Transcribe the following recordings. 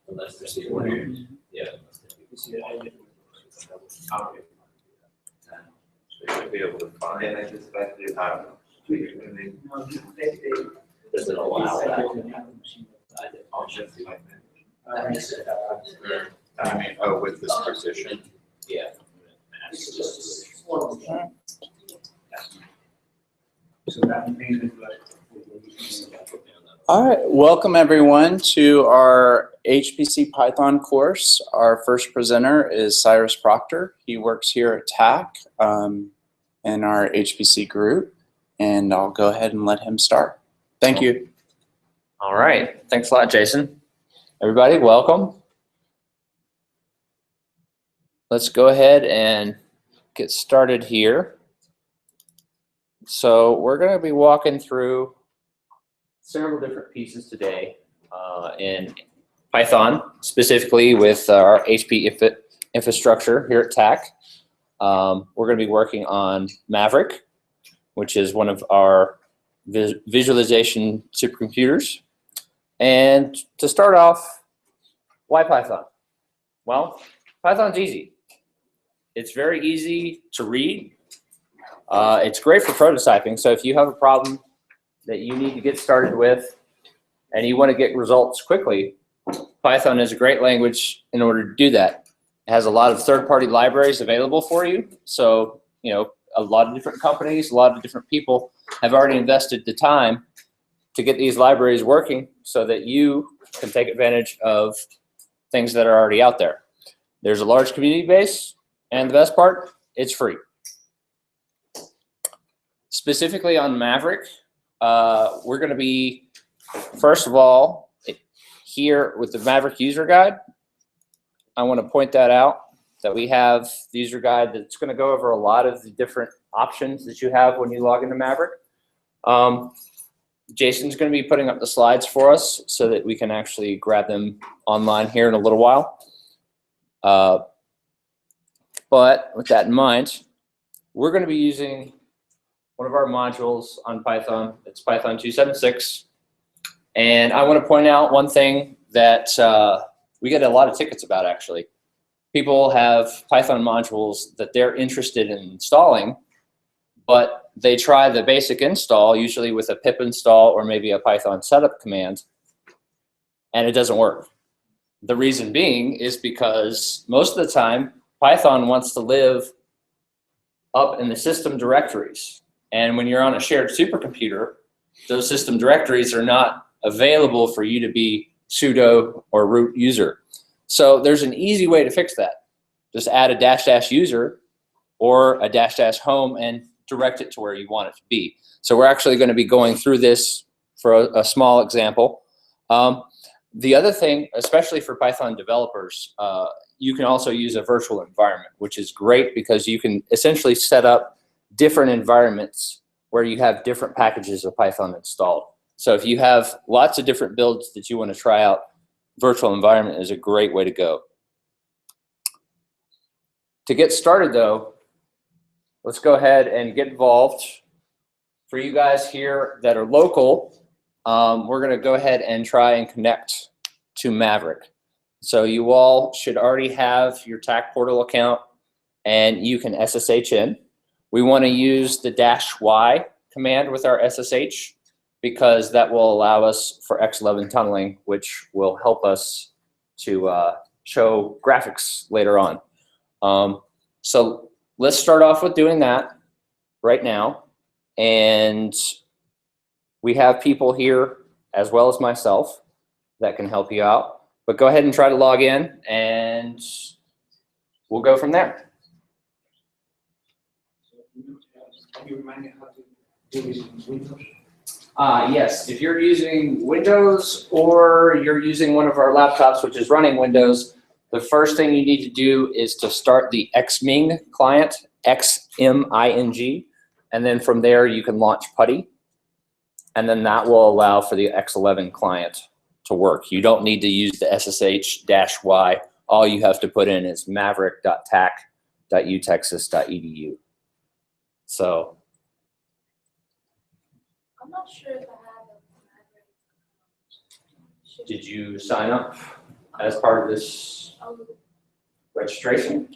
Unless there's the order. Yeah. Okay. They should be able to find. Then I just back to, I don't know. Doesn't allow that. I'll just do like that. I mean, oh, with this position. Yeah. All right, welcome everyone to our HPC Python course. Our first presenter is Cyrus Proctor. He works here at TACC in our HPC group, and I'll go ahead and let him start. Thank you. All right, thanks a lot, Jason. Everybody, welcome. Let's go ahead and get started here. So we're going to be walking through several different pieces today in Python, specifically with our HP infrastructure here at TACC. We're going to be working on Maverick, which is one of our visualization supercomputers. And to start off, why Python? Well, Python's easy. It's very easy to read. It's great for prototyping. So if you have a problem that you need to get started with and you want to get results quickly, Python is a great language in order to do that. It has a lot of third-party libraries available for you. So, you know, a lot of different companies, a lot of different people have already invested the time to get these libraries working so that you can take advantage of things that are already out there. There's a large community base, and the best part, it's free. Specifically on Maverick, we're going to be, first of all, here with the Maverick user guide. I want to point that out, that we have the user guide that's going to go over a lot of the different options that you have when you log into Maverick. Jason's going to be putting up the slides for us so that we can actually grab them online here in a little while. But with that in mind, we're going to be using one of our modules on Python. It's Python 2.7.6. And I want to point out one thing that we get a lot of tickets about, actually. People have Python modules that they're interested in installing, but they try the basic install, usually with a pip install or maybe a Python setup command, and it doesn't work. The reason being is because most of the time, Python wants to live up in the system directories. And when you're on a shared supercomputer, those system directories are not available for you to be sudo or root user. So there's an easy way to fix that. Just add a -- user or a -- home and direct it to where you want it to be. So we're actually going to be going through this for a small example. The other thing, especially for Python developers, you can also use a virtual environment, which is great because you can essentially set up different environments where you have different packages of Python installed. So if you have lots of different builds that you want to try out, virtual environment is a great way to go. To get started though, let's go ahead and get involved. For you guys here that are local, we're going to go ahead and try and connect to Maverick. So you all should already have your TACC portal account and you can SSH in. We want to use the -y command with our SSH because that will allow us for X11 tunneling, which will help us to show graphics later on. So let's start off with doing that right now. And we have people here, as well as myself, that can help you out. But go ahead and try to log in, and we'll go from there. Can you remind me how to do this in Windows? Yes, if you're using Windows or you're using one of our laptops which is running Windows, the first thing you need to do is to start the Xming client, Xming, and then from there you can launch PuTTY, and then that will allow for the X11 client to work. You don't need to use the SSH-y. All you have to put in is maverick.tac.utexas.edu. So I'm not sure if I have a Maverick. did you sign up? as part of this registration?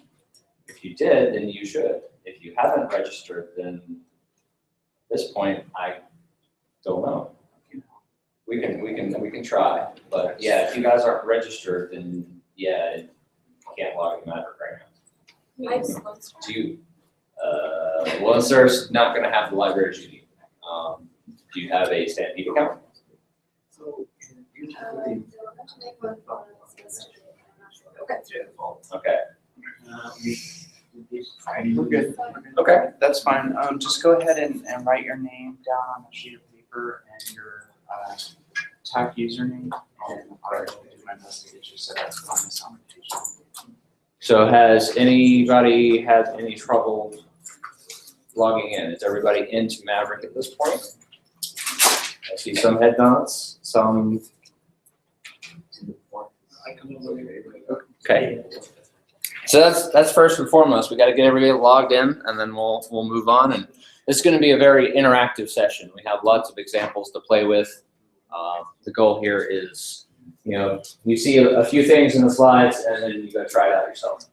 If you did, then you should. If you haven't registered, then at this point, I don't know. We can try, but yeah, if you guys aren't registered, then yeah, you can't log in Maverick right now. Do you, well, sir's not gonna have the library duty. Do you have a Stampede account? Okay. We're good. Okay. That's fine. Just go ahead and write your name down on a sheet of paper and your TACC username, and I will do my best to get you set up on this application. So has anybody had any trouble logging in? Is everybody into Maverick at this point? I see some head nods, some. Okay. So that's first and foremost. We got to get everybody logged in, and then we'll move on. And it's going to be a very interactive session. We have lots of examples to play with. The goal here is, you see a few things in the slides, and then you go try it out yourself.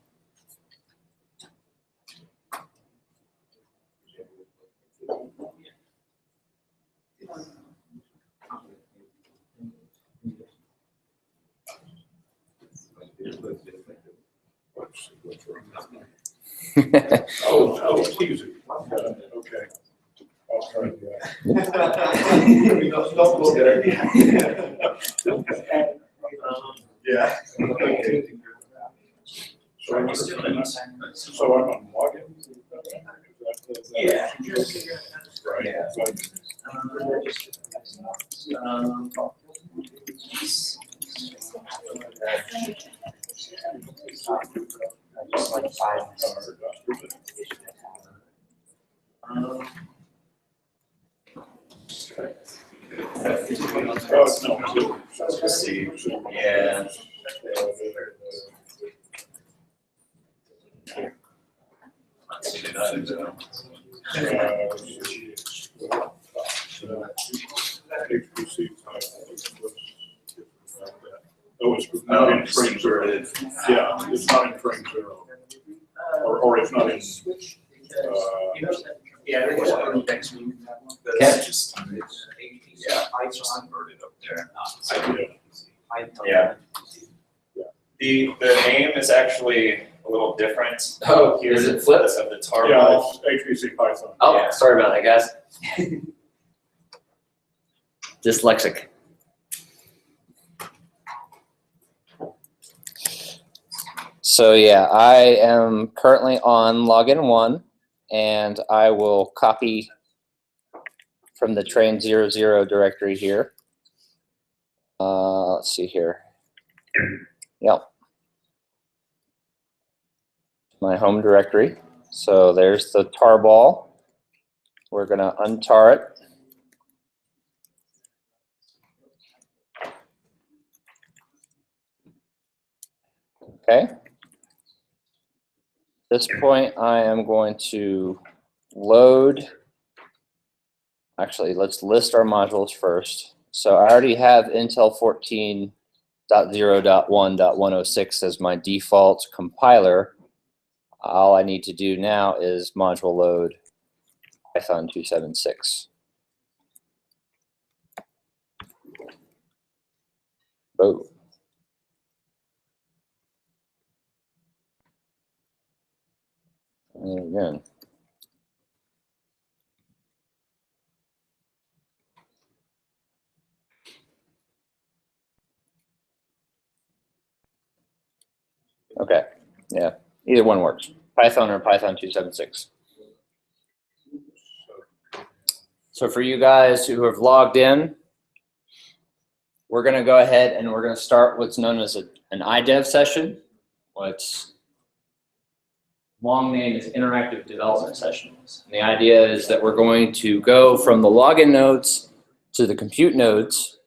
Oh, easy. Okay. I'll try to do that. Don't look at it. Yeah. So I'm on login? Yeah. Right. Yeah. Just like 5 Yeah. HPC type. Oh, it's not in frame zero. Yeah, it's not in frame zero. Or it's not in, Yeah, they just put it next week. Yeah, I just converted up there. yeah. The name is actually a little different. Oh, Here's is it flipped? of the tar Yeah, ball. it's HPC Python. Oh, Yeah. sorry about that, guys. Dyslexic. So yeah, I am currently on login 1, and I will copy from the train 00 directory here. Let's see here. Yep. My home directory. So there's the tarball. We're gonna untar it. Okay. At this point, I am going to load. Actually, let's list our modules first. So I already have Intel 14.0.1.106 as my default compiler. All I need to do now is module load Python 276. Boom. And again. Okay, yeah, either one works. Python or Python 276. So for you guys who have logged in, we're going to go ahead and we're going to start what's known as an IDEV session. What's long name is interactive development sessions. And the idea is that we're going to go from the login nodes to the compute nodes,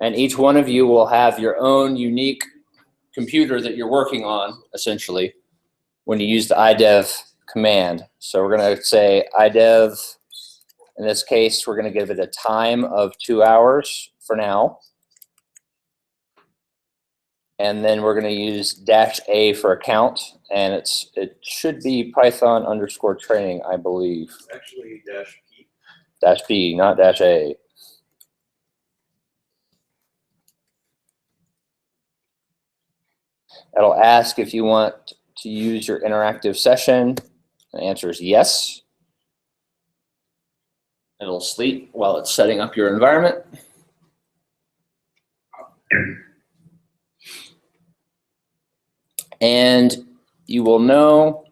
and each one of you will have your own unique computer that you're working on, essentially, when you use the IDEV command. So we're going to say IDEV. In this case, we're going to give it a time of 2 hours for now. And then we're going to use -A for account, and it should be Python_training, I believe. Actually, -P. -B, not -A. It'll ask if you want to use your interactive session. The answer is yes. It'll sleep while it's setting up your environment. And you will know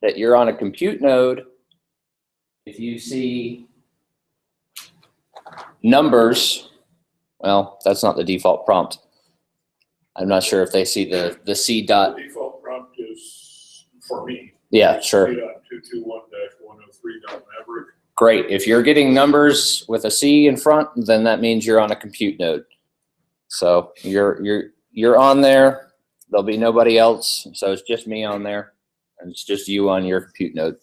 that you're on a compute node if you see numbers. Well, that's not the default prompt. I'm not sure if they see the C dot. The default prompt is, for me, Yeah, sure. C.221-103.maverick. Great. If you're getting numbers with a C in front, then that means you're on a compute node. So you're on there. There'll be nobody else. So it's just me on there, and it's just you on your compute node.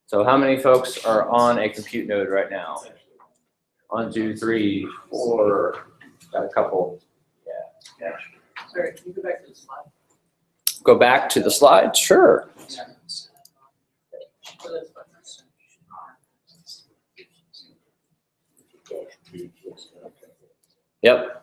So how many folks are on a compute node right now? 1, 2, 3, 4. Got a couple. Yeah. Sorry, can you go back to the slide? Go back to the slide. Sure. Yep.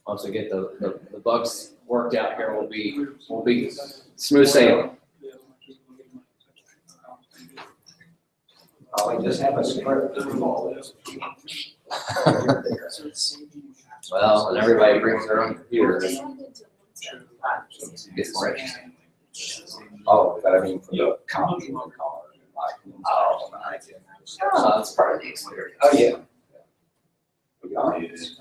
Once we get the bugs worked out here, we'll be smooth sailing. I just have a script to do all this. Well, and everybody brings their own computer. It gets more interesting. Oh, but I mean, for the copy of the car. Oh, that's part of the experience. Oh, yeah. XC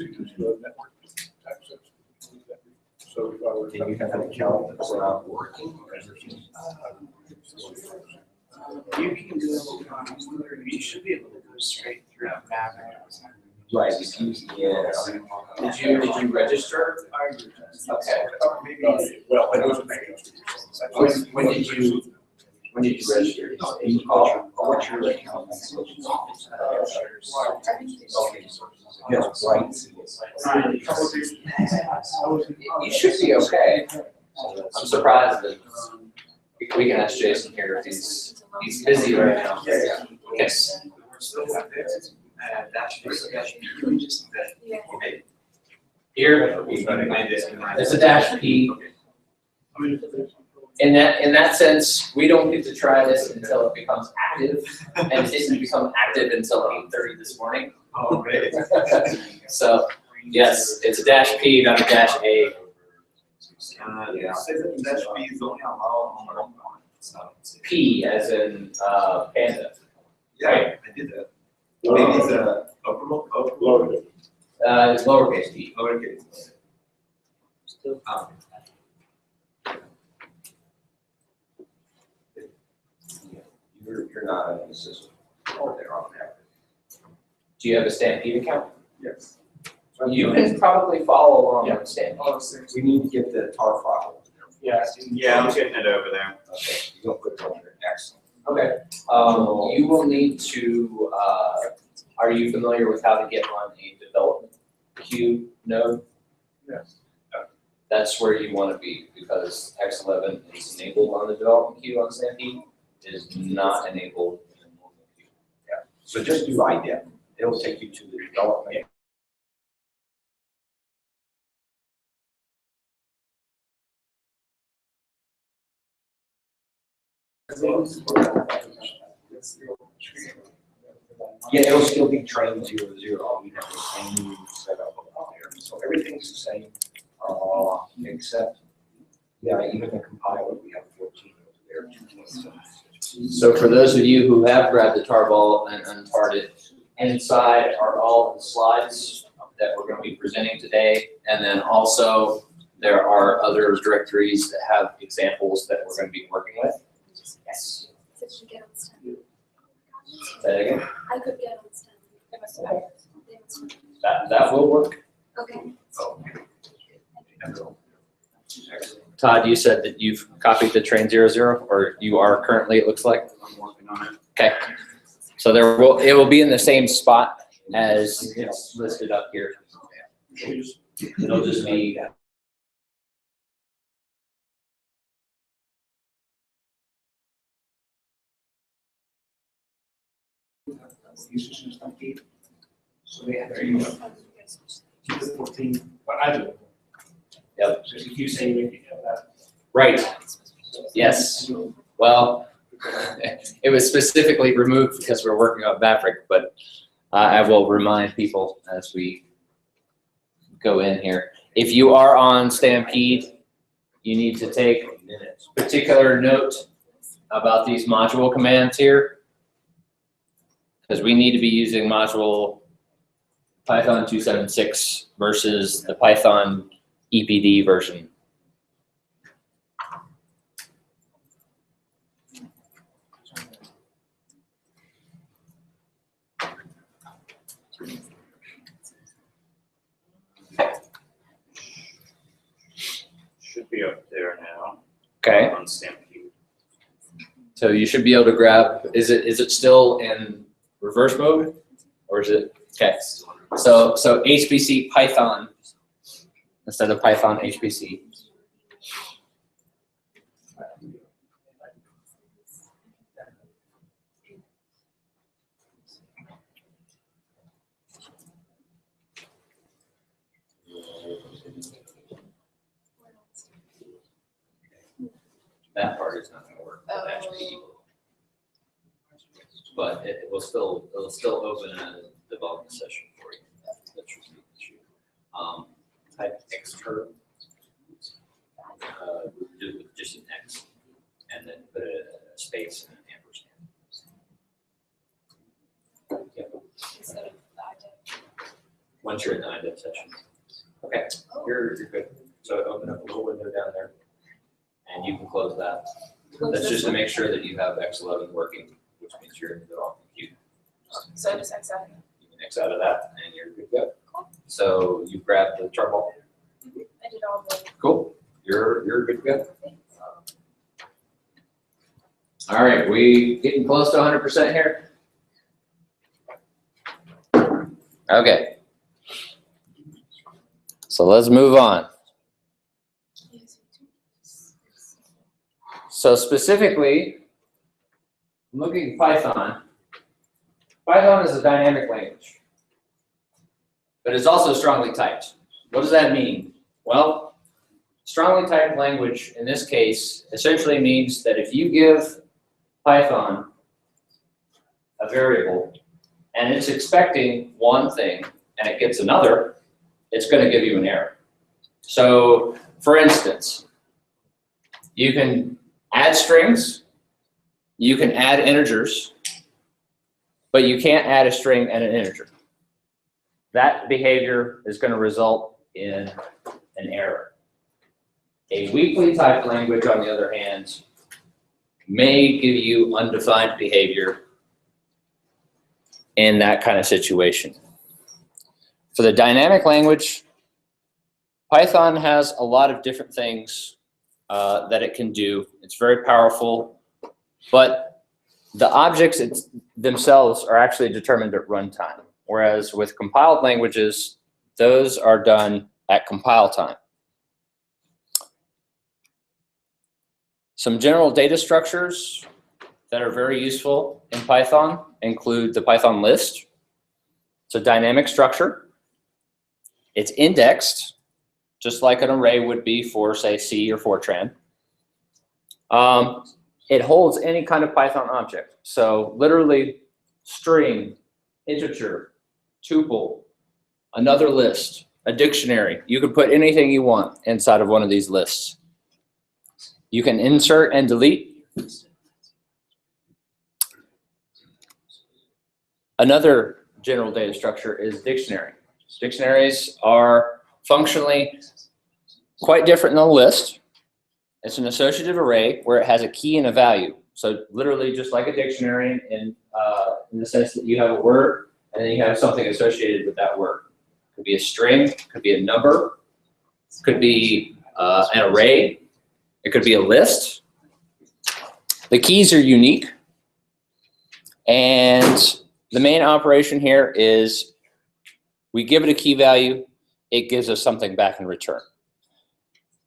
is the network access. So if I were. Do you have an account that's not working? You can do it. You should be able to go straight through Maverick. Right, yeah. Did you register? Okay. Well, it was a When did you register? What's your account? Yes, right. You should be okay. I'm surprised that we can ask Jason here if he's busy right now. Yes. Here, there's a -P. In that sense, we don't get to try this until it becomes active, and it didn't become active until 8:30 this morning. Oh, really? So yes, it's a -P, not a -A. Yeah. Says that -P is only allowed on one line, so. P as in panda. Yeah, I did that. Maybe it's a uppercase. It's lowercase p. Lowercase. You're not in the system. Oh, they're on there. Do you have a Stampede account? Yes. You can probably follow along with Stampede. We need to get the tar file. Yeah. Yeah, I'm getting it over there. Okay, you don't put it on there. Excellent. Okay. You will need to, are you familiar with how to get on a development queue node? Yes. That's where you want to be, because X11 is enabled on the development queue on Stampede. It is not enabled in the normal queue. So just do IDEP. It'll take you to the development. Yeah, it'll still be train 0, 0. We have the same setup up there. So everything's the same, except, yeah, even the compiler, we have 14 over there. So for those of you who have grabbed the tarball and untarred it, inside are all the slides that we're going to be presenting today. And then also there are other directories that have examples that we're going to be working with. Yes. Did you get on STEM? Say that again. I could get on STEM. They must have. They must have. That will work. Okay. Todd, you said that you've copied the train 00, or you are currently, it looks like. I'm working on it. Okay. So it will be in the same spot as it's listed up here. It'll just be. So they have, there you go. Keep the 14, but I do. Yep. So if you say you have that. Right. Yes. Well, it was specifically removed because we're working on Maverick, but I will remind people as we go in here. If you are on Stampede, you need to take particular note about these module commands here, because we need to be using module Python 276 versus the Python EPD version. Should be up there now. Okay. On Stampede. So you should be able to grab, is it still in reverse mode, or is it, okay. So HPC Python instead of Python HPC. That part is not going to work with HPE. But it'll still open a development session for you. That should be the issue. Type external, do with just an X, and then put a space and an ampersand. Yep. Instead of the IDEP. Once you're in the IDEP session. Okay, you're good. So open up a little window down there, and you can close that. That's just to make sure that you have X11 working, which means you're good on compute. So just X out. You can X out of that, and you're good to go. So you grab the chart. I did all the. Cool. You're good to go. All right, we getting close to 100% here. Okay. So let's move on. So specifically, looking at Python, Python is a dynamic language, but it's also strongly typed. What does that mean? Well, strongly typed language in this case essentially means that if you give Python a variable and it's expecting one thing and it gets another, it's going to give you an error. So, for instance, you can add strings, you can add integers, but you can't add a string and an integer. That behavior is going to result in an error. A weakly typed language, on the other hand, may give you undefined behavior in that kind of situation. For the dynamic language, Python has a lot of different things that it can do. It's very powerful, but the objects themselves are actually determined at runtime, whereas with compiled languages, those are done at compile time. Some general data structures that are very useful in Python include the Python list. It's a dynamic structure. It's indexed, just like an array would be for, say, C or Fortran. It holds any kind of Python object. So literally string, integer, tuple, another list, a dictionary. You can put anything you want inside of one of these lists. You can insert and delete. Another general data structure is dictionary. Dictionaries are functionally quite different than a list. It's an associative array where it has a key and a value. So literally just like a dictionary in the sense that you have a word and then you have something associated with that word. It could be a string, could be a number, could be an array, it could be a list. The keys are unique. And the main operation here is we give it a key value, it gives us something back in return.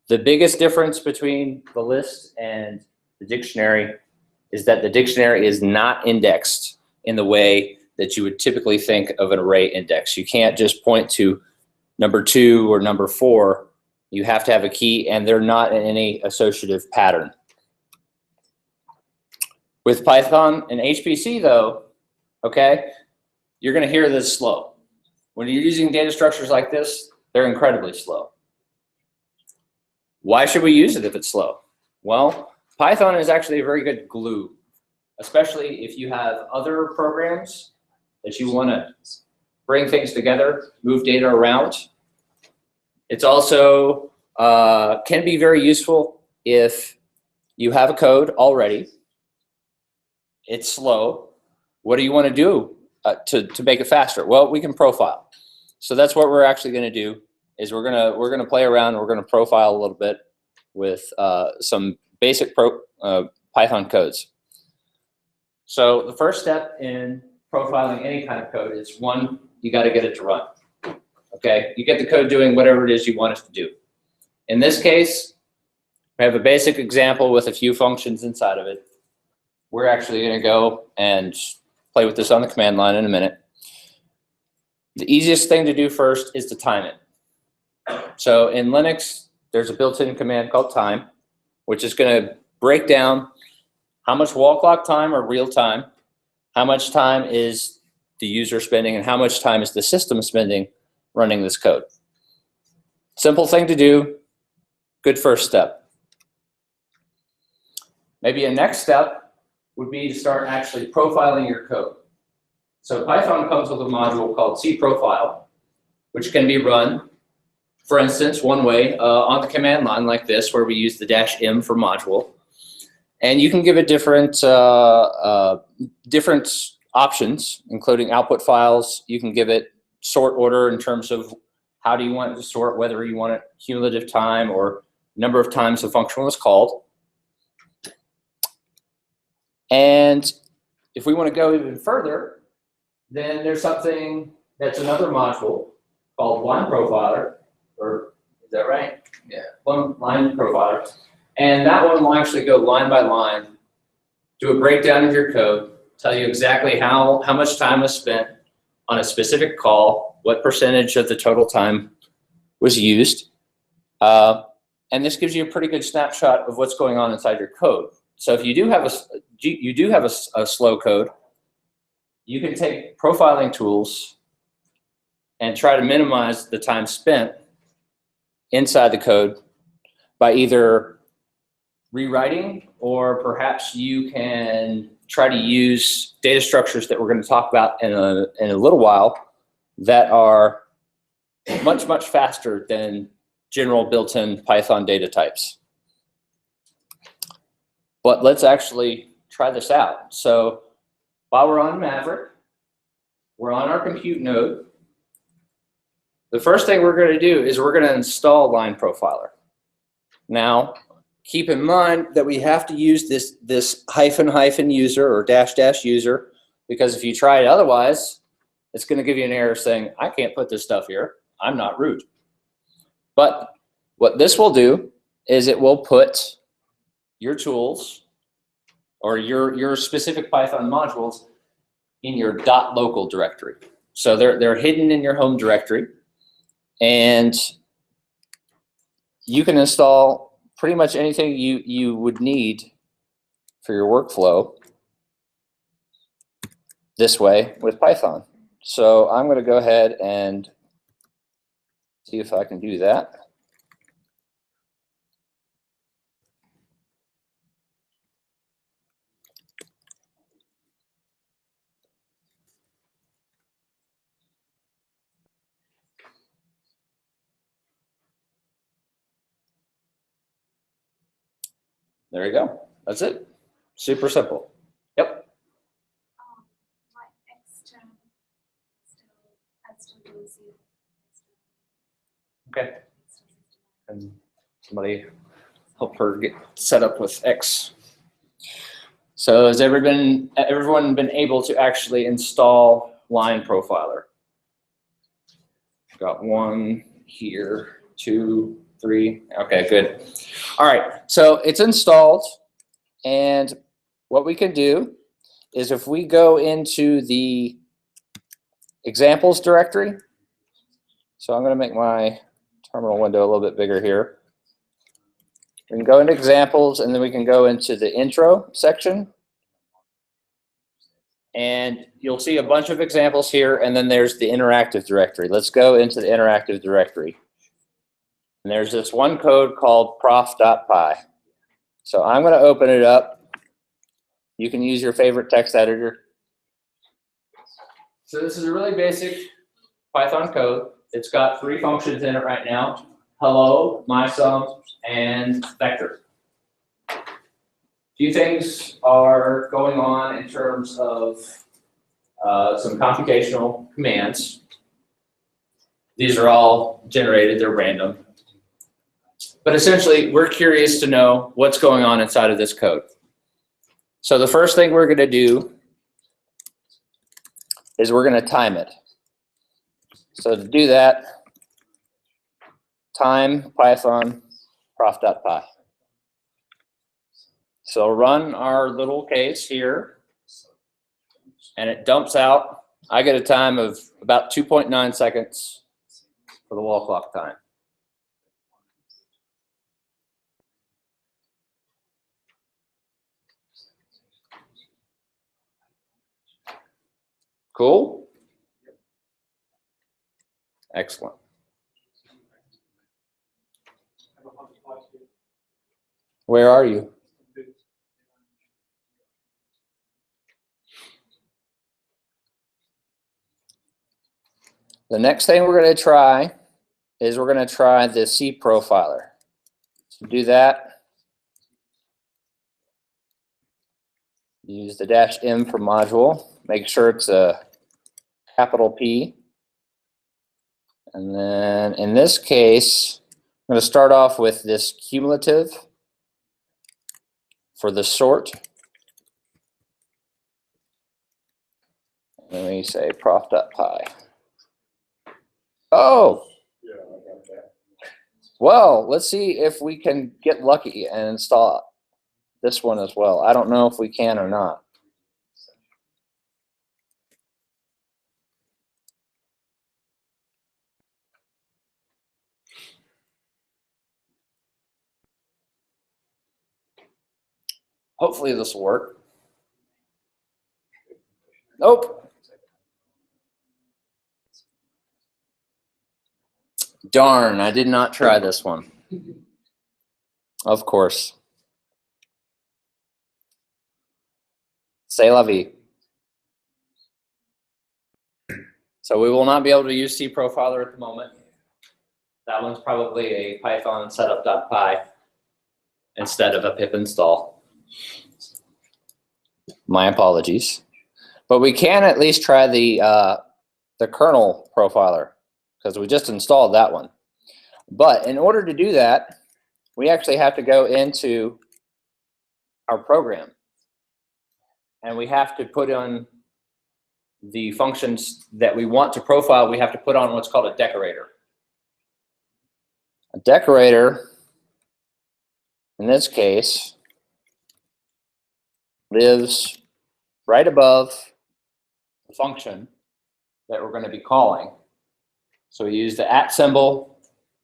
The biggest difference between the list and the dictionary is that the dictionary is not indexed in the way that you would typically think of an array index. You can't just point to number 2 or number 4. You have to have a key, and they're not in any associative pattern. With Python and HPC though, okay, you're gonna hear this slow. When you're using data structures like this, they're incredibly slow. Why should we use it if it's slow? Well, Python is actually a very good glue, especially if you have other programs that you wanna bring things together, move data around. It's also can be very useful if you have a code already. It's slow. What do you want to do to make it faster? Well, we can profile. So that's what we're actually going to do. Is we're gonna play around. We're gonna profile a little bit with some basic Python codes. So the first step in profiling any kind of code is, one, you got to get it to run. Okay, you get the code doing whatever it is you want it to do. In this case, we have a basic example with a few functions inside of it. We're actually going to go and play with this on the command line in a minute. The easiest thing to do first is to time it. So in Linux, there's a built-in command called time, which is going to break down how much wall clock time or real time, how much time is the user spending, and how much time is the system spending running this code. Simple thing to do, good first step. Maybe a next step would be to start actually profiling your code. So Python comes with a module called cprofile, which can be run, for instance, one way on the command line like this, where we use the -m for module. And you can give it different options, including output files. You can give it sort order in terms of how do you want it to sort, whether you want it cumulative time or number of times the function was called. And if we want to go even further, then there's something that's another module called line profiler, or is that right? Yeah, one line profiler. And that one will actually go line by line, do a breakdown of your code, tell you exactly how much time was spent on a specific call, what percentage of the total time was used. And this gives you a pretty good snapshot of what's going on inside your code. So if you do have a slow code, you can take profiling tools and try to minimize the time spent inside the code by either rewriting, or perhaps you can try to use data structures that we're going to talk about in a little while that are much, much faster than general built-in Python data types. But let's actually try this out. So while we're on Maverick, we're on our compute node. The first thing we're going to do is we're going to install Line Profiler. Now, keep in mind that we have to use this -- user or -- user, because if you try it otherwise, it's going to give you an error saying, I can't put this stuff here. I'm not root. But what this will do is it will put your tools or your specific Python modules in your .local directory. So they're hidden in your home directory, and you can install pretty much anything you would need for your workflow this way with Python. So I'm going to go ahead and see if I can do that. There you go. That's it. Super simple. Yep. My extern still doing zero. Okay. And somebody help her get set up with X. So has everyone been able to actually install Line Profiler? Got one here, 2, 3. Okay, good. All right, so it's installed, and what we can do is if we go into the examples directory, so I'm going to make my terminal window a little bit bigger here. We can go into examples, and then we can go into the intro section. And you'll see a bunch of examples here, and then there's the interactive directory. Let's go into the interactive directory. And there's this one code called prof.py. So I'm going to open it up. You can use your favorite text editor. So this is a really basic Python code. It's got 3 functions in it right now: hello, mysum, and vector. Few things are going on in terms of some computational commands. These are all generated, they're random. But essentially, we're curious to know what's going on inside of this code. So the first thing we're going to do is we're going to time it. So to do that, time Python prof.py. So run our little case here, and it dumps out. I get a time of about 2.9 seconds for the wall clock time. Cool? Excellent. Where are you? The next thing we're going to try is we're going to try the C profiler. To do that, use the -m for module. Make sure it's a capital P. And then in this case, I'm going to start off with this cumulative for the sort. And then we say prof.py. Oh, well, let's see if we can get lucky and install this one as well. I don't know if we can or not. Hopefully this will work. Nope. Darn, I did not try this one. Of course. C'est la vie. So we will not be able to use C profiler at the moment. That one's probably a Python setup.py instead of a pip install. My apologies. But we can at least try the kernel profiler, because we just installed that one. But in order to do that, we actually have to go into our program. And we have to put on the functions that we want to profile. We have to put on what's called a decorator. A decorator, in this case, lives right above the function that we're going to be calling. So we use the @ symbol,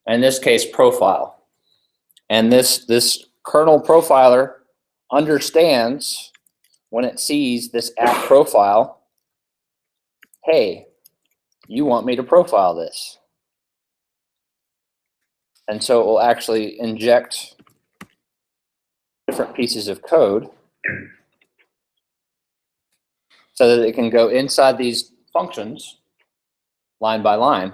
in this case, profile. And this kernel profiler understands when it sees this @ profile, hey, you want me to profile this. And so it will actually inject different pieces of code so that it can go inside these functions line by line.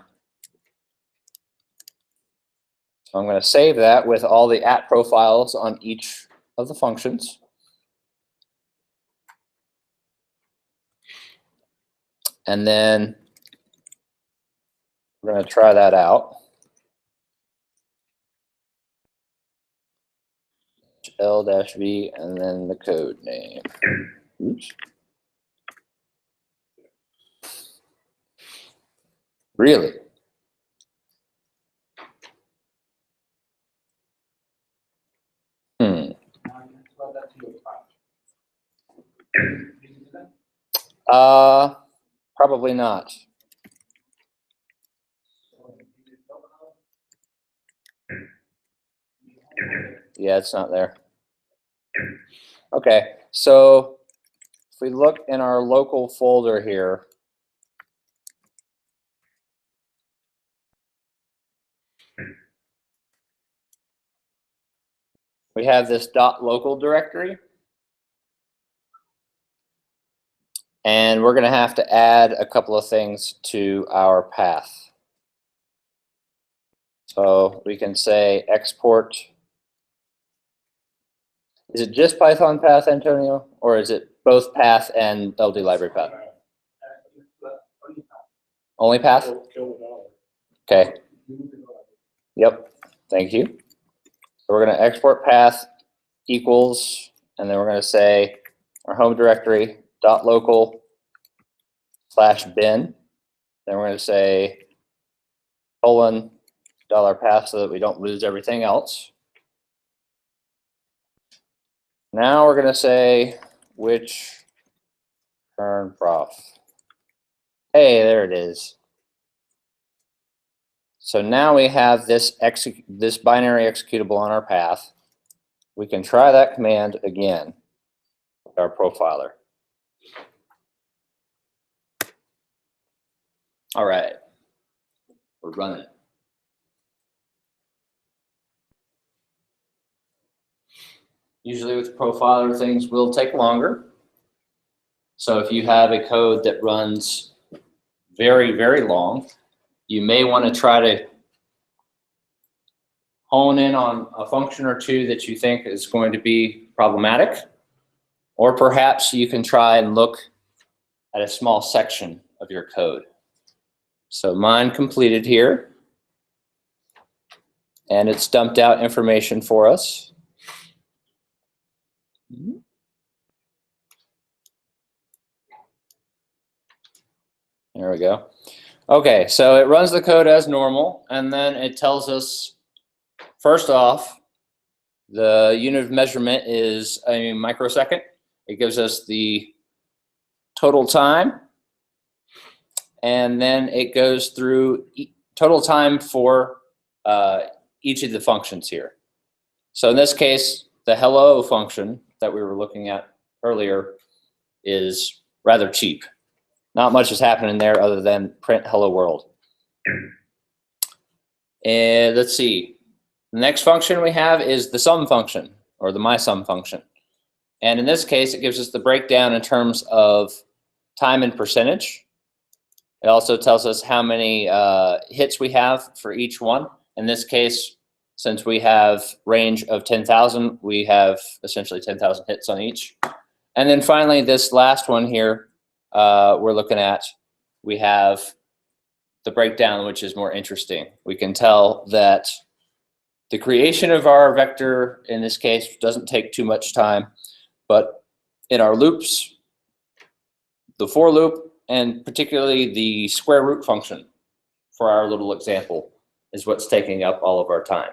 So I'm going to save that with all the @ profiles on each of the functions. And then we're going to try that out. L-V and then the code name. Oops. Really? Probably not. Yeah, it's not there. Okay, so if we look in our local folder here, we have this .local directory. And we're going to have to add a couple of things to our path. So we can say export. Is it just Python path, Antonio? Or is it both path and LD library path? Only path? Okay. Yep. Thank you. So we're going to export path equals, and then we're going to say our home directory .local /bin. Then we're going to say $path so that we don't lose everything else. Now we're going to say which kern prof. Hey, there it is. So now we have this binary executable on our path. We can try that command again with our profiler. All right, we're running. Usually with profiler, things will take longer. So if you have a code that runs very, very long, you may want to try to hone in on a function or two that you think is going to be problematic. Or perhaps you can try and look at a small section of your code. So mine completed here. And it's dumped out information for us. There we go. Okay, so it runs the code as normal, and then it tells us, first off, the unit of measurement is a microsecond. It gives us the total time, and then it goes through total time for each of the functions here. So in this case, the hello function that we were looking at earlier is rather cheap. Not much is happening there other than print hello world. And let's see. The next function we have is the sum function, or the mySum function. And in this case, it gives us the breakdown in terms of time and percentage. It also tells us how many hits we have for each one. In this case, since we have range of 10,000, we have essentially 10,000 hits on each. And then finally, this last one here, we're looking at, we have the breakdown, which is more interesting. We can tell that the creation of our vector, in this case, doesn't take too much time, but in our loops, the for loop, and particularly the square root function for our little example is what's taking up all of our time.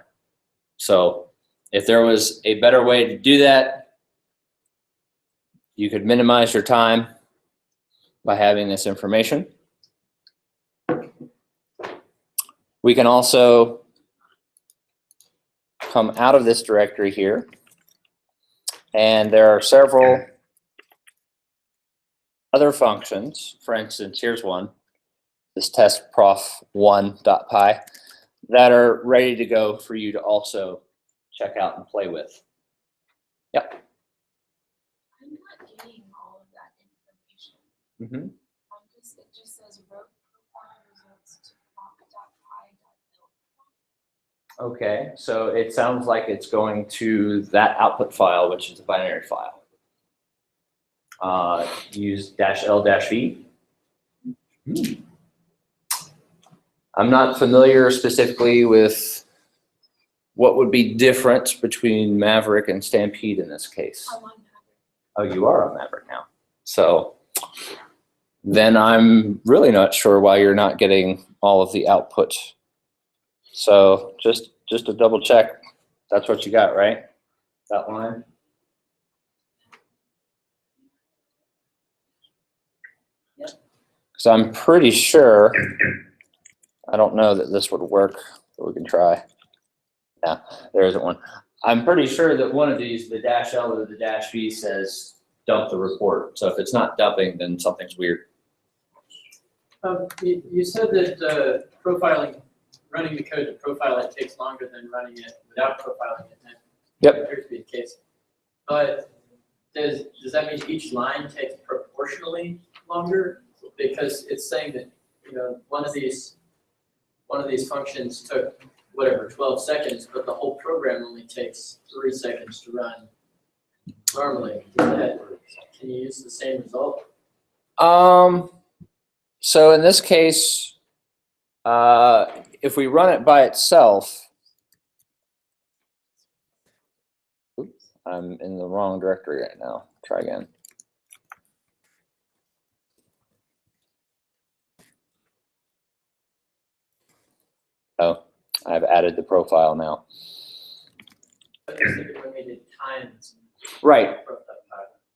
So if there was a better way to do that, you could minimize your time by having this information. We can also come out of this directory here, and there are several other functions. For instance, here's one, this testprof1.py, that are ready to go for you to also check out and play with. Yep. I'm not getting all of that information. Mm-hmm. It just says wrote profile results to prompt.py.build. Okay, so it sounds like it's going to that output file, which is a binary file. Use -L-V. I'm not familiar specifically with what would be different between Maverick and Stampede in this case. I'm on Oh, you are on Maverick now. So then I'm really not sure why you're not getting all of the output. So just to double check, that's what you got, right? That line? Because I'm pretty sure, I don't know that this would work, but we can try. Yeah, there isn't one. I'm pretty sure that one of these, the -L or the -V, says dump the report. So if it's not dumping, then something's weird. You said that profiling, running the code to profile it takes longer than running it without profiling it. And Yep. that appears to be the case. But does that mean each line takes proportionally longer? Because it's saying that, you know, one of these functions took whatever 12 seconds, but the whole program only takes 3 seconds to run. Normally, can you use the same result? So in this case, if we run it by itself, oops, I'm in the wrong directory right now. Try again. Oh, I've added the profile now. But I was thinking when we did times. Right.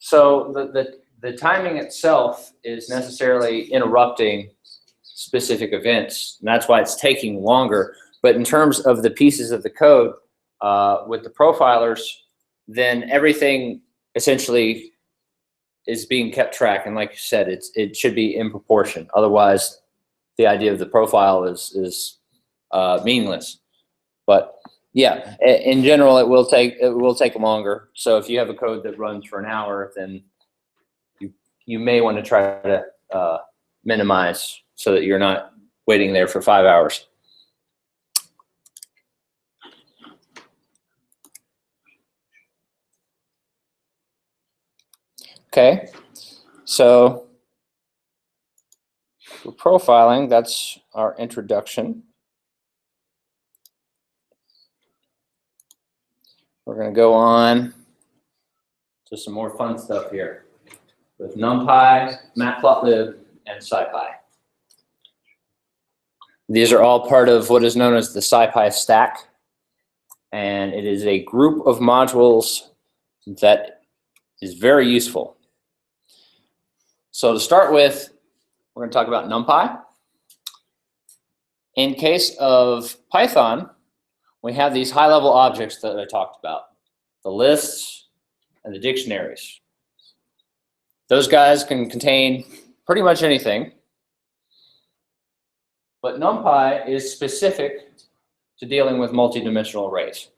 So the timing itself is necessarily interrupting specific events, and that's why it's taking longer. But in terms of the pieces of the code with the profilers, then everything essentially is being kept track. And like you said, it should be in proportion. Otherwise, the idea of the profile is meaningless. But yeah, in general, it will take longer. So if you have a code that runs for an hour, then you may want to try to minimize so that you're not waiting there for 5 hours. Okay, so for profiling, that's our introduction. We're going to go on to some more fun stuff here with NumPy, Matplotlib, and SciPy. These are all part of what is known as the SciPy stack, and it is a group of modules that is very useful. So to start with, we're going to talk about NumPy. In case of Python, we have these high-level objects that I talked about, the lists and the dictionaries. Those guys can contain pretty much anything, but NumPy is specific to dealing with multi-dimensional arrays.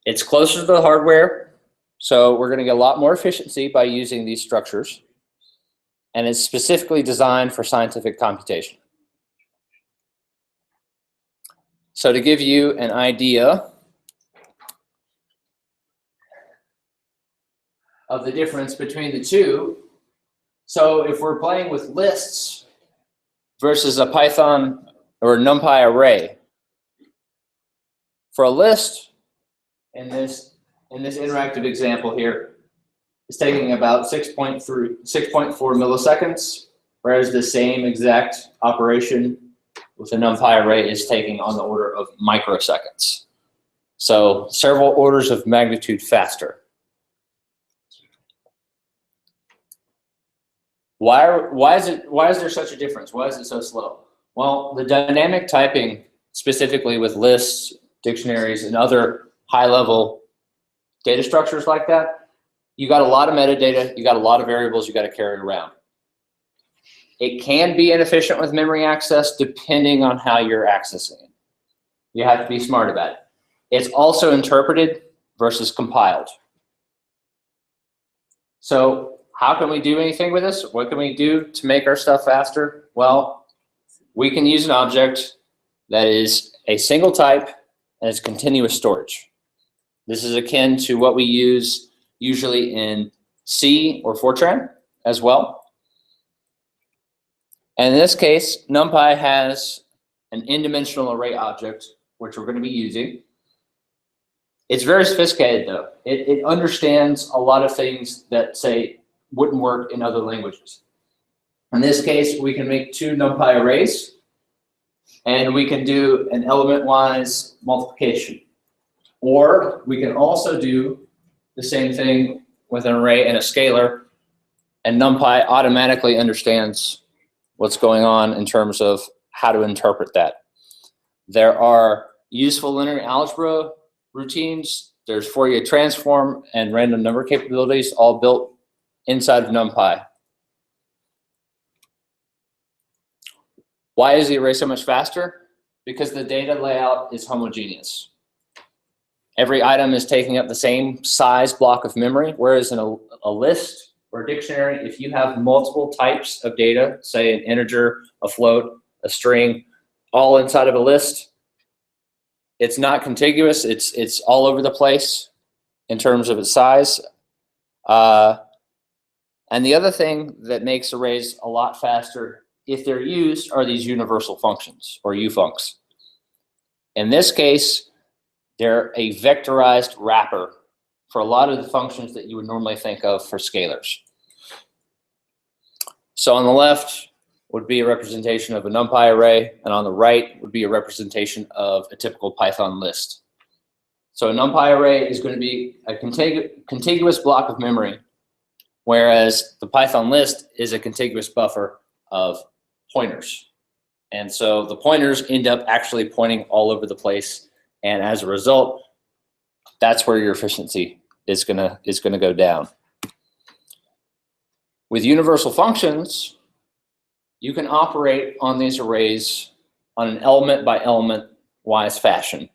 It's closer to the hardware, so we're going to get a lot more efficiency by using these structures, and it's specifically designed for scientific computation. So to give you an idea of the difference between the two, so if we're playing with lists versus a Python or NumPy array, for a list in this interactive example here, it's taking about 6.4 milliseconds, whereas the same exact operation with a NumPy array is taking on the order of microseconds. So several orders of magnitude faster. Why is there such a difference? Why is it so slow? Well, the dynamic typing, specifically with lists, dictionaries, and other high-level data structures like that, you got a lot of metadata, you got a lot of variables you got to carry around. It can be inefficient with memory access depending on how you're accessing it. You have to be smart about it. It's also interpreted versus compiled. So how can we do anything with this? What can we do to make our stuff faster? Well, we can use an object that is a single type and it's continuous storage. This is akin to what we use usually in C or Fortran as well. And in this case, NumPy has an n-dimensional array object, which we're going to be using. It's very sophisticated though. It understands a lot of things that, say, wouldn't work in other languages. In this case, we can make 2 NumPy arrays, and we can do an element-wise multiplication. Or we can also do the same thing with an array and a scalar, and NumPy automatically understands what's going on in terms of how to interpret that. There are useful linear algebra routines, there's Fourier transform and random number capabilities all built inside of NumPy. Why is the array so much faster? Because the data layout is homogeneous. Every item is taking up the same size block of memory, whereas in a list or a dictionary, if you have multiple types of data, say an integer, a float, a string, all inside of a list, it's not contiguous, it's all over the place in terms of its size. And the other thing that makes arrays a lot faster, if they're used, are these universal functions, or ufuncs. In this case, they're a vectorized wrapper for a lot of the functions that you would normally think of for scalars. So on the left would be a representation of a NumPy array, and on the right would be a representation of a typical Python list. So a NumPy array is going to be a contiguous block of memory, whereas the Python list is a contiguous buffer of pointers. And so the pointers end up actually pointing all over the place, and as a result, that's where your efficiency is gonna go down. With universal functions, you can operate on these arrays on an element by element wise fashion.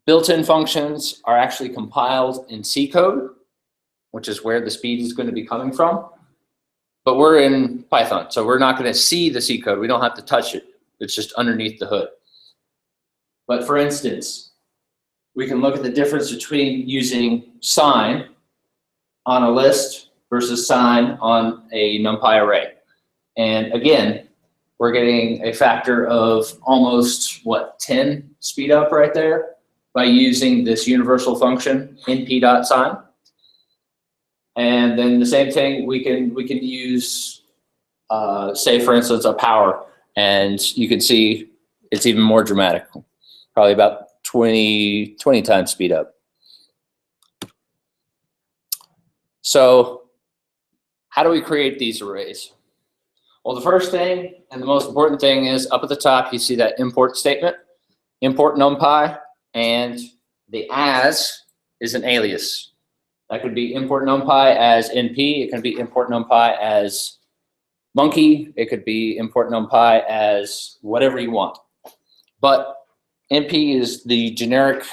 Built-in functions are actually compiled in C code, which is where the speed is going to be coming from. But we're in Python, so we're not going to see the C code. We don't have to touch it. It's just underneath the hood. But for instance, we can look at the difference between using sign on a list versus sign on a NumPy array. And again, we're getting a factor of almost, what, 10 speed up right there by using this universal function, np.sign. And then the same thing, we can use, say, for instance, a power. And you can see it's even more dramatic, probably about 20 times speed up. So how do we create these arrays? Well, the first thing and the most important thing is up at the top, you see that import statement, import NumPy, and the as is an alias. That could be import NumPy as NP, it can be import NumPy as monkey, it could be import NumPy as whatever you want. But NP is the generic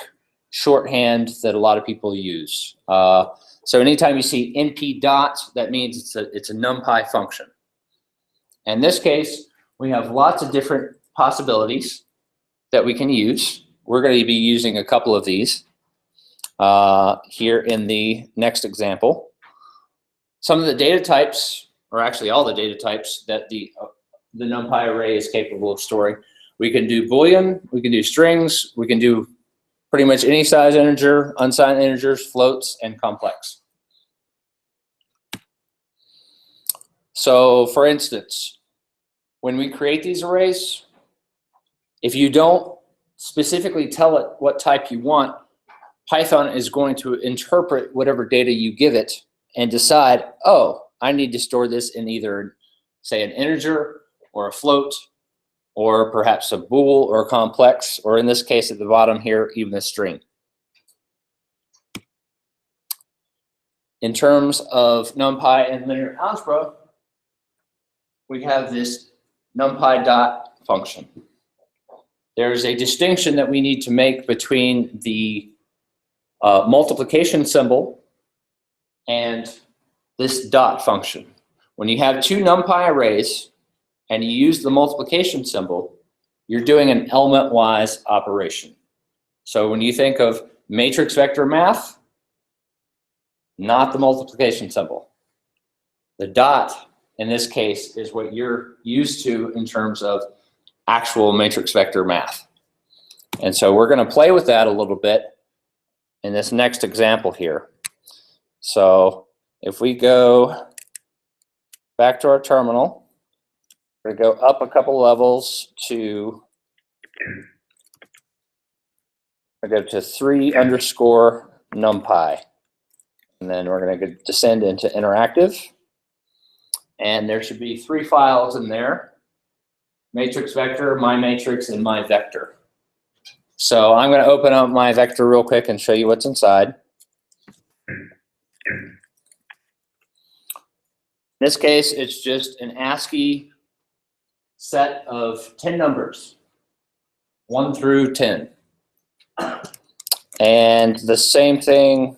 shorthand that a lot of people use. So anytime you see NP dot, that means it's a NumPy function. In this case, we have lots of different possibilities that we can use. We're going to be using a couple of these here in the next example. Some of the data types, or actually all the data types that the NumPy array is capable of storing. We can do Boolean, we can do strings, we can do pretty much any size integer, unsigned integers, floats, and complex. So for instance, when we create these arrays, if you don't specifically tell it what type you want, Python is going to interpret whatever data you give it and decide, oh, I need to store this in either, say, an integer or a float, or perhaps a bool or a complex, or in this case at the bottom here, even a string. In terms of NumPy and linear algebra, we have this NumPy dot function. There's a distinction that we need to make between the multiplication symbol and this dot function. When you have two NumPy arrays and you use the multiplication symbol, you're doing an element-wise operation. So when you think of matrix vector math, not the multiplication symbol. The dot, in this case, is what you're used to in terms of actual matrix vector math. And so we're going to play with that a little bit in this next example here. So if we go back to our terminal, we're going to go up a couple levels to, we're going to go to 3_NumPy. And then we're going to descend into interactive. And there should be 3 files in there: matrix vector, my matrix, and my vector. So I'm going to open up my vector real quick and show you what's inside. In this case, it's just an ASCII set of 10 numbers, 1 through 10. And the same thing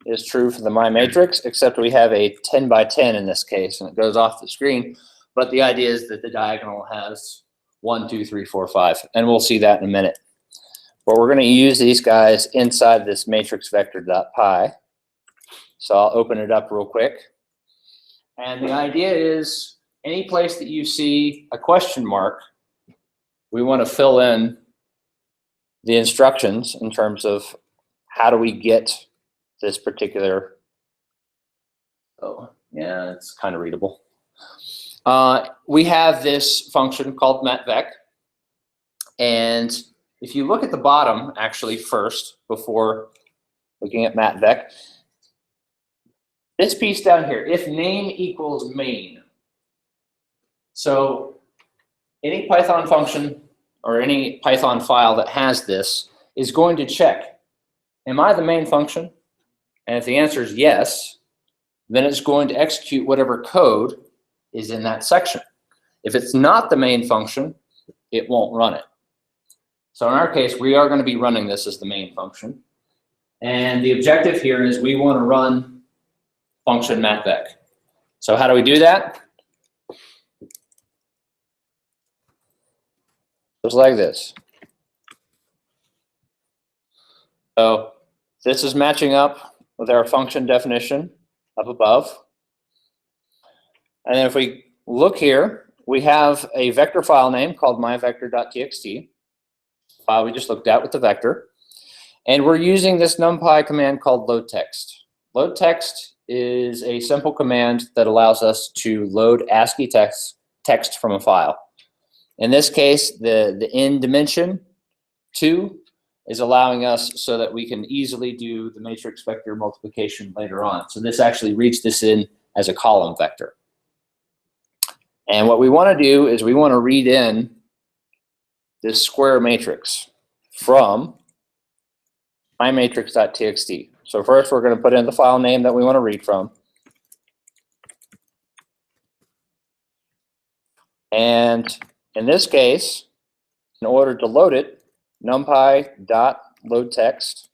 is true for the my matrix, except we have a 10 by 10 in this case, and it goes off the screen. But the idea is that the diagonal has 1, 2, 3, 4, 5, and we'll see that in a minute. But we're going to use these guys inside this matrix vector.py. So I'll open it up real quick. And the idea is any place that you see a question mark, we want to fill in the instructions in terms of how do we get this particular, oh, yeah, it's kind of readable. We have this function called matvec. And if you look at the bottom, actually, first, before looking at matvec, this piece down here, if name equals main. So any Python function or any Python file that has this is going to check, am I the main function? And if the answer is yes, then it's going to execute whatever code is in that section. If it's not the main function, it won't run it. So in our case, we are going to be running this as the main function. And the objective here is we want to run function matvec. So how do we do that? Just like this. So this is matching up with our function definition up above. And then if we look here, we have a vector file name called myvector.txt, file we just looked at with the vector. And we're using this NumPy command called loadText. LoadText is a simple command that allows us to load ASCII text from a file. In this case, the in dimension 2 is allowing us so that we can easily do the matrix vector multiplication later on. So this actually reads this in as a column vector. And what we want to do is we want to read in this square matrix from mymatrix.txt. So first we're going to put in the file name that we want to read from. And in this case, in order to load it, numpy.loadText.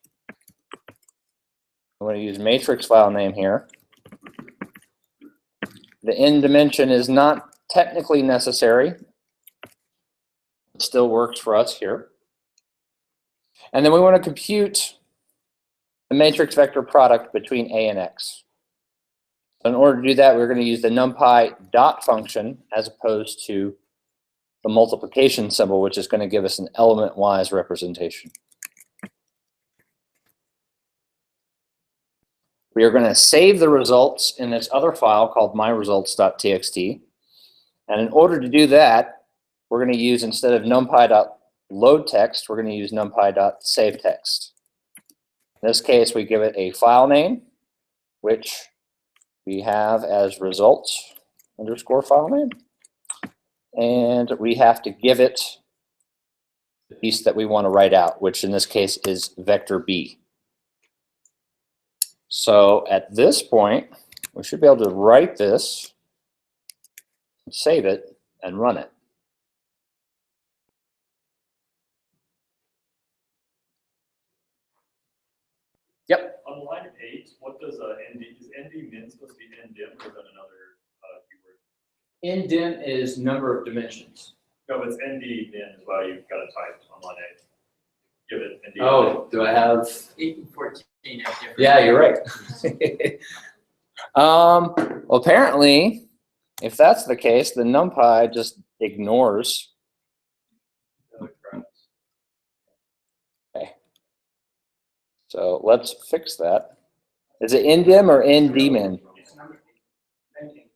I'm going to use matrix file name here. The in dimension is not technically necessary. It still works for us here. And then we want to compute the matrix vector product between A and X. So in order to do that, we're going to use the numpy dot function as opposed to the multiplication symbol, which is going to give us an element-wise representation. We are going to save the results in this other file called myresults.txt. And in order to do that, we're going to use, instead of numpy.loadText, we're going to use numpy.saveText. In this case, we give it a file name, which we have as results _ file name. And we have to give it the piece that we want to write out, which in this case is vector B. So at this point, we should be able to write this, save it, and run it. Yep. On line 8, what does ND, is ND min supposed to be NDim or is that another keyword? Indim is number of dimensions. No, it's ND min is why you've got to type on line 8. Give it ND. Oh, do I have? 8 and 14 have different. Yeah, you're right. Well, apparently, if that's the case, then NumPy just ignores. Okay. So let's fix that. Is it ndim or ndmin? It's number 8. 19.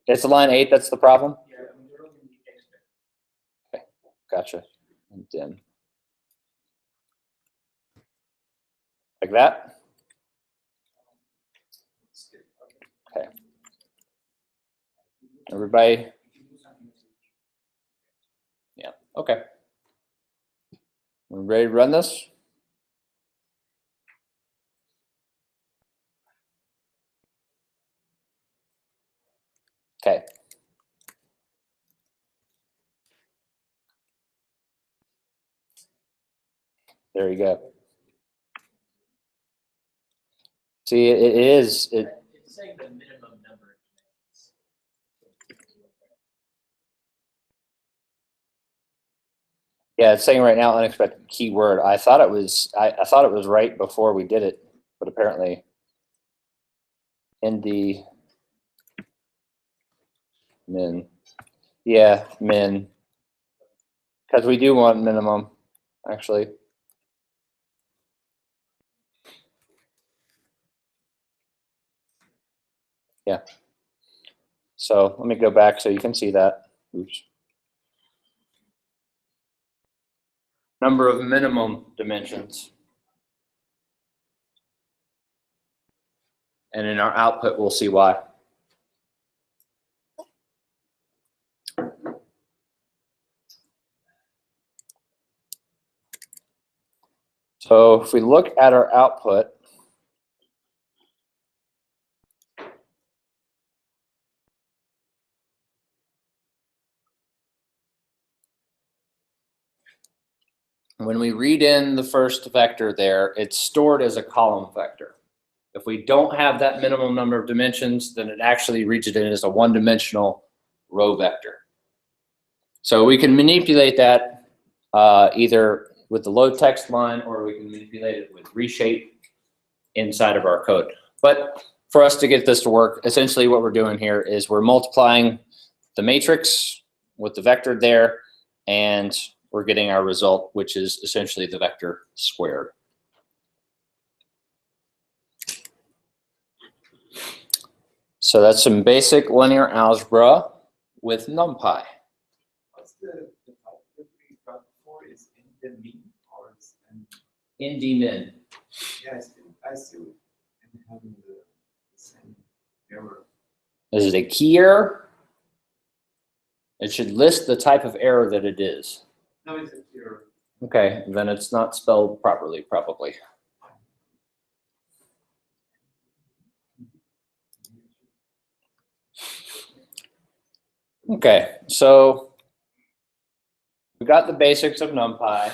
It's line 8 that's the problem? Yeah, I mean, you're looking at the expect. Gotcha. Ndim. Like that? Okay. Everybody? Yeah, okay. We're ready to run this? Okay. There you go. See, it is. It's saying the minimum number of dimensions. Yeah, it's saying right now unexpected keyword. I thought it was. I thought it was right before we did it, but apparently, ND min. Yeah, min. Because we do want minimum, actually. Yeah. So let me go back so you can see that. Oops. Number of minimum dimensions. And in our output, we'll see why. So if we look at our output, when we read in the first vector there, it's stored as a column vector. If we don't have that minimum number of dimensions, then it actually reads it in as a one-dimensional row vector. So we can manipulate that either with the load text line, or we can manipulate it with reshape inside of our code. But for us to get this to work, essentially what we're doing here is we're multiplying the matrix with the vector there, and we're getting our result, which is essentially the vector squared. So that's some basic linear algebra with NumPy. What's the type that we got before? Is in the mean or is in? NDmin. Yeah, I still am having the same error. Is it a key error? It should list the type of error that it is. No, it's a error. Okay, then it's not spelled properly, probably. Okay, so we got the basics of NumPy.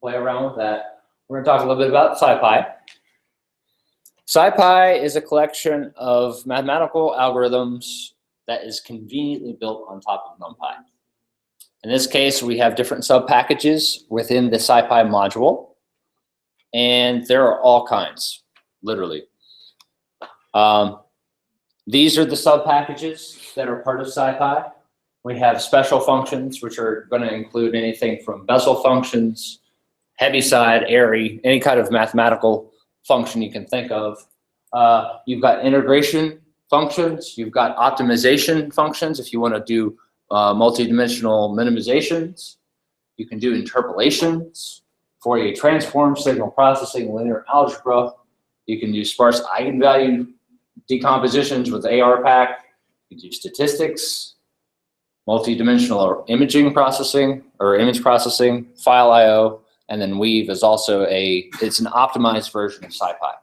Play around with that. We're going to talk a little bit about SciPy. SciPy is a collection of mathematical algorithms that is conveniently built on top of NumPy. In this case, we have different sub-packages within the SciPy module, and there are all kinds, literally. These are the sub-packages that are part of SciPy. We have special functions, which are going to include anything from Bessel functions, Heaviside, Airy, any kind of mathematical function you can think of. You've got integration functions. You've got optimization functions if you want to do multidimensional minimizations. You can do interpolations, Fourier transform, signal processing, linear algebra. You can do sparse eigenvalue decompositions with ARPAC. You can do statistics, multidimensional imaging processing or image processing, file I/O, and then Weave is also it's an optimized version of SciPy.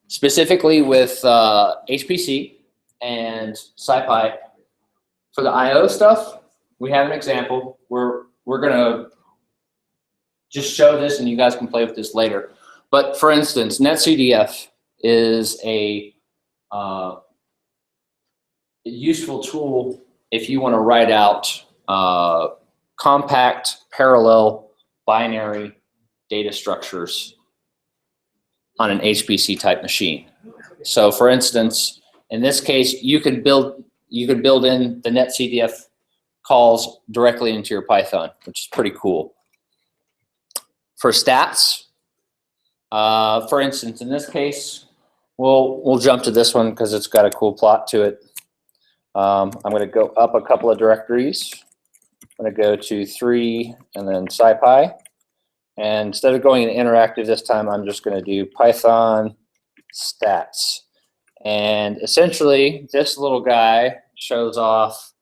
Specifically with HPC and SciPy, for the I/O stuff, we have an example. We're gonna just show this, and you guys can play with this later. But for instance, NetCDF is a useful tool if you want to write out compact, parallel, binary data structures on an HPC type machine. So for instance, in this case, you could build in the netcdf calls directly into your Python, which is pretty cool. For stats, for instance, in this case, we'll jump to this one because it's got a cool plot to it. I'm going to go up a couple of directories. I'm going to go to 3 and then SciPy. And instead of going in interactive this time, I'm just going to do Python stats. And essentially, this little guy shows off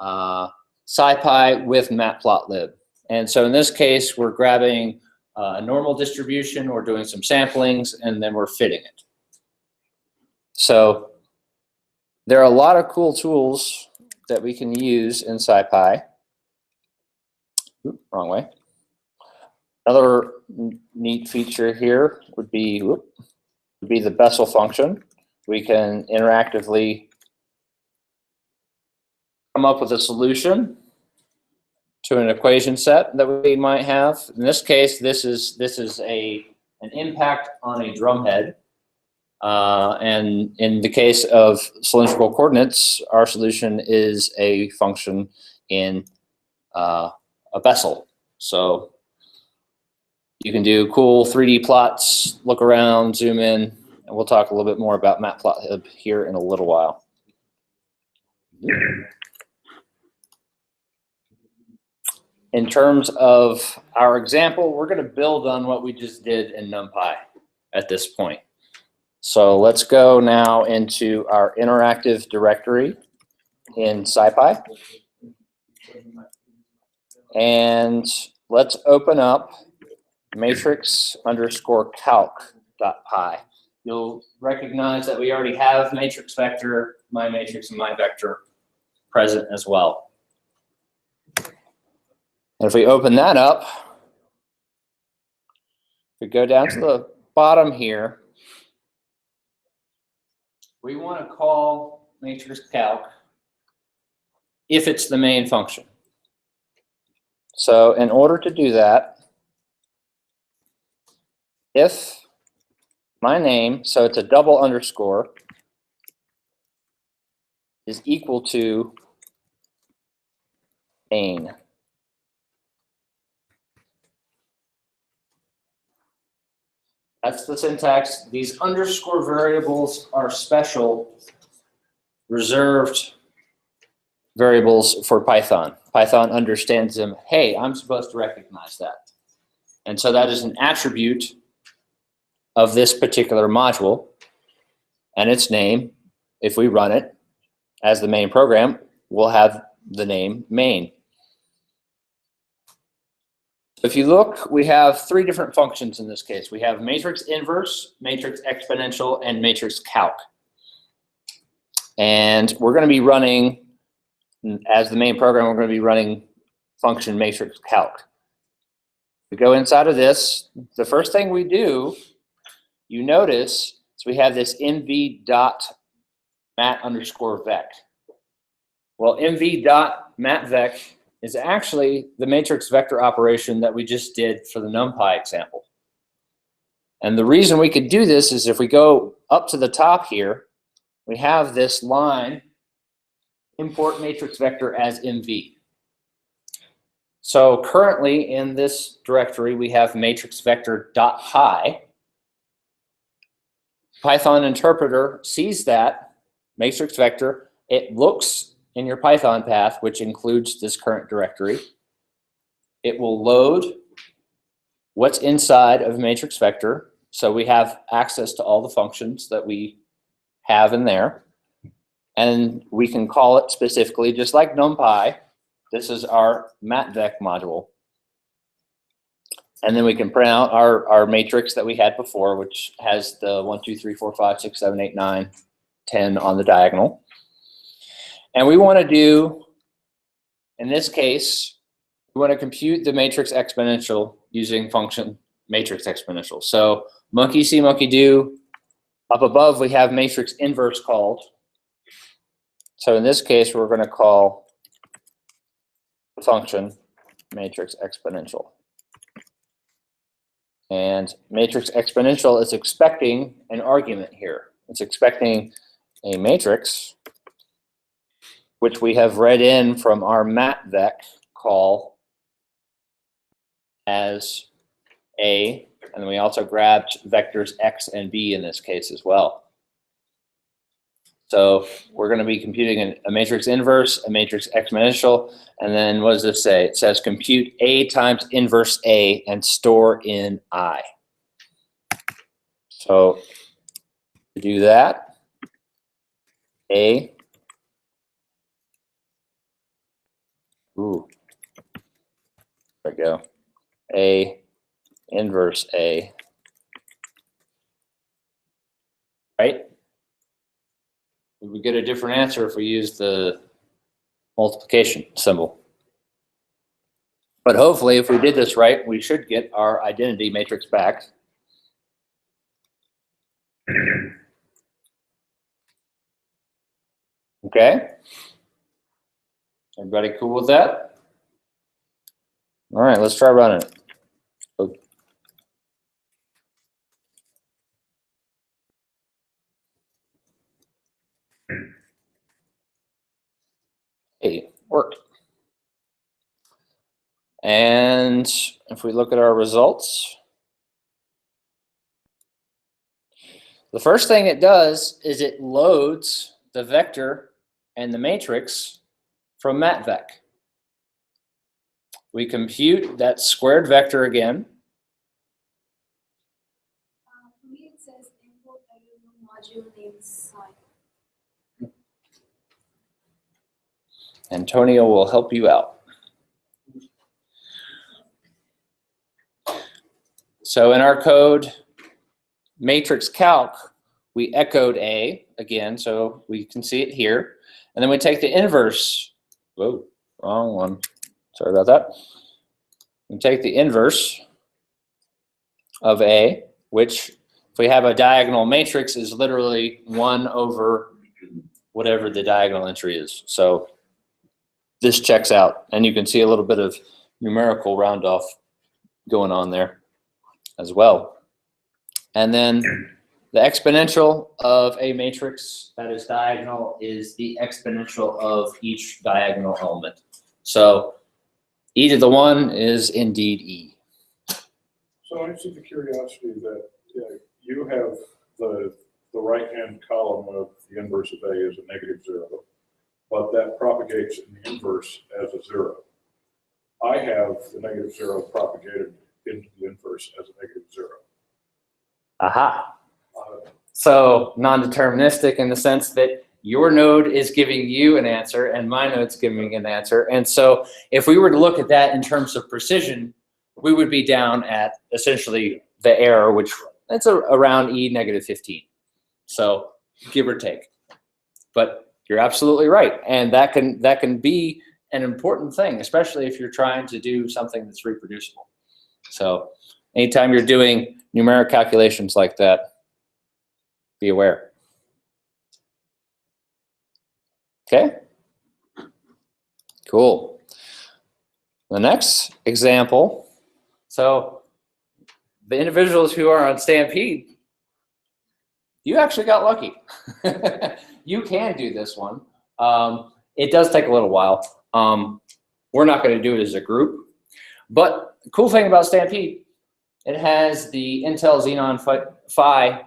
SciPy with matplotlib. And so in this case, we're grabbing a normal distribution, we're doing some samplings, and then we're fitting it. So there are a lot of cool tools that we can use in SciPy. Oop, wrong way. Another neat feature here would be the Bessel function. We can interactively come up with a solution to an equation set that we might have. In this case, this is an impact on a drumhead. And in the case of cylindrical coordinates, our solution is a function in a Bessel. So you can do cool 3D plots, look around, zoom in, and we'll talk a little bit more about matplotlib here in a little while. In terms of our example, we're going to build on what we just did in NumPy at this point. So let's go now into our interactive directory in SciPy. And let's open up matrix_calc.py. You'll recognize that we already have matrix vector, my matrix, and my vector present as well. And if we open that up, we go down to the bottom here, we want to call matrix calc if it's the main function. So in order to do that, if my name, so it's a double underscore, is equal to main. That's the syntax. These underscore variables are special, reserved variables for Python. Python understands them. Hey, I'm supposed to recognize that. And so that is an attribute of this particular module. And its name, if we run it as the main program, will have the name main. If you look, we have 3 different functions in this case. We have matrix inverse, matrix exponential, and matrix calc. And we're going to be running, as the main program, we're going to be running function matrix calc. We go inside of this. The first thing we do, you notice, is we have this mv.mat_vec. Well, mv.matvec is actually the matrix vector operation that we just did for the NumPy example. And the reason we could do this is if we go up to the top here, we have this line, import matrix vector as mv. So currently in this directory, we have matrix vector.high. Python interpreter sees that matrix vector. It looks in your Python path, which includes this current directory. It will load what's inside of matrix vector. So we have access to all the functions that we have in there. And we can call it specifically, just like NumPy. This is our matvec module. And then we can print out our matrix that we had before, which has the 1, 2, 3, 4, 5, 6, 7, 8, 9, 10 on the diagonal. And we want to do, in this case, we want to compute the matrix exponential using function matrix exponential. So monkey see, monkey do. Up above, we have matrix inverse called. So in this case, we're going to call function matrix exponential. And matrix exponential is expecting an argument here. It's expecting a matrix, which we have read in from our matvec call as A, and we also grabbed vectors x and b in this case as well. So we're going to be computing a matrix inverse, a matrix exponential, and then what does this say? It says compute A times inverse A and store in I. So to do that, A, there we go, A inverse A, right? We would get a different answer if we use the multiplication symbol. But hopefully, if we did this right, we should get our identity matrix back. Okay? Everybody cool with that? All right, let's try running it. Hey, worked. And if we look at our results, the first thing it does is it loads the vector and the matrix from matvec. We compute that squared vector again. For me, it says import module name site. Antonio will help you out. So in our code, matrix calc, we echoed A again, so we can see it here. And then we take the inverse. Whoa, wrong one. Sorry about that. We take the inverse of A, which if we have a diagonal matrix is literally 1 over whatever the diagonal entry is. So this checks out, and you can see a little bit of numerical round off going on there as well. And then the exponential of a matrix that is diagonal is the exponential of each diagonal element. So e to the 1 is indeed e. So I see the curiosity that you have the right-hand column of the inverse of A as a -0, but that propagates in the inverse as a 0. I have the -0 propagated into the inverse as a -0. Aha. So non-deterministic in the sense that your node is giving you an answer and my node's giving an answer. And so if we were to look at that in terms of precision, we would be down at essentially the error, which it's around e -15. So give or take. But you're absolutely right. And that can be an important thing, especially if you're trying to do something that's reproducible. So anytime you're doing numeric calculations like that, be aware. Okay? Cool. The next example, so the individuals who are on Stampede, you actually got lucky. You can do this one. It does take a little while. We're not going to do it as a group. But the cool thing about Stampede, it has the Intel Xenon Phi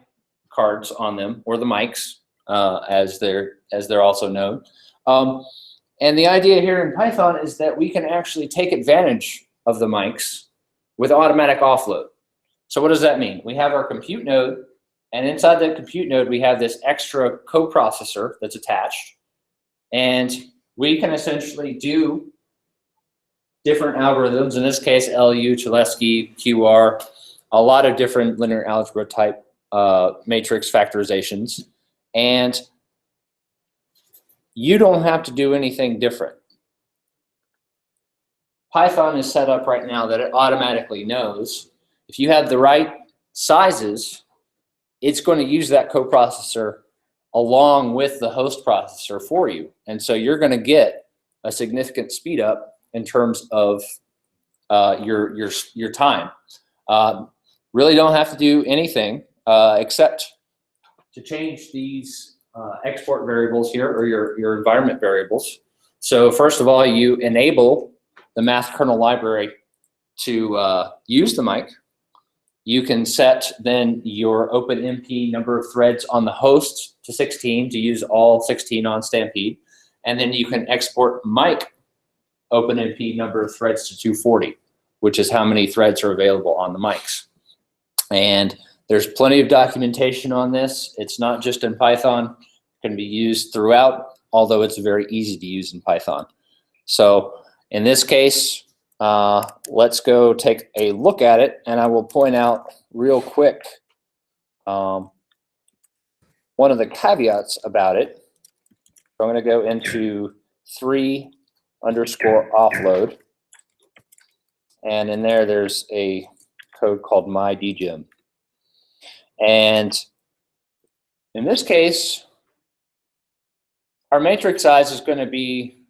cards on them, or the mics, as they're also known. And the idea here in Python is that we can actually take advantage of the mics with automatic offload. So what does that mean? We have our compute node, and inside that compute node, we have this extra coprocessor that's attached. And we can essentially do different algorithms, in this case, LU, Cholesky, QR, a lot of different linear algebra type matrix factorizations. And you don't have to do anything different. Python is set up right now that it automatically knows if you have the right sizes, it's going to use that coprocessor along with the host processor for you. And so you're going to get a significant speed up in terms of your time. Really don't have to do anything except to change these export variables here, or your environment variables. So first of all, you enable the math kernel library to use the mic. You can set then your OpenMP number of threads on the host to 16 to use all 16 on Stampede. And then you can export mic OpenMP number of threads to 240, which is how many threads are available on the mics. And there's plenty of documentation on this. It's not just in Python. It can be used throughout, although it's very easy to use in Python. So in this case, let's go take a look at it, and I will point out real quick one of the caveats about it. I'm going to go into 3_offload, and in there's a code called mydgem. And in this case, our matrix size is going to be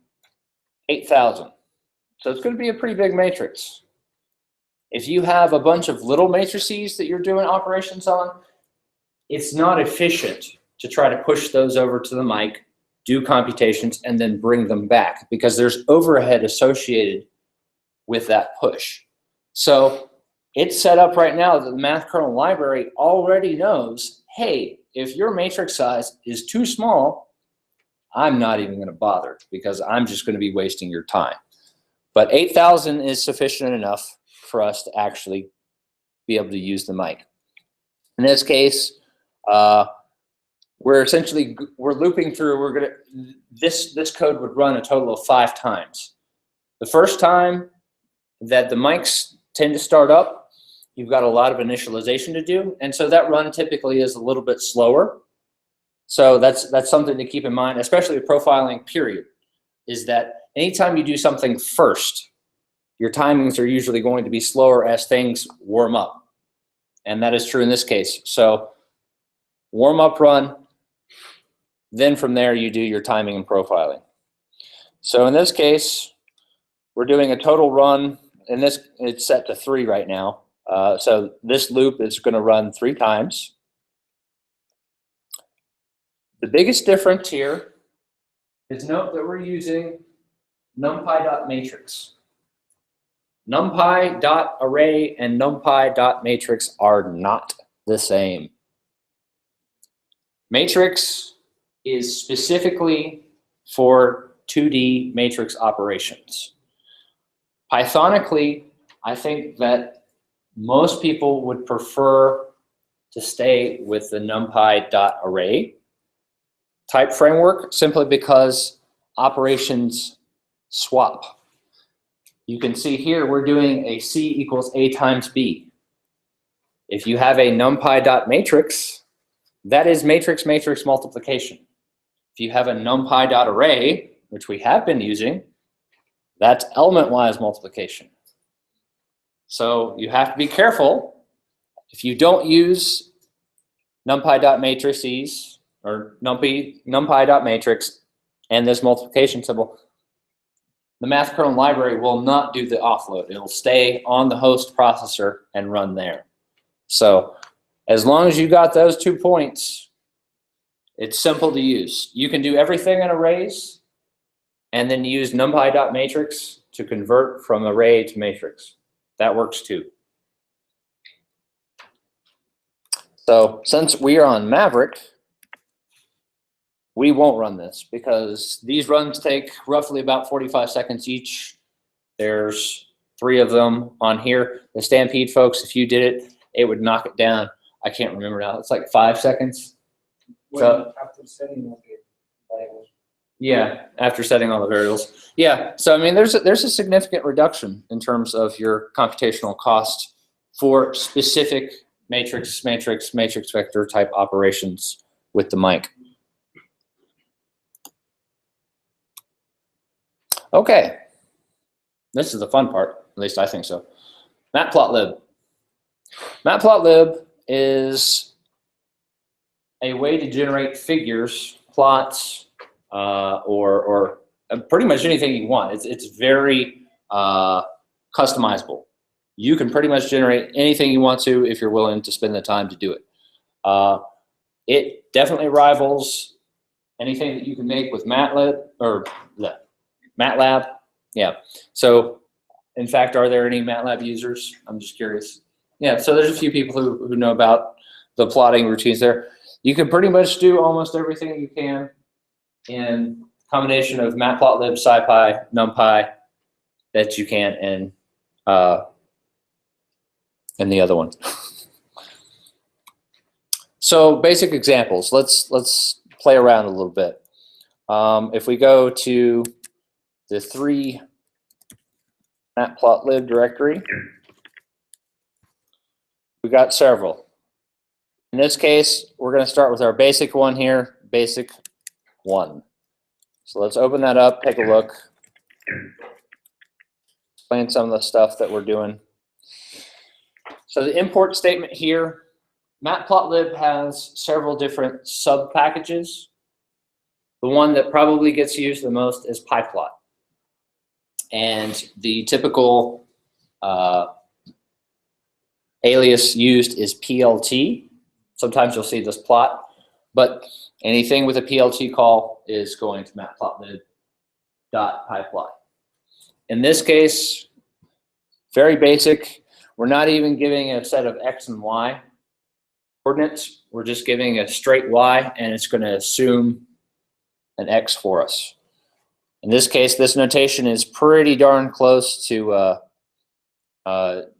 8,000. So it's going to be a pretty big matrix. If you have a bunch of little matrices that you're doing operations on, it's not efficient to try to push those over to the mic, do computations, and then bring them back, because there's overhead associated with that push. So it's set up right now that the math kernel library already knows, hey, if your matrix size is too small, I'm not even going to bother, because I'm just going to be wasting your time. But 8,000 is sufficient enough for us to actually be able to use the mic. In this case, we're looping through. This code would run a total of 5 times. The first time that the mics tend to start up, you've got a lot of initialization to do, and so that run typically is a little bit slower. So that's something to keep in mind, especially with profiling, period, is that anytime you do something first, your timings are usually going to be slower as things warm up. And that is true in this case. So warm up run, then from there you do your timing and profiling. So in this case, we're doing a total run, and it's set to 3 right now. So this loop is going to run 3 times. The biggest difference here is note that we're using NumPy.matrix. NumPy.array and NumPy.matrix are not the same. Matrix is specifically for 2D matrix operations. Pythonically, I think that most people would prefer to stay with the NumPy.array type framework, simply because operations swap. You can see here we're doing a C equals A times B. If you have a NumPy.matrix, that is matrix multiplication. If you have a NumPy.array, which we have been using, that's element-wise multiplication. So you have to be careful. If you don't use NumPy.matrices or NumPy.matrix and this multiplication symbol, the math kernel library will not do the offload. It'll stay on the host processor and run there. So as long as you got those 2 points, it's simple to use. You can do everything in arrays and then use NumPy.matrix to convert from array to matrix. That works too. So since we are on Maverick, we won't run this because these runs take roughly about 45 seconds each. There's 3 of them on here. The Stampede folks, if you did it, it would knock it down. I can't remember now. It's like 5 seconds. So After setting all the variables. yeah, after setting all the variables. Yeah, so I mean, there's a significant reduction in terms of your computational cost for specific matrix vector type operations with the mic. Okay, this is the fun part, at least I think so. Matplotlib. Matplotlib is a way to generate figures, plots, or pretty much anything you want. It's very customizable. You can pretty much generate anything you want to if you're willing to spend the time to do it. It definitely rivals anything that you can make with MATLAB. Yeah. So, in fact, are there any MATLAB users? I'm just curious. Yeah. So there's a few people who know about the plotting routines there. You can pretty much do almost everything you can in combination of Matplotlib, SciPy, NumPy that you can in the other one. So basic examples. Let's play around a little bit. If we go to the 3 Matplotlib directory, we got several. In this case, we're going to start with our basic one here, basic 1. So let's open that up, take a look, explain some of the stuff that we're doing. So the import statement here, Matplotlib has several different sub-packages. The one that probably gets used the most is pyplot. And the typical alias used is PLT. Sometimes you'll see this plot, but anything with a PLT call is going to matplotlib.pyplot. In this case, very basic. We're not even giving a set of X and Y coordinates. We're just giving a straight Y, and it's going to assume an X for us. In this case, this notation is pretty darn close to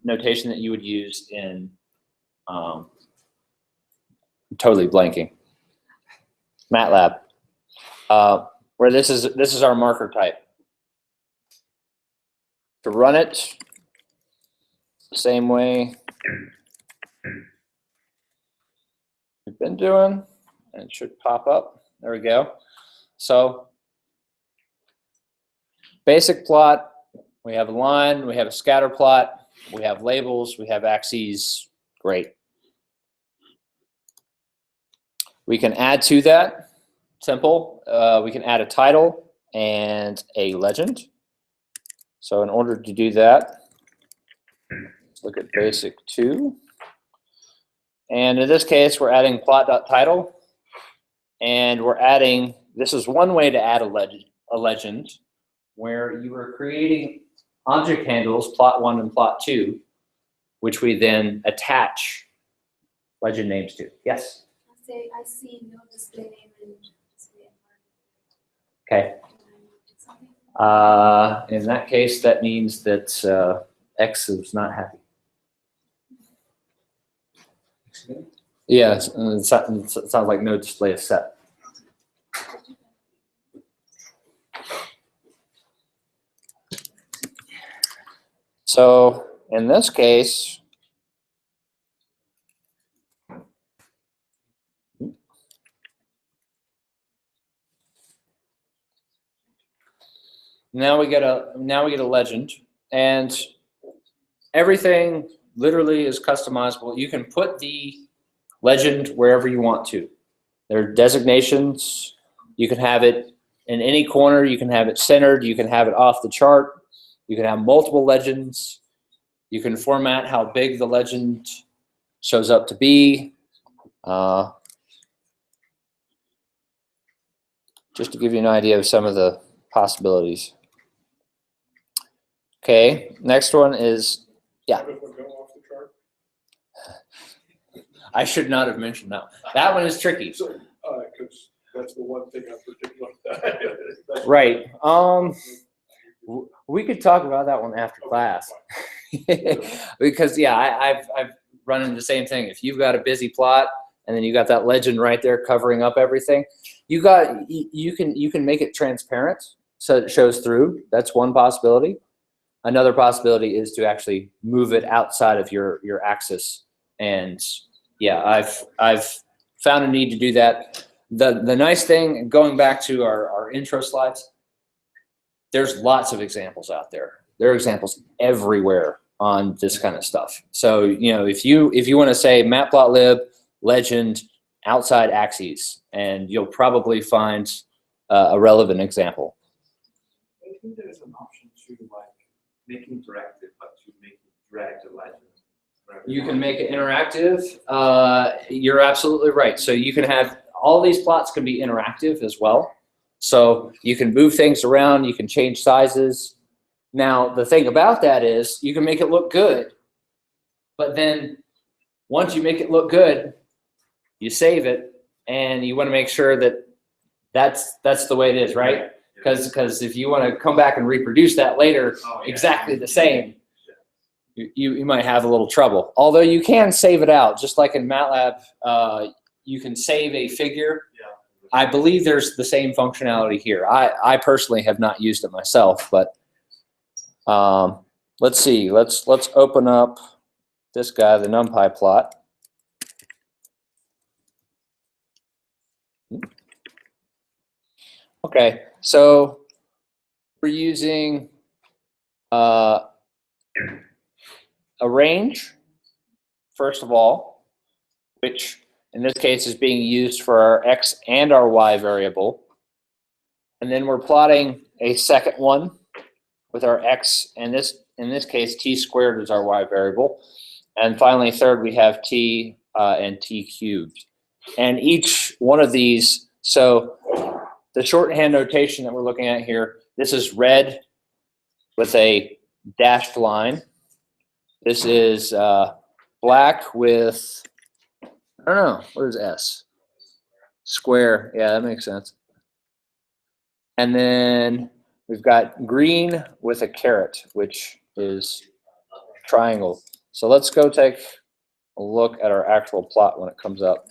notation that you would use in totally blanking. MATLAB, where this is our marker type. To run it the same way we've been doing, and it should pop up. There we go. So basic plot, we have a line, we have a scatter plot, we have labels, we have axes. Great. We can add to that, simple. We can add a title and a legend. So in order to do that, let's look at basic 2. And in this case, we're adding plot.title, and we're adding, this is one way to add a legend where you are creating object handles, plot 1 and plot 2, which we then attach legend names to. Yes? Say I see no display name and display Okay. In that case, that means that X is not happy. Yeah, it sounds like no display is set. So in this case, now we get a legend, and everything literally is customizable. You can put the legend wherever you want to. There are designations. You can have it in any corner. You can have it centered. You can have it off the chart. You can have multiple legends. You can format how big the legend shows up to be. Just to give you an idea of some of the possibilities. Okay, next one is, yeah. How does one go off the chart? I should not have mentioned that. That one is tricky. So, because that's the one thing I'm particular. Right. We could talk about that one after class. Because yeah, I've run into the same thing. If you've got a busy plot and then you got that legend right there covering up everything, you can make it transparent so it shows through. That's one possibility. Another possibility is to actually move it outside of your axis. And yeah, I've found a need to do that. The nice thing, going back to our intro slides, there's lots of examples out there. There are examples everywhere on this kind of stuff. So, you know, if you want to say matplotlib legend outside axes, and you'll probably find a relevant example. I think there's an option to like make interactive, but you make it drag the legend. You can make it interactive. You're absolutely right. So you can have, all these plots can be interactive as well. So you can move things around, you can change sizes. Now, the thing about that is you can make it look good, but then once you make it look good, you save it, and you want to make sure that that's the way it is, right? Because if you want to come back and reproduce that later, exactly the same, you might have a little trouble. Although you can save it out, just like in MATLAB, you can save a figure. I believe there's the same functionality here. I personally have not used it myself, but let's see. Let's open up this guy, the NumPy plot. Okay, so we're using a range, first of all, which in this case is being used for our x and our y variable. And then we're plotting a second one with our x, and in this case, t squared is our y variable. And finally, third, we have t and t cubed. And each one of these, so the shorthand notation that we're looking at here, this is red with a dashed line. This is black with, I don't know, what is S? Square, yeah, that makes sense. And then we've got green with a caret, which is triangle. So let's go take a look at our actual plot when it comes up.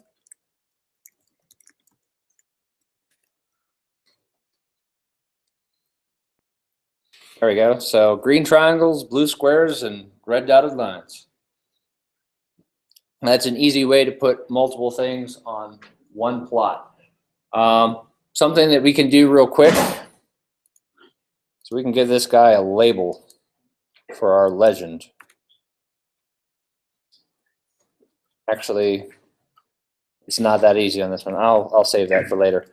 There we go. So green triangles, blue squares, and red dotted lines. That's an easy way to put multiple things on one plot. Something that we can do real quick, so we can give this guy a label for our legend. Actually, it's not that easy on this one. I'll save that for later.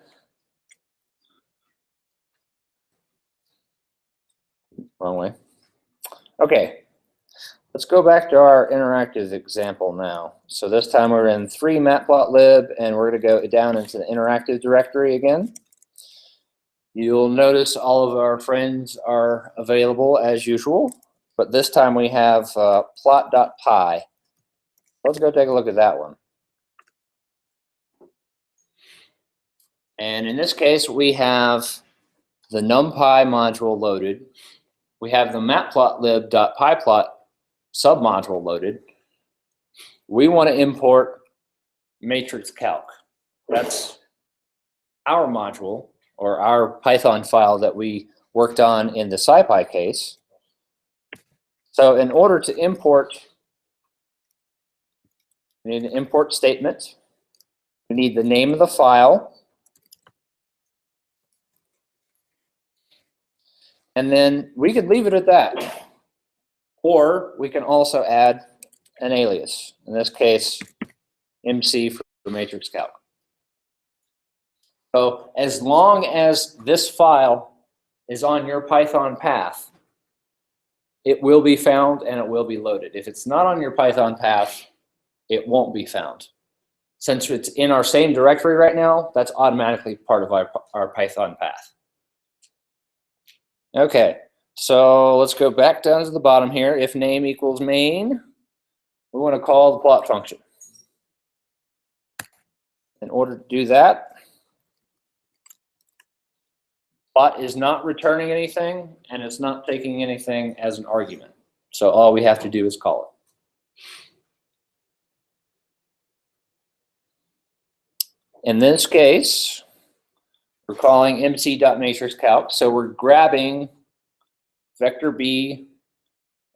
Wrong way. Okay, let's go back to our interactive example now. So this time we're in 3 matplotlib, and we're going to go down into the interactive directory again. You'll notice all of our friends are available as usual, but this time we have plot.py. Let's go take a look at that one. And in this case, we have the NumPy module loaded. We have the matplotlib.pyplot submodule loaded. We want to import matrix calc. That's our module, or our Python file that we worked on in the SciPy case. So in order to import, we need an import statement. We need the name of the file. And then we could leave it at that. Or we can also add an alias. In this case, MC for matrix calc. So as long as this file is on your Python path, it will be found and it will be loaded. If it's not on your Python path, it won't be found. Since it's in our same directory right now, that's automatically part of our Python path. Okay, so let's go back down to the bottom here. If name equals main, we want to call the plot function. In order to do that, plot is not returning anything, and it's not taking anything as an argument. So all we have to do is call it. In this case, we're calling mc.matrixcalc, so we're grabbing vector B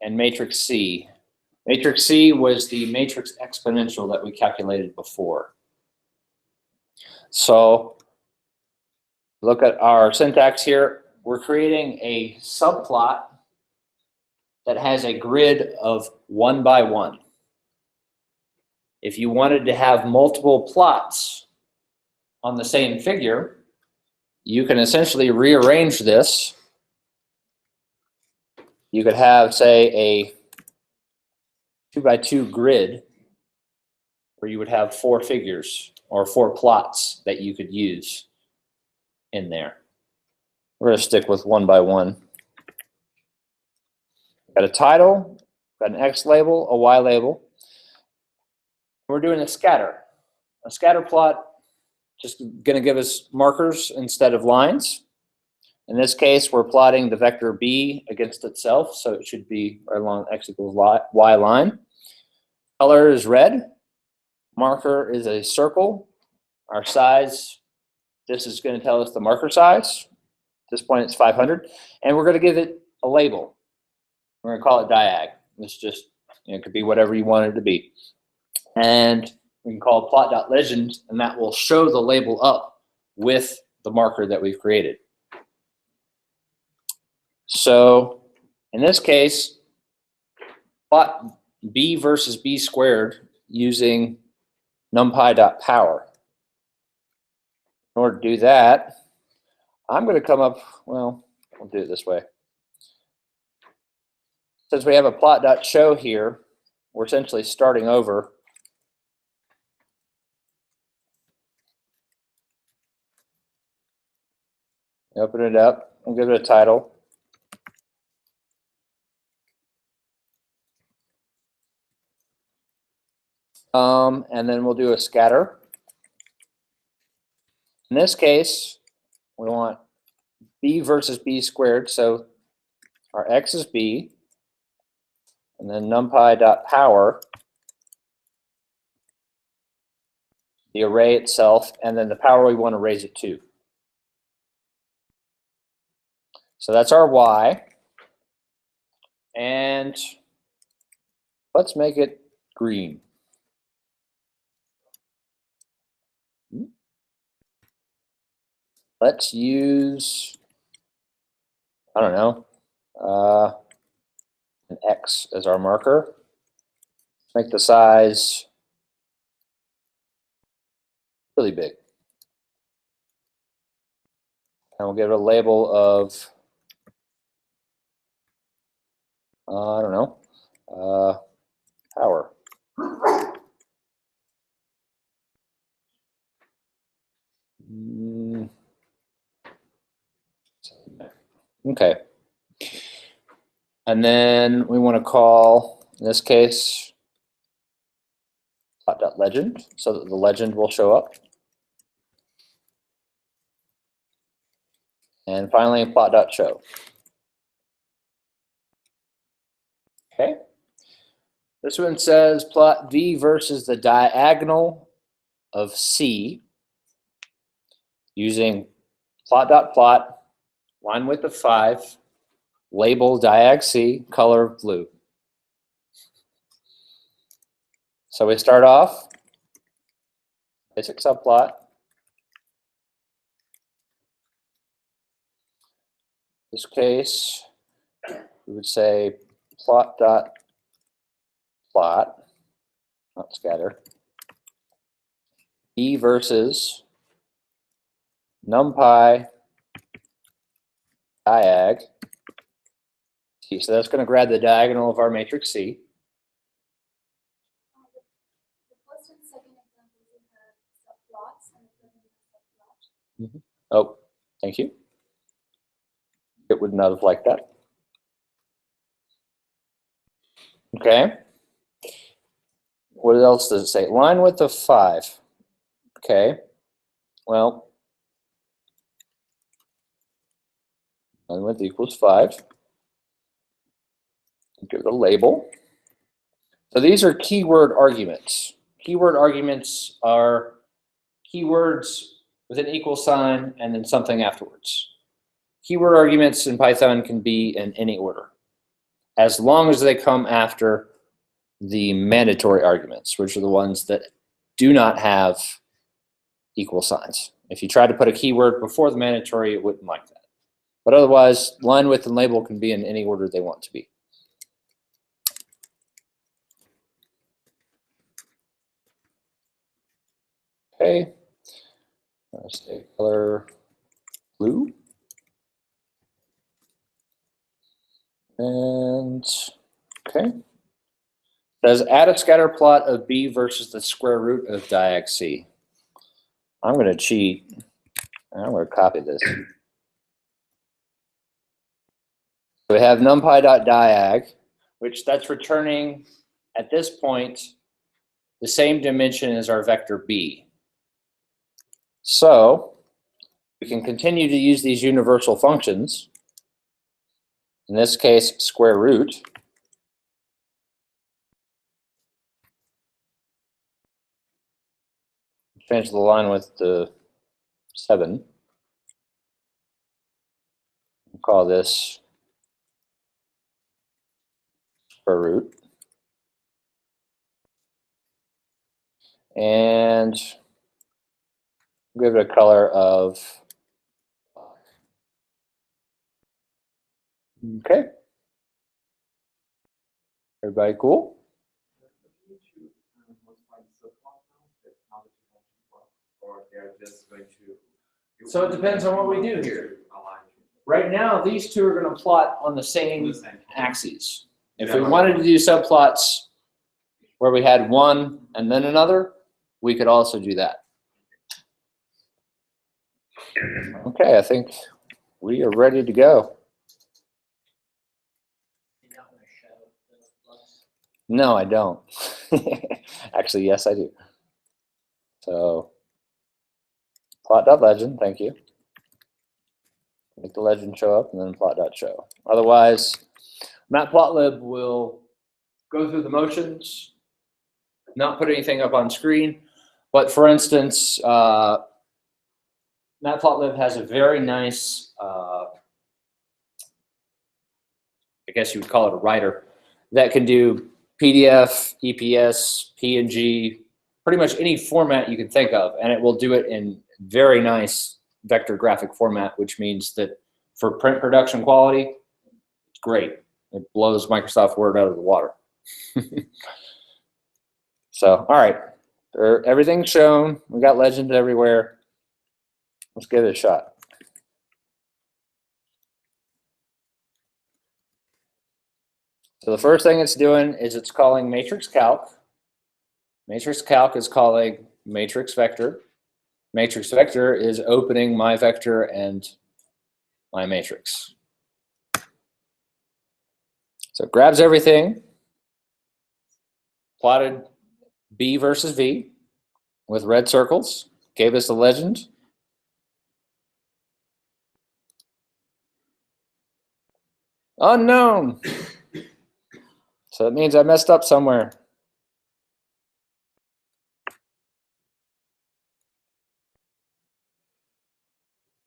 and matrix C. Matrix C was the matrix exponential that we calculated before. So look at our syntax here. We're creating a subplot that has a grid of 1 by 1. If you wanted to have multiple plots on the same figure, you can essentially rearrange this you could have, say, a 2x2 grid where you would have 4 figures or 4 plots that you could use in there. We're going to stick with 1 by 1. Got a title, got an X label, a Y label. We're doing a scatter. A scatter plot just going to give us markers instead of lines. In this case, we're plotting the vector B against itself, so it should be right along X equals Y line. Color is red. Marker is a circle. Our size, this is going to tell us the marker size. At this point, it's 500. And we're going to give it a label. We're going to call it diag. This just, it could be whatever you want it to be. And we can call it plot.legend, and that will show the label up with the marker that we've created. So in this case, plot B versus B squared using NumPy.power. In order to do that, I'm going to come up, well, I'll do it this way. Since we have a plot.show here, we're essentially starting over. Open it up and give it a title. And then we'll do a scatter. In this case, we want B versus B squared. So our X is B. And then NumPy.power, the array itself, and then the power we want to raise it to. So that's our Y. And let's make it green. Let's use, I don't know, an X as our marker. Make the size really big. And we'll give it a label of, I don't know, power. Okay. And then we want to call, in this case, plot.legend, so that the legend will show up. And finally, plot.show. Okay. This one says plot V versus the diagonal of C using plot.plot, line width of 5, label diag C, color blue. So we start off, basic subplot. In this case, we would say plot.plot, not scatter, B versus NumPy diag C. So that's going to grab the diagonal of our matrix C. The first and second examples you have subplots and the third one is subplot. Oh, thank you. It would not have liked that. Okay. What else does it say? Line width of 5. Okay. Well, line width equals 5. Give it a label. So these are keyword arguments. Keyword arguments are keywords with an equal sign and then something afterwards. Keyword arguments in Python can be in any order, as long as they come after the mandatory arguments, which are the ones that do not have equal signs. If you try to put a keyword before the mandatory, it wouldn't like that. But otherwise, line width and label can be in any order they want to be. Okay, let's say color blue. And, okay. Says add a scatter plot of B versus the square root of diag C. I'm going to cheat. I'm going to copy this. So we have numpy.diag, which that's returning at this point the same dimension as our vector B. So we can continue to use these universal functions. In this case, square root. Change the line width to 7. We'll call this square root. And give it a color of, okay. Everybody cool? Or they're just going to. So it depends on what we do here. Right now, these two are going to plot on the same axes. If we wanted to do subplots where we had one and then another, we could also do that. Okay, I think we are ready to go. No, I don't. Actually, yes, I do. So, plot.legend, thank you. Make the legend show up and then plot.show. Otherwise, matplotlib will go through the motions, not put anything up on screen. But for instance, matplotlib has a very nice, I guess you would call it a writer, that can do PDF, EPS, PNG, pretty much any format you can think of, and it will do it in very nice vector graphic format, which means that for print production quality, it's great. It blows Microsoft Word out of the water. So, all right, everything's shown. We got legend everywhere. Let's give it a shot. So the first thing it's doing is it's calling matrix calc. Matrix calc is calling matrix vector. Matrix vector is opening my vector and my matrix. So it grabs everything, plotted B versus V with red circles, gave us the legend. Unknown. So it means I messed up somewhere.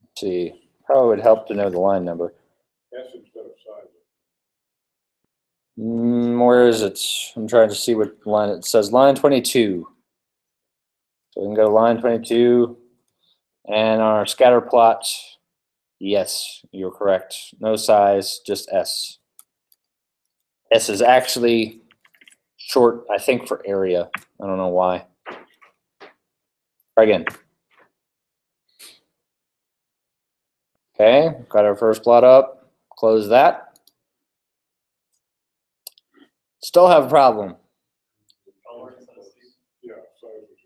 Let's see, probably would help to know the line number. S instead of size. Where is it? I'm trying to see what line it says. Line 22. So we can go to line 22, and our scatter plot. Yes, you're correct. No size, just S. S is actually short, I think, for area. I don't know why. Try again. Okay, got our first plot up. Close that. Still have a problem. Yeah, size is.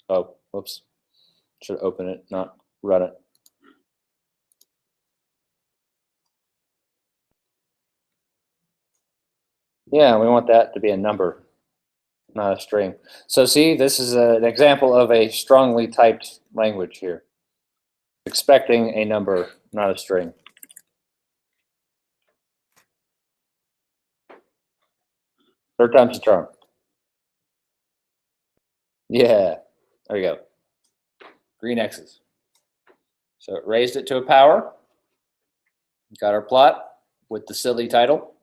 Oh, whoops. Should open it, not run it. Yeah, we want that to be a number, not a string. So see, this is an example of a strongly typed language here. Expecting a number, not a string. Third time's the charm. Yeah, there you go. Green X's. So it raised it to a power. Got our plot with the silly title.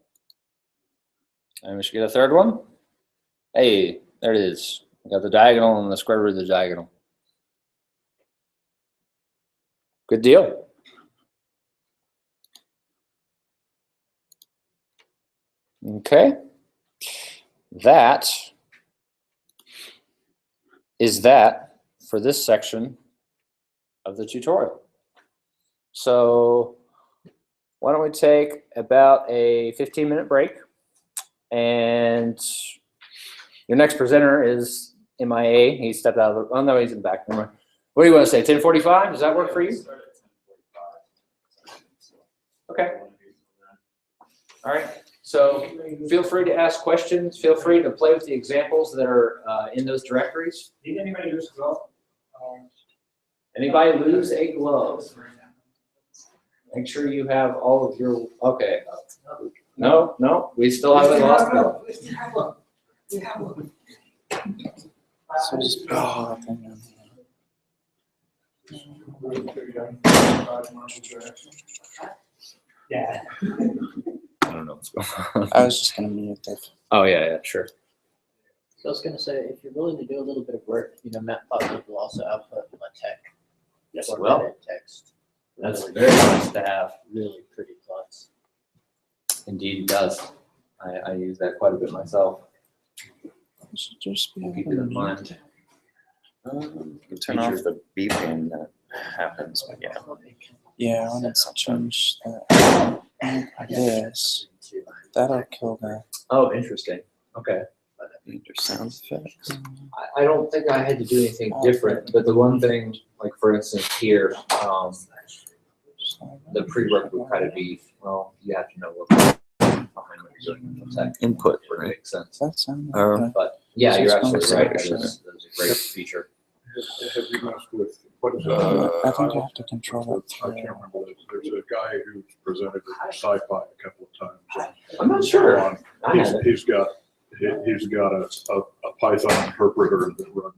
And we should get a third one. Hey, there it is. We got the diagonal and the square root of the diagonal. Good deal. Okay. That is that for this section of the tutorial. So why don't we take about a 15-minute break? And your next presenter is MIA. He stepped out of the, oh no, he's in the back. Never mind. What do you want to say, 10:45? Does that work for you? Okay. All right. So feel free to ask questions. Feel free to play with the examples that are in those directories. Did anybody lose a glove? Anybody lose a glove? Make sure you have all of your, okay. No, no, we still haven't lost glove. We still have one. We have one. So just put that thing on Yeah. I don't know what's going on. I was just gonna mute the. Oh, yeah, sure. So I was gonna say, if you're willing to do a little bit of work, Matplotlib will also output a tech. Yes, formatted text. That's very nice to have. Really pretty plots. Indeed, it does. I use that quite a bit myself. Should just be Keep able it to in mute. mind. Turn off the beeping that happens, but yeah. Yeah, I want to change that. Like this. That'll kill the. Oh, interesting. Okay. Your sound effects. I don't think I had to do anything different, but the one thing, like for instance here, the prereq would kind of be, well, you have to know what behind what you're doing with the tech. Input, Would right? make sense. That sound. Or- okay. But yeah, you're absolutely right. That Sure. is a great feature. Have you messed with, what is I think I have to control that I through. can't remember, there's a guy who's presented at SciPi a couple of times. I'm not sure. I haven't. He's got a Python interpreter that runs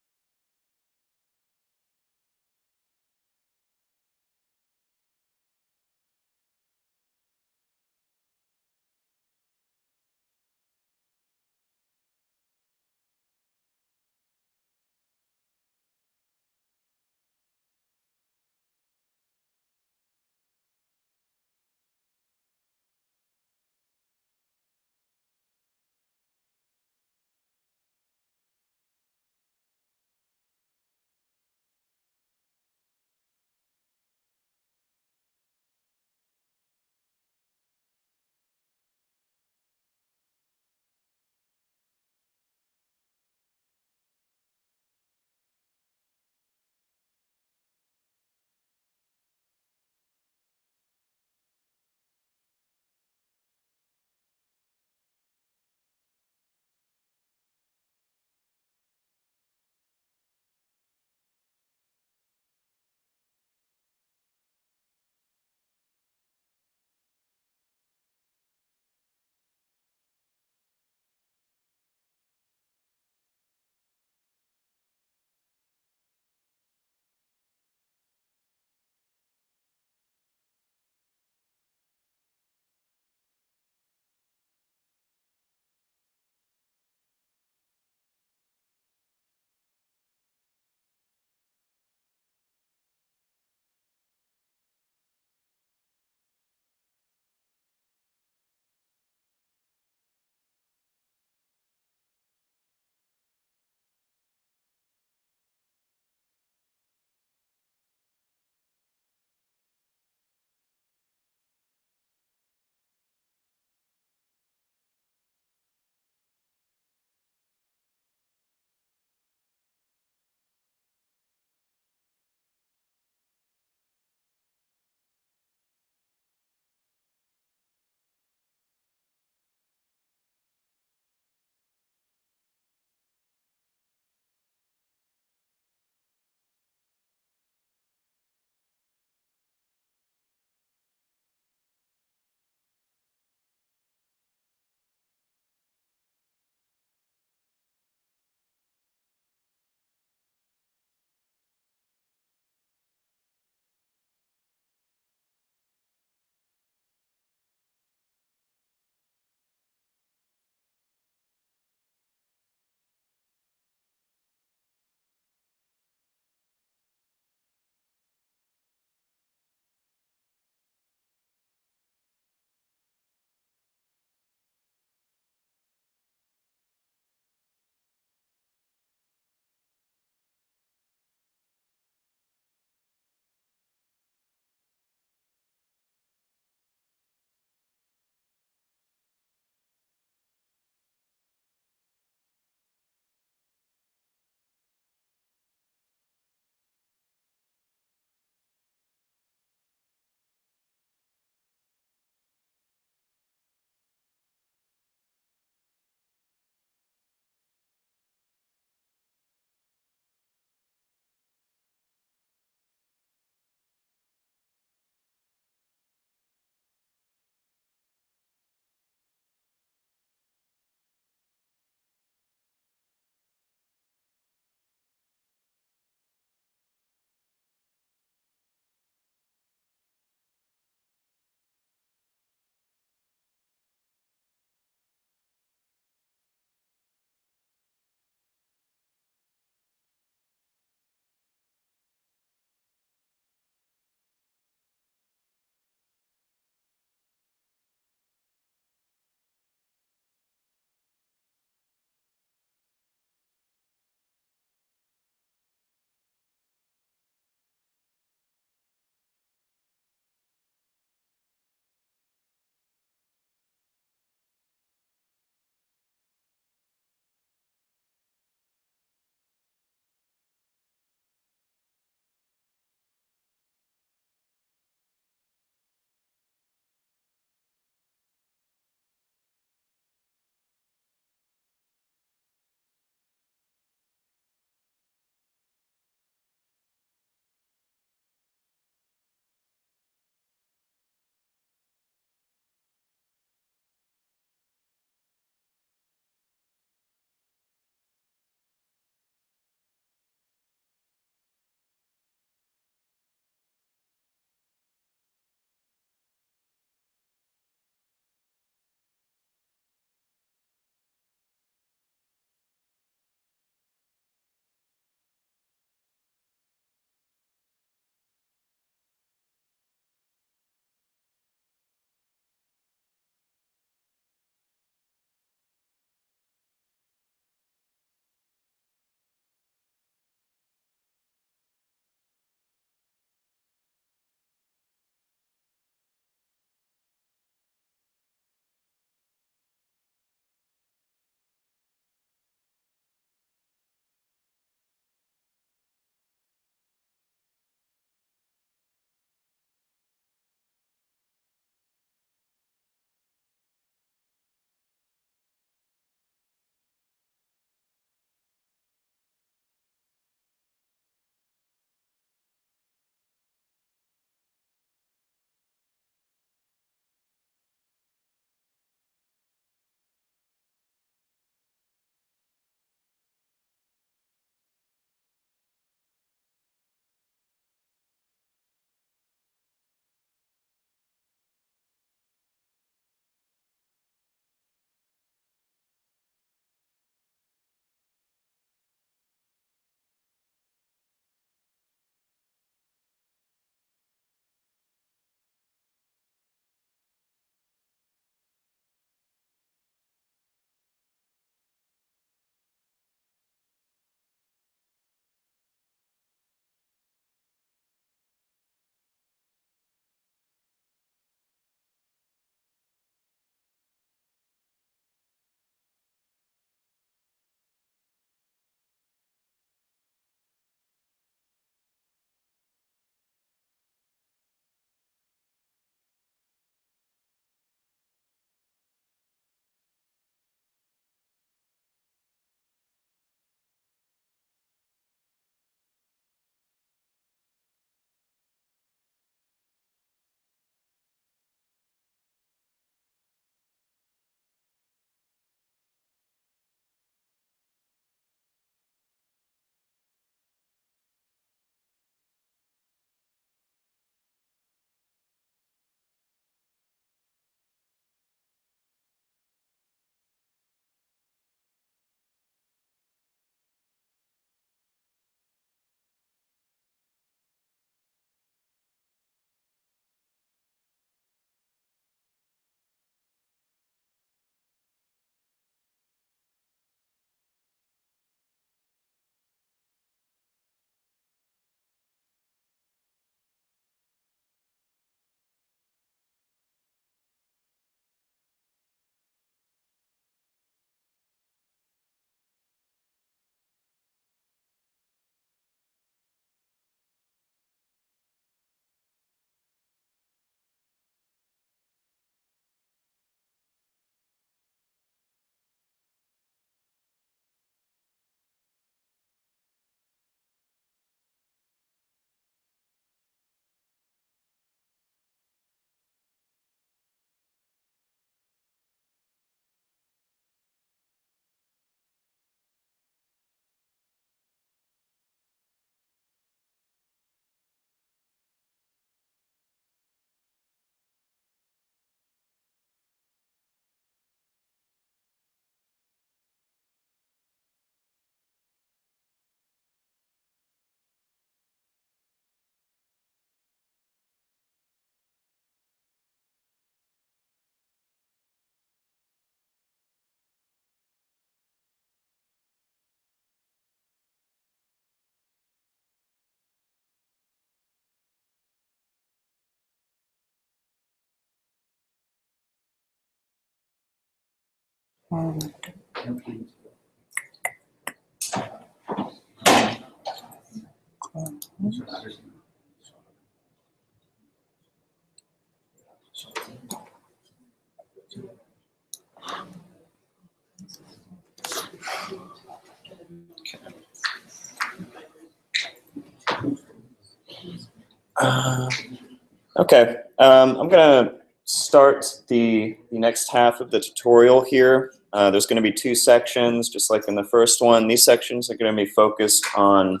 Okay, I'm gonna start the next half of the tutorial here. There's gonna be two sections, just like in the first one. These sections are gonna be focused on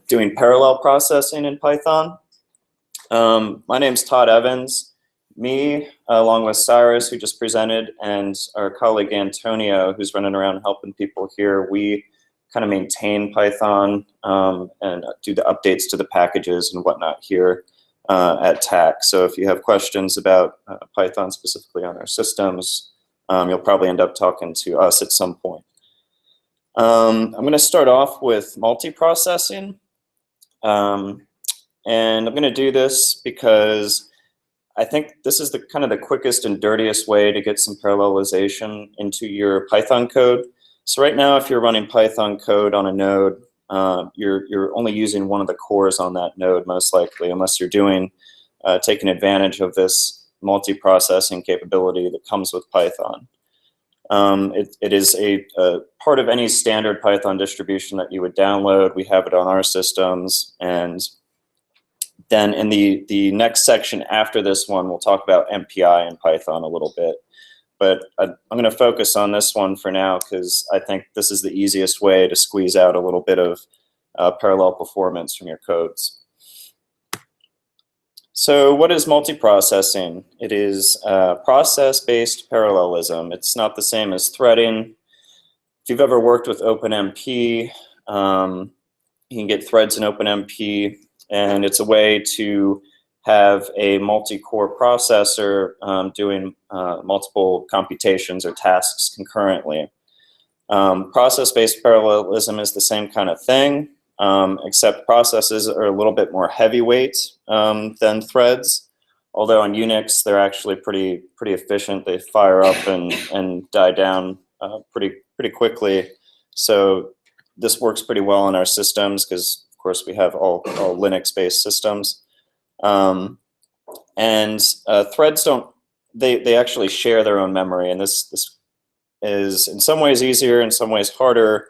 doing parallel processing in Python. My name's Todd Evans. Me, along with Cyrus, who just presented, and our colleague Antonio, who's running around helping people here, we kind of maintain Python and do the updates to the packages and whatnot here at TACC. So if you have questions about Python specifically on our systems, you'll probably end up talking to us at some point. I'm going to start off with multiprocessing. And I'm going to do this because I think this is the kind of the quickest and dirtiest way to get some parallelization into your Python code. So right now, if you're running Python code on a node, you're only using one of the cores on that node, most likely, unless you're doing taking advantage of this multiprocessing capability that comes with Python. It is a part of any standard Python distribution that you would download. We have it on our systems, and then in the next section after this one, we'll talk about MPI in Python a little bit. But I'm going to focus on this one for now because I think this is the easiest way to squeeze out a little bit of parallel performance from your codes. So what is multiprocessing? It is process-based parallelism. It's not the same as threading. If you've ever worked with OpenMP, you can get threads in OpenMP, and it's a way to have a multi-core processor doing multiple computations or tasks concurrently. Process-based parallelism is the same kind of thing, except processes are a little bit more heavyweight than threads. Although on Unix, they're actually pretty efficient. They fire up and die down pretty quickly. So this works pretty well in our systems because, of course, we have all Linux-based systems. Threads don't, they actually share their own memory, and this is in some ways easier, in some ways harder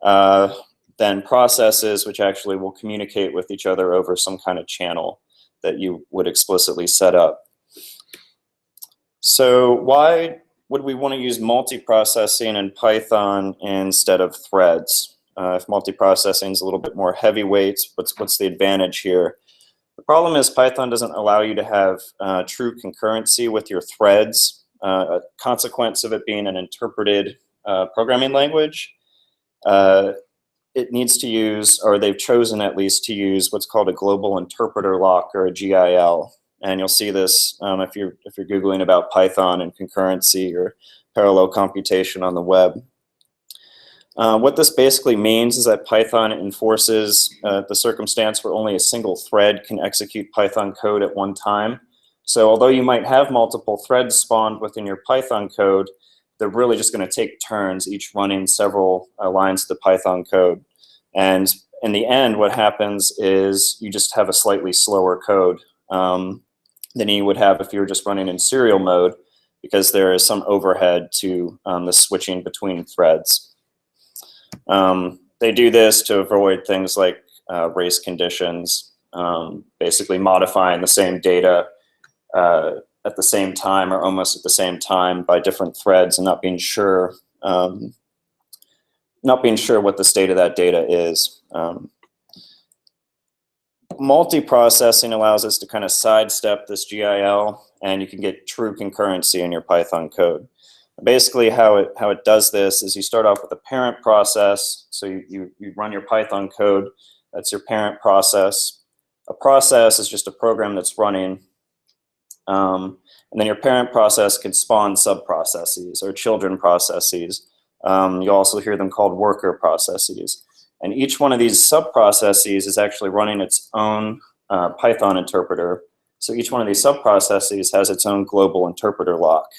than processes, which actually will communicate with each other over some kind of channel that you would explicitly set up. So why would we want to use multiprocessing in Python instead of threads? If multiprocessing is a little bit more heavyweight, what's the advantage here? The problem is Python doesn't allow you to have true concurrency with your threads, a consequence of it being an interpreted programming language. It needs to use, or they've chosen at least to use, what's called a global interpreter lock, or a GIL. And you'll see this if you're Googling about Python and concurrency or parallel computation on the web. What this basically means is that Python enforces the circumstance where only a single thread can execute Python code at one time. So although you might have multiple threads spawned within your Python code, they're really just going to take turns, each running several lines of the Python code. And in the end, what happens is you just have a slightly slower code than you would have if you were just running in serial mode, because there is some overhead to the switching between threads. They do this to avoid things like race conditions, basically modifying the same data at the same time or almost at the same time by different threads and not being sure what the state of that data is. Multiprocessing allows us to kind of sidestep this GIL, and you can get true concurrency in your Python code. Basically, how it does this is you start off with a parent process. So you run your Python code. That's your parent process. A process is just a program that's running. And then your parent process can spawn sub-processes or children processes. You also hear them called worker processes. And each one of these sub-processes is actually running its own Python interpreter. So each one of these sub-processes has its own global interpreter lock.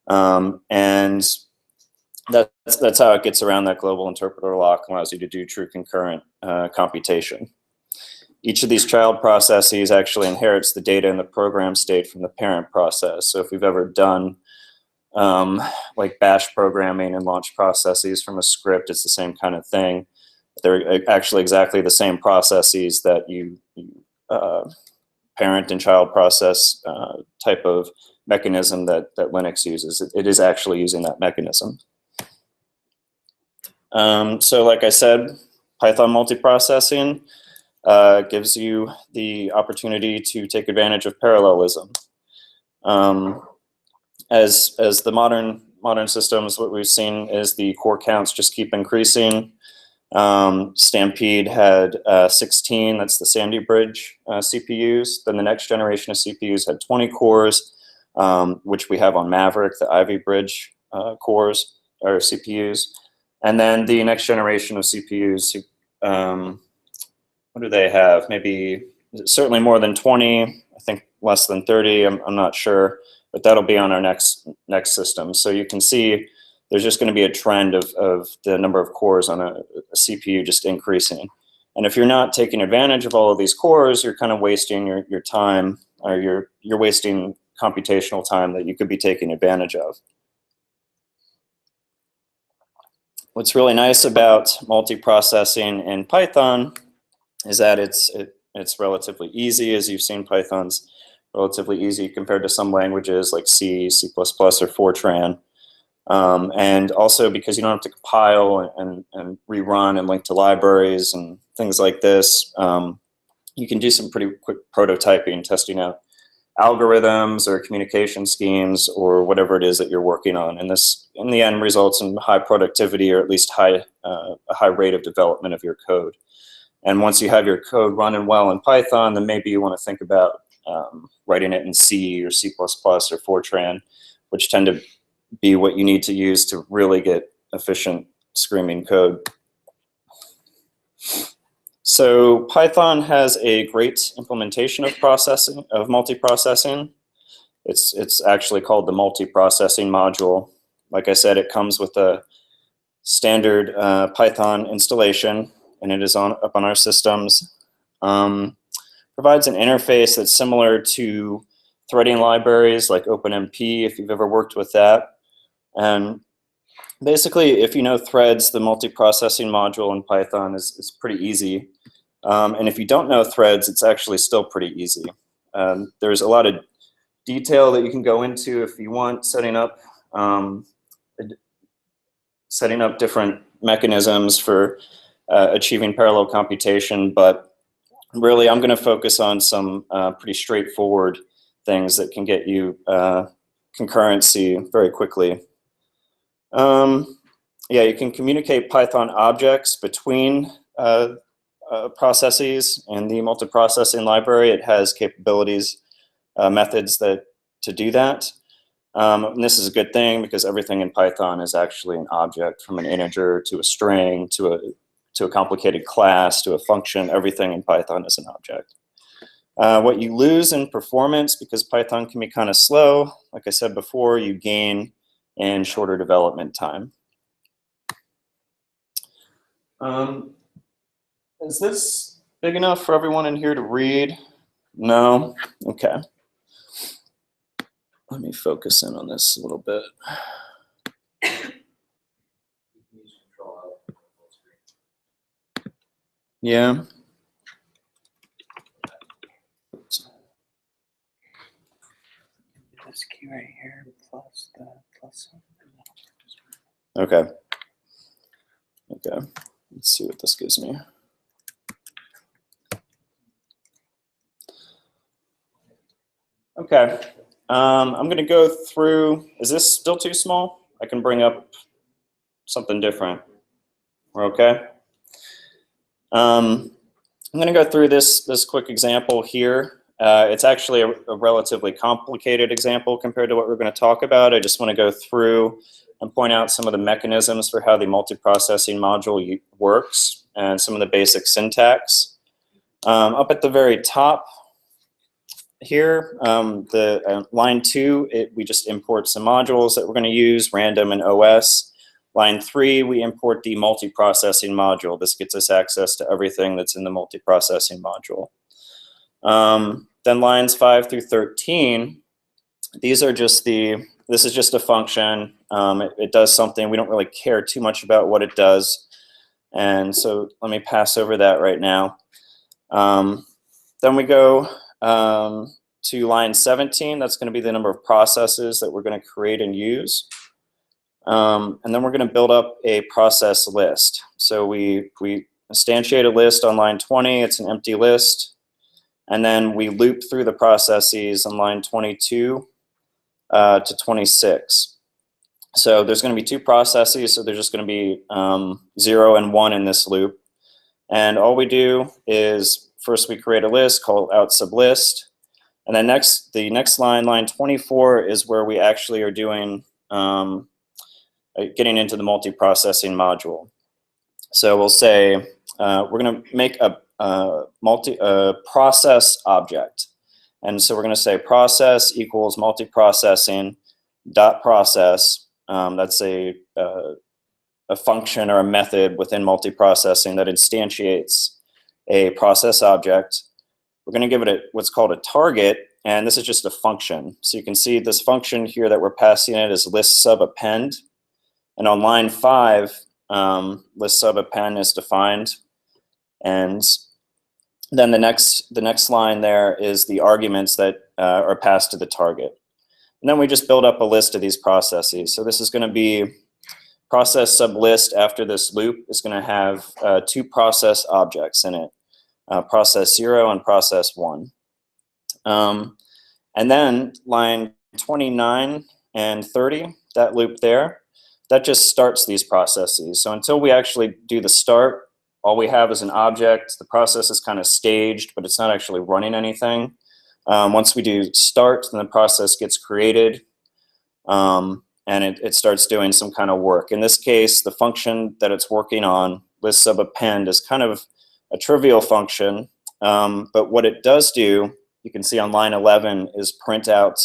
And that's how it gets around that global interpreter lock and allows you to do true concurrent computation. Each of these child processes actually inherits the data in the program state from the parent process. So if we've ever done like bash programming and launch processes from a script, it's the same kind of thing. They're actually exactly the same processes that you parent and child process type of mechanism that Linux uses. It is actually using that mechanism. So like I said, Python multiprocessing gives you the opportunity to take advantage of parallelism. As the modern systems, what we've seen is the core counts just keep increasing. Stampede had 16, that's the Sandy Bridge CPUs. Then the next generation of CPUs had 20 cores, which we have on Maverick, the Ivy Bridge cores or CPUs. And then the next generation of CPUs, what do they have? Maybe certainly more than 20, I think less than 30, I'm not sure, but that'll be on our next system. So you can see there's just going to be a trend of the number of cores on a CPU just increasing. And if you're not taking advantage of all of these cores, you're kind of wasting your time, or you're wasting computational time that you could be taking advantage of. What's really nice about multiprocessing in Python is that it's relatively easy. As you've seen, Python's relatively easy compared to some languages like C, C++, or Fortran. And also because you don't have to compile and rerun and link to libraries and things like this, you can do some pretty quick prototyping, testing out algorithms or communication schemes or whatever it is that you're working on. And this, in the end, results in high productivity, or at least a high rate of development of your code. And once you have your code running well in Python, then maybe you want to think about writing it in C or C++ or Fortran, which tend to be what you need to use to really get efficient screaming code. So Python has a great implementation of multiprocessing. It's actually called the multiprocessing module. Like I said, it comes with a standard Python installation, and it is up on our systems. Provides an interface that's similar to threading libraries like OpenMP, if you've ever worked with that. And basically, if you know threads, the multiprocessing module in Python is pretty easy. And if you don't know threads, it's actually still pretty easy. There's a lot of detail that you can go into if you want, setting up different mechanisms for achieving parallel computation. But really, I'm going to focus on some pretty straightforward things that can get you concurrency very quickly. Yeah, you can communicate Python objects between processes in the multiprocessing library. It has capabilities, methods to do that. And this is a good thing because everything in Python is actually an object, from an integer to a string to a complicated class to a function. Everything in Python is an object. What you lose in performance, because Python can be kind of slow, like I said before, you gain in shorter development time. Is this big enough for everyone in here to read? No? Okay. Let me focus in on this a little bit. Yeah. This key right here plus the plus. Okay. Okay. Let's see what this gives me. Okay. I'm going to go through. Is this still too small? I can bring up something different. We're okay? I'm going to go through this quick example here. It's actually a relatively complicated example compared to what we're going to talk about. I just want to go through and point out some of the mechanisms for how the multiprocessing module works and some of the basic syntax. Up at the very top, here, line 2, we just import some modules that we're going to use, random and OS. Line 3, we import the multiprocessing module. This gets us access to everything that's in the multiprocessing module. Then lines 5 through 13, these are just this is just a function. It does something. We don't really care too much about what it does. And so let me pass over that right now. Then we go to line 17. That's going to be the number of processes that we're going to create and use. And then we're going to build up a process list. So we instantiate a list on line 20. It's an empty list. And then we loop through the processes on line 22 to 26. So there's going to be 2 processes. So there's just going to be 0 and 1 in this loop. And all we do is first we create a list called out sublist. And then the next line, line 24, is where we actually are doing getting into the multiprocessing module. So we'll say we're going to make a process object. And so we're going to say process equals multiprocessing dot process. That's a function or a method within multiprocessing that instantiates a process object. We're going to give it what's called a target, and this is just a function. So you can see this function here that we're passing it is list sub append. And on line 5, list sub append is defined. And then the next line there is the arguments that are passed to the target. And then we just build up a list of these processes. So this is going to be process sublist after this loop is going to have 2 process objects in it, process 0 and process 1. And then line 29 and 30, that loop there, that just starts these processes. So until we actually do the start, all we have is an object. The process is kind of staged, but it's not actually running anything. Once we do start, then the process gets created, and it starts doing some kind of work. In this case, the function that it's working on, list sub append, is kind of a trivial function, but what it does do, you can see on line 11, is print out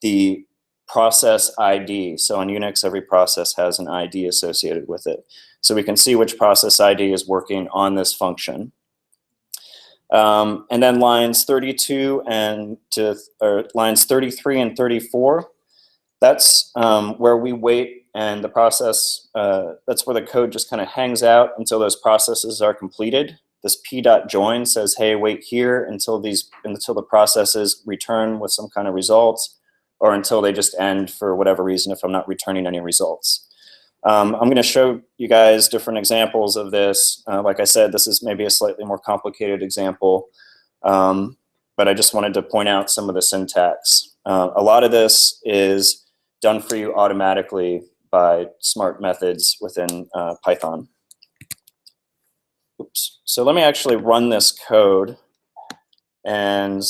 the process ID. So on Unix, every process has an ID associated with it. So we can see which process ID is working on this function. And then lines 32 lines 33 and 34, that's where we wait, and the process, that's where the code just kind of hangs out until those processes are completed. This p.join says, hey, wait here until the processes return with some kind of results, or until they just end for whatever reason if I'm not returning any results. I'm going to show you guys different examples of this. Like I said, this is maybe a slightly more complicated example, but I just wanted to point out some of the syntax. A lot of this is done for you automatically by smart methods within Python. Oops. So let me actually run this code, and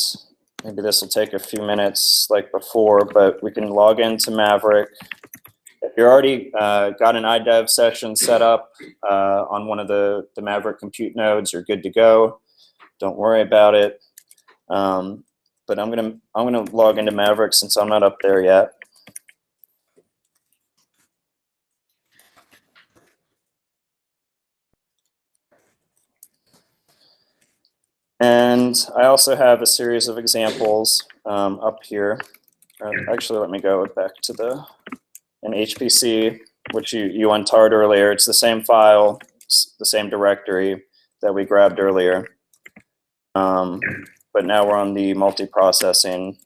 maybe this will take a few minutes like before, but we can log into Maverick. If you're already got an iDev session set up on one of the Maverick compute nodes, you're good to go. Don't worry about it. But I'm gonna log into Maverick since I'm not up there yet. And I also have a series of examples up here. Actually, let me go back to an HPC, which you untarred earlier. It's the same file, the same directory that we grabbed earlier. But now we're on the multiprocessing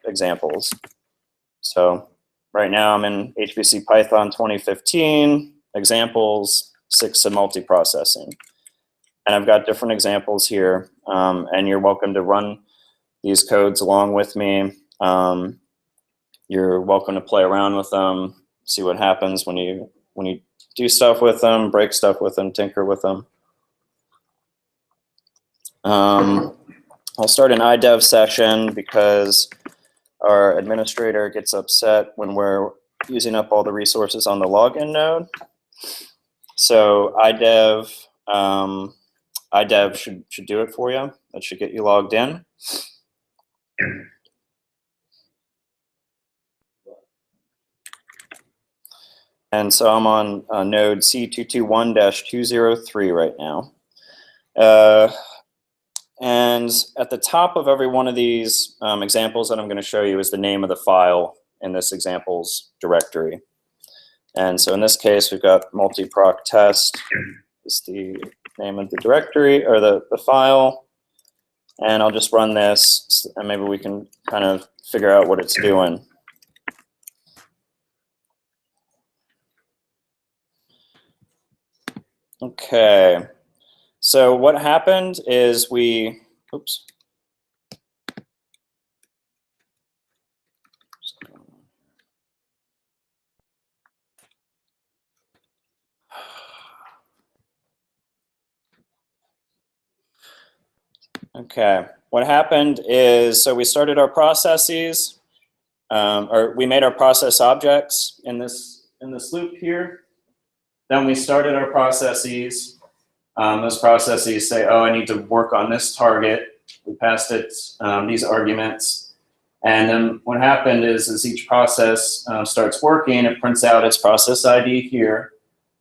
examples. So right now I'm in HPC Python 2015, examples 6 of multiprocessing. And I've got different examples here, and you're welcome to run these codes along with me. You're welcome to play around with them, see what happens when you do stuff with them, break stuff with them, tinker with them. I'll start an iDev session because our administrator gets upset when we're using up all the resources on the login node. So iDev should do it for you. That should get you logged in. And so I'm on node C221-203 right now. And at the top of every one of these examples that I'm going to show you is the name of the file in this examples directory. And so in this case, we've got multiproc test is the name of the directory or the file. And I'll just run this and maybe we can kind of figure out what it's doing. Okay, so what happened is we, oops. Okay, what happened is, so we started our processes, or we made our process objects in this loop here. Then we started our processes. Those processes say, oh, I need to work on this target. We passed it these arguments. And then what happened is, as each process starts working, it prints out its process ID here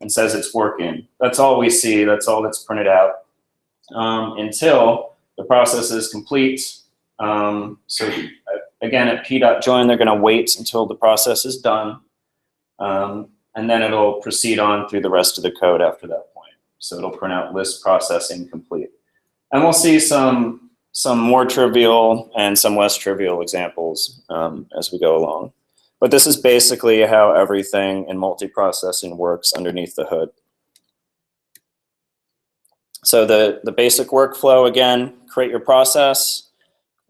and says it's working. That's all we see. That's all that's printed out until the process is complete. So again, at p.join, they're going to wait until the process is done. And then it'll proceed on through the rest of the code after that point. So it'll print out list processing complete. And we'll see some more trivial and some less trivial examples as we go along. But this is basically how everything in multiprocessing works underneath the hood. So the basic workflow, again, create your process,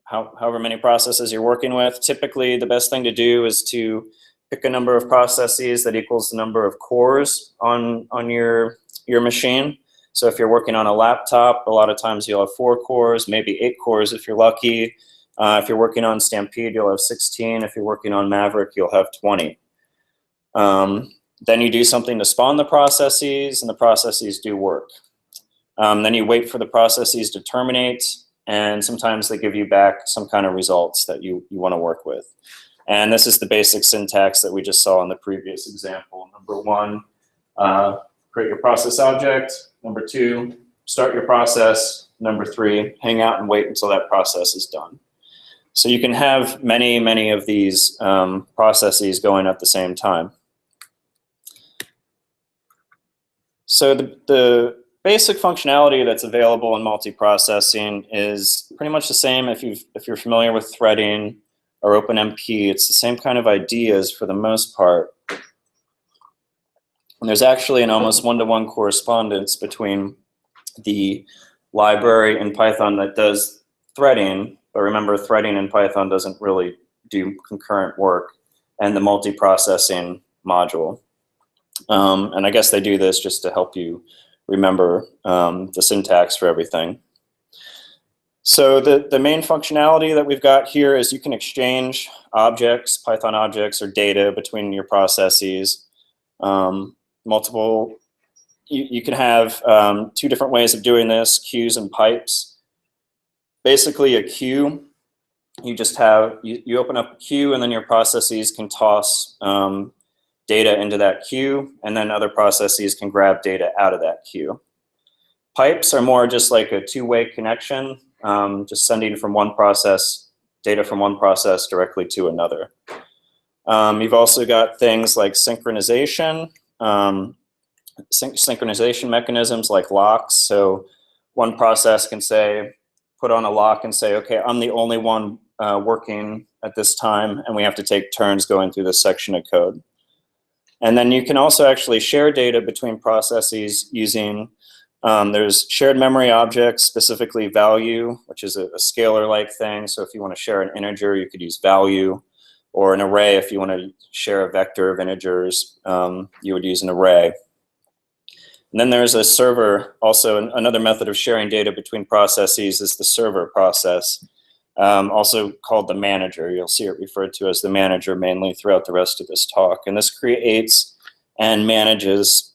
however many processes you're working with. Typically, the best thing to do is to pick a number of processes that equals the number of cores on your machine. So if you're working on a laptop, a lot of times you'll have 4 cores, maybe 8 cores if you're lucky. If you're working on Stampede, you'll have 16. If you're working on Maverick, you'll have 20. Then you do something to spawn the processes, and the processes do work. Then you wait for the processes to terminate, and sometimes they give you back some kind of results that you want to work with. And this is the basic syntax that we just saw in the previous example. Number 1, create your process object. Number 2, start your process. Number 3, hang out and wait until that process is done. So you can have many, many of these processes going at the same time. So the basic functionality that's available in multiprocessing is pretty much the same if you're familiar with threading or OpenMP. It's the same kind of ideas for the most part. And there's actually an almost one-to-one correspondence between the library in Python that does threading, but remember, threading in Python doesn't really do concurrent work, and the multiprocessing module. And I guess they do this just to help you remember the syntax for everything. So the main functionality that we've got here is you can exchange objects, Python objects, or data between your processes. You can have 2 different ways of doing this, queues and pipes. Basically a queue, you just have, you open up a queue and then your processes can toss data into that queue, and then other processes can grab data out of that queue. Pipes are more just like a 2-way connection, just sending from one process, data from one process directly to another. You've also got things like synchronization, synchronization mechanisms like locks. So one process can say, put on a lock and say, okay, I'm the only one working at this time, and we have to take turns going through this section of code. And then you can also actually share data between processes using, there's shared memory objects, specifically value, which is a scalar-like thing. So if you want to share an integer, you could use value, or an array. If you want to share a vector of integers, you would use an array. And then there's a server, also another method of sharing data between processes is the server process, also called the manager. You'll see it referred to as the manager mainly throughout the rest of this talk. And this creates and manages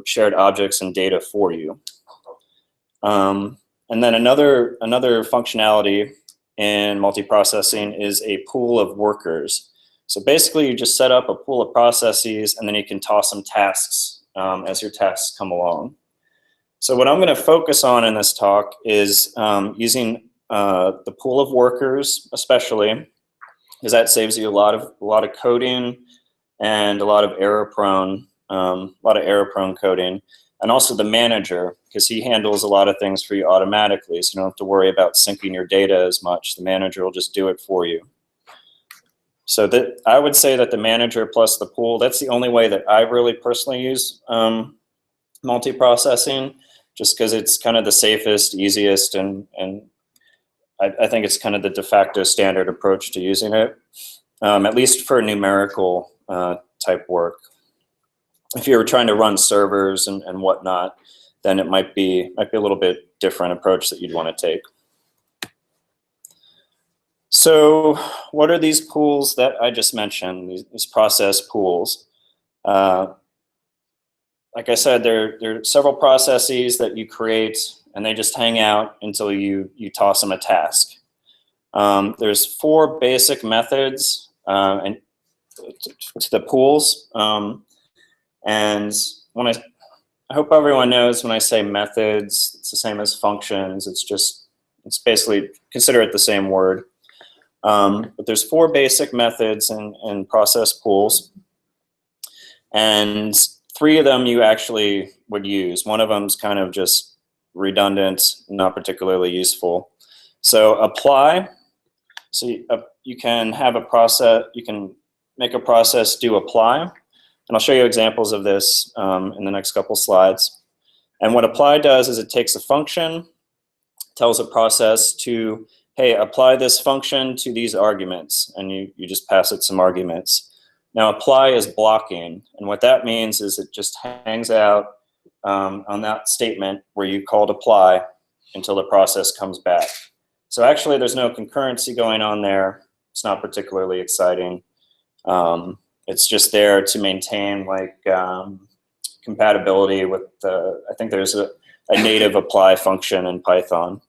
shared objects and data for you. And then another functionality in multiprocessing is a pool of workers. So basically you just set up a pool of processes and then you can toss some tasks as your tasks come along. So what I'm going to focus on in this talk is using the pool of workers, especially, because that saves you a lot of coding and a lot of error-prone coding, and also the manager, because he handles a lot of things for you automatically, so you don't have to worry about syncing your data as much. The manager will just do it for you. So that I would say that the manager plus the pool, that's the only way that I really personally use multiprocessing, just because it's kind of the safest, easiest, and I think it's kind of the de facto standard approach to using it, at least for numerical type work. If you were trying to run servers and whatnot, then it might be a little bit different approach that you'd want to take. So what are these pools that I just mentioned, these process pools? Like I said, there are several processes that you create, and they just hang out until you toss them a task. There's 4 basic methods and to the pools. And when I hope everyone knows when I say methods, it's the same as functions. It's basically, consider it the same word. But there's 4 basic methods in process pools. And 3 of them you actually would use. One of them is kind of just redundant, not particularly useful. So apply. So you can have a process, you can make a process do apply. And I'll show you examples of this in the next couple slides. And what apply does is it takes a function, tells a process to, hey, apply this function to these arguments, and you just pass it some arguments. Now apply is blocking, and what that means is it just hangs out on that statement where you called apply until the process comes back. So actually there's no concurrency going on there. It's not particularly exciting. It's just there to maintain like compatibility with I think there's a native apply function in Python.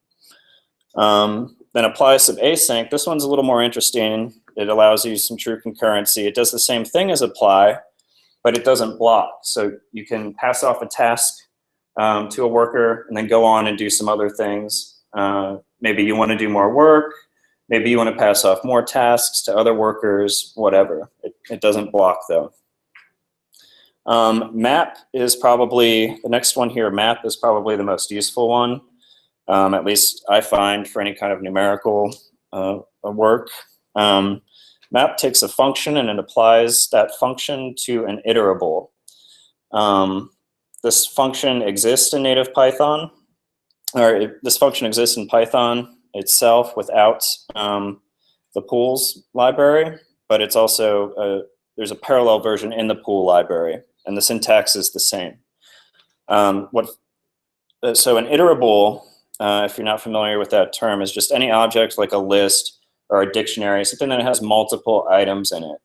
Then apply sub async. This one's a little more interesting. It allows you some true concurrency. It does the same thing as apply, but it doesn't block. So you can pass off a task to a worker and then go on and do some other things. Maybe you want to do more work. Maybe you want to pass off more tasks to other workers, whatever. It doesn't block though. Map is probably, the next one here, map is probably the most useful one. At least I find for any kind of numerical work. Map takes a function and it applies that function to an iterable. This function exists in native Python, or this function exists in Python itself without the pools library, but it's also, there's a parallel version in the pool library, and the syntax is the same. So an iterable, if you're not familiar with that term, is just any object like a list or a dictionary, something that has multiple items in it.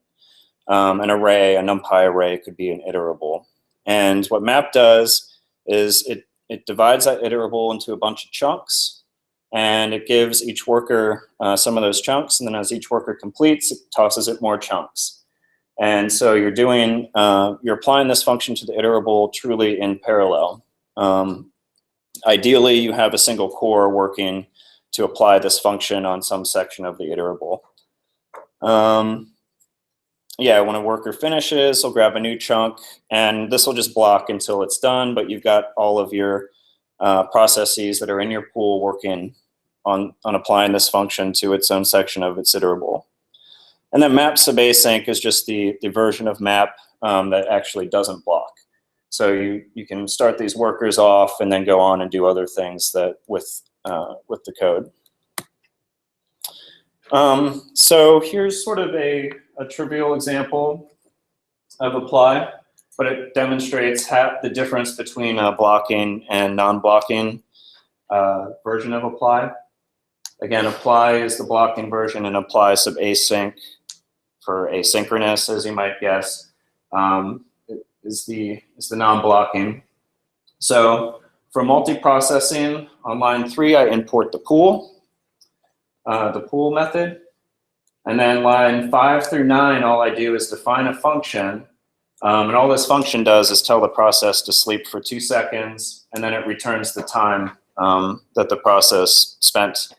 An array, a NumPy array could be an iterable. And what map does is it divides that iterable into a bunch of chunks, and it gives each worker some of those chunks, and then as each worker completes, it tosses it more chunks. And so you're doing, you're applying this function to the iterable truly in parallel. Ideally, you have a single core working to apply this function on some section of the iterable. Yeah, when a worker finishes, he'll grab a new chunk, and this will just block until it's done, but you've got all of your processes that are in your pool working on applying this function to its own section of its iterable. And then map sub async is just the version of map that actually doesn't block. So you can start these workers off and then go on and do other things that with the code. So here's sort of a trivial example of apply, but it demonstrates the difference between a blocking and non-blocking version of apply. Again, apply is the blocking version, and apply sub async for asynchronous, as you might guess, is the non-blocking. So for multiprocessing, on line 3, I import the pool. the pool method. And then line 5 through 9, all I do is define a function. And all this function does is tell the process to sleep for 2 seconds, and then it returns the time that the process spent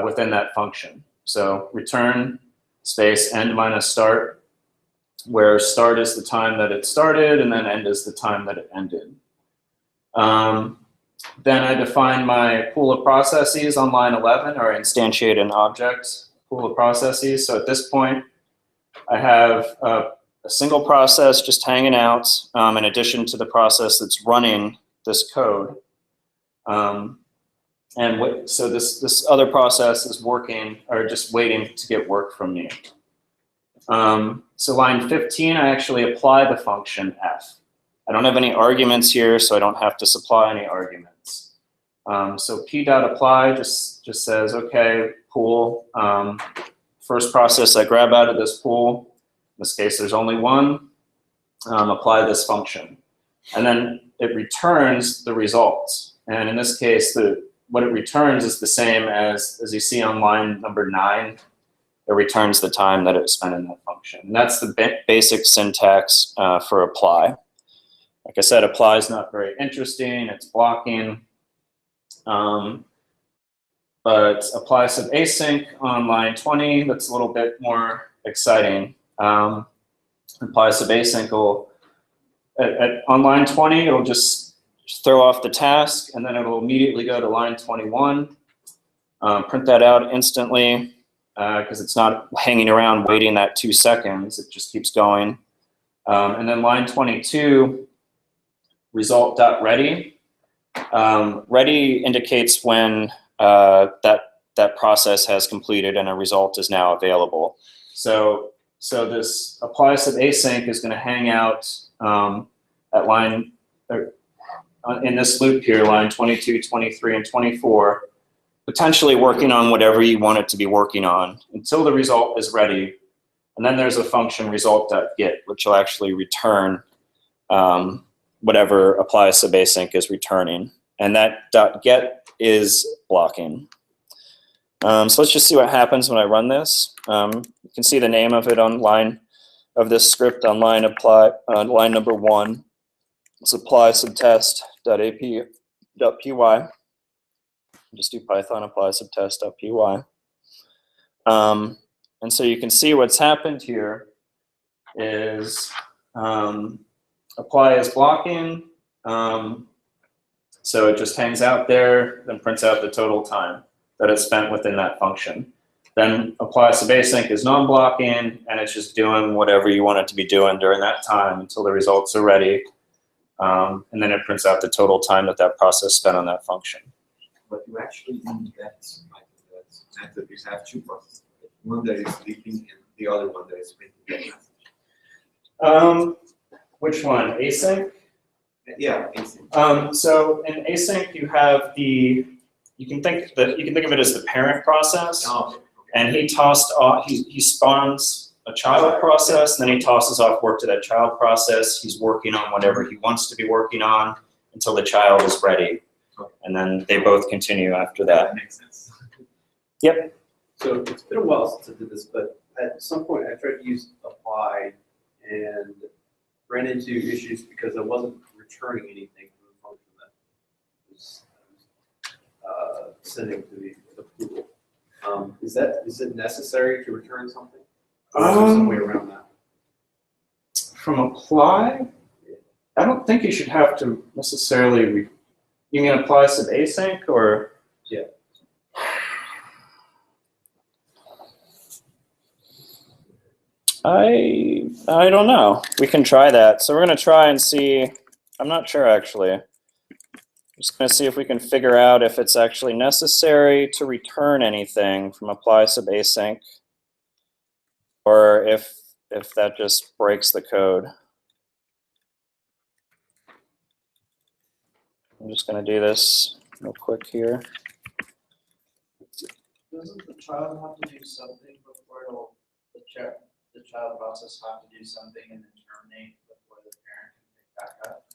within that function. So return space end minus start, where start is the time that it started, and then end is the time that it ended. Then I define my pool of processes on line 11, or instantiate an object pool of processes. So at this point, I have a single process just hanging out in addition to the process that's running this code. So this other process is working, or just waiting to get work from me. So line 15, I actually apply the function f. I don't have any arguments here, so I don't have to supply any arguments. So p.apply just says, okay, pool, first process I grab out of this pool, in this case there's only one, apply this function. And then it returns the results. And in this case, what it returns is the same as you see on line number 9. It returns the time that it spent in that function. And that's the basic syntax for apply. Like I said, apply is not very interesting. It's blocking. But apply sub async on line 20, that's a little bit more exciting. Apply sub async will, on line 20, it'll just throw off the task, and then it'll immediately go to line 21. Print that out instantly, because it's not hanging around waiting that 2 seconds. It just keeps going. And then line 22, result.ready. Ready indicates when that process has completed and a result is now available. So this apply sub async is going to hang out at line, in this loop here, line 22, 23, and 24, potentially working on whatever you want it to be working on until the result is ready. And then there's a function result.get, which will actually return whatever apply sub async is returning. And that .get is blocking. So let's just see what happens when I run this. You can see the name of it on line of this script on line number 1. It's apply subtest.ap.py. Just do Python apply subtest.py. And so you can see what's happened here is apply is blocking. So it just hangs out there, then prints out the total time that it spent within that function. Then apply sub async is non-blocking, and it's just doing whatever you want it to be doing during that time until the results are ready. And then it prints out the total time that process spent on that function. But you actually in that method, you have 2 processes. One that is sleeping and the other one that is printing the message. Which one? Async? Yeah, async. So in async, you have you can think of it as the parent process, and he spawns a child process, and then he tosses off work to that child process. He's working on whatever he wants to be working on until the child is ready, and then they both continue after that. That makes sense. Yep. So it's been a while since I did this, but at some point I tried to use apply and ran into issues because I wasn't returning anything from the function that was sending to the pool. Is it necessary to return something? Or is there some way around that? From apply, I don't think you should have to necessarily. You mean apply sub async or? Yeah. I don't know. We can try that. So we're going to try and see. I'm not sure actually. Just going to see if we can figure out if it's actually necessary to return anything from apply sub async, or if that just breaks the code. I'm just going to do this real quick here. Doesn't the child have to do something before the child process have to do something and then terminate before the parent can pick back up?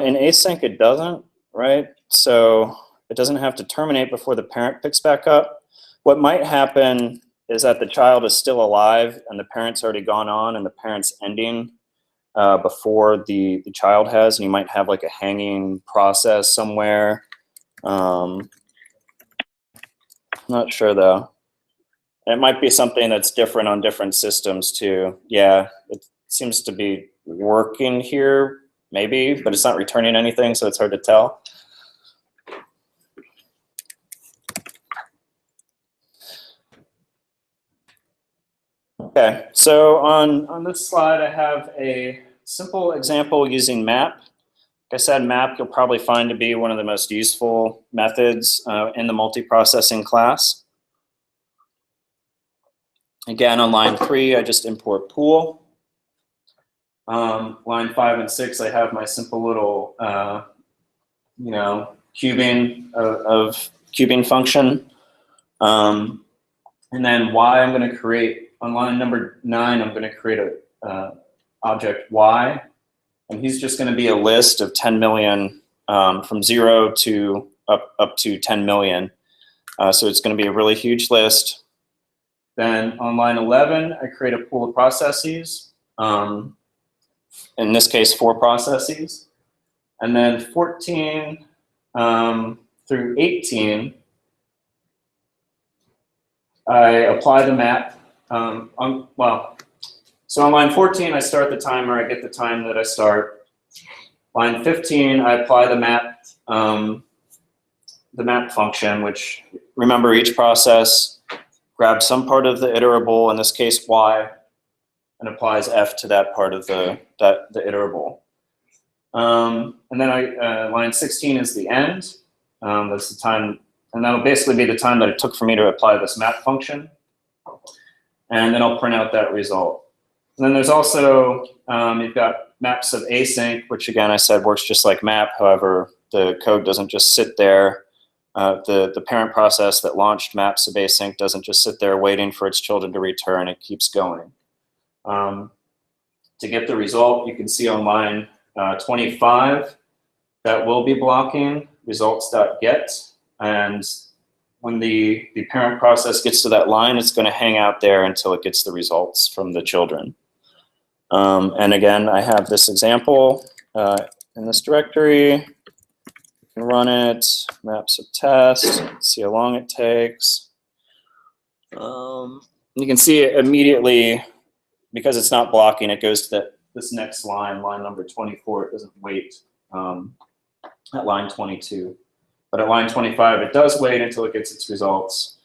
In async, it doesn't, right? So it doesn't have to terminate before the parent picks back up. what might happen is that the child is still alive and the parent's already gone on and the parent's ending before the child has, and you might have like a hanging process somewhere. Not sure though. It might be something that's different on different systems too. Yeah, it seems to be working here, maybe, but it's not returning anything, so it's hard to tell. Okay, so on this slide, I have a simple example using map. Like I said, map you'll probably find to be one of the most useful methods in the multiprocessing class. Again, on line 3, I just import pool. Line 5 and 6, I have my simple little, cubing of cubing function. And then y, I'm going to create, on line number 9, I'm going to create a object y. And he's just going to be a list of 10 million from 0 to up to 10 million. So it's going to be a really huge list. Then on line 11, I create a pool of processes. In this case, 4 processes. And then 14 through 18, I apply the map. So on line 14, I start the timer. I get the time that I start. Line 15, I apply the map function, which, remember, each process grabs some part of the iterable, in this case y, and applies f to that part of the iterable. And then line 16 is the end. That's the time, and that'll basically be the time that it took for me to apply this map function. And then I'll print out that result. And then there's also, you've got maps of async, which again I said works just like map. However, the code doesn't just sit there. The parent process that launched maps of async doesn't just sit there waiting for its children to return. It keeps going. To get the result, you can see on line 25 that will be blocking results.get. And when the parent process gets to that line, it's going to hang out there until it gets the results from the children. And again, I have this example in this directory. You can run it, maps of test, see how long it takes. You can see it immediately, because it's not blocking, it goes to this next line, line number 24. It doesn't wait at line 22. But at line 25, it does wait until it gets its results.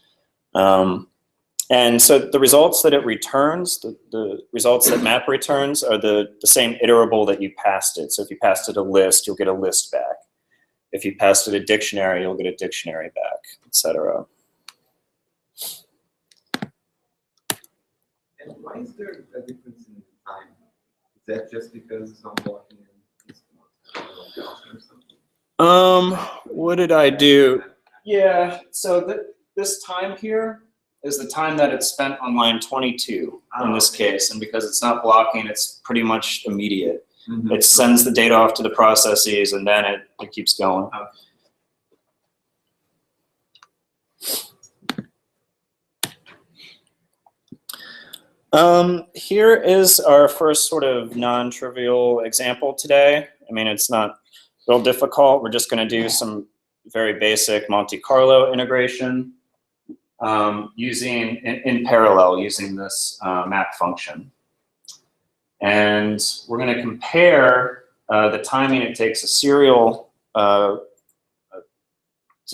And so the results that it returns, the results that map returns, are the same iterable that you passed it. So if you passed it a list, you'll get a list back. If you passed it a dictionary, you'll get a dictionary back, etc. And why is there a difference in time? Is that just because some blocking is or something? What did I do? Yeah, so this time here is the time that it's spent on line 22 in this case. And because it's not blocking, it's pretty much immediate. Mm-hmm. It sends the data off to the processes and then it keeps going. Here is our first sort of non-trivial example today. I mean, it's not real difficult. We're just going to do some very basic Monte Carlo integration using in parallel using this map function. And we're going to compare the timing it takes a serial to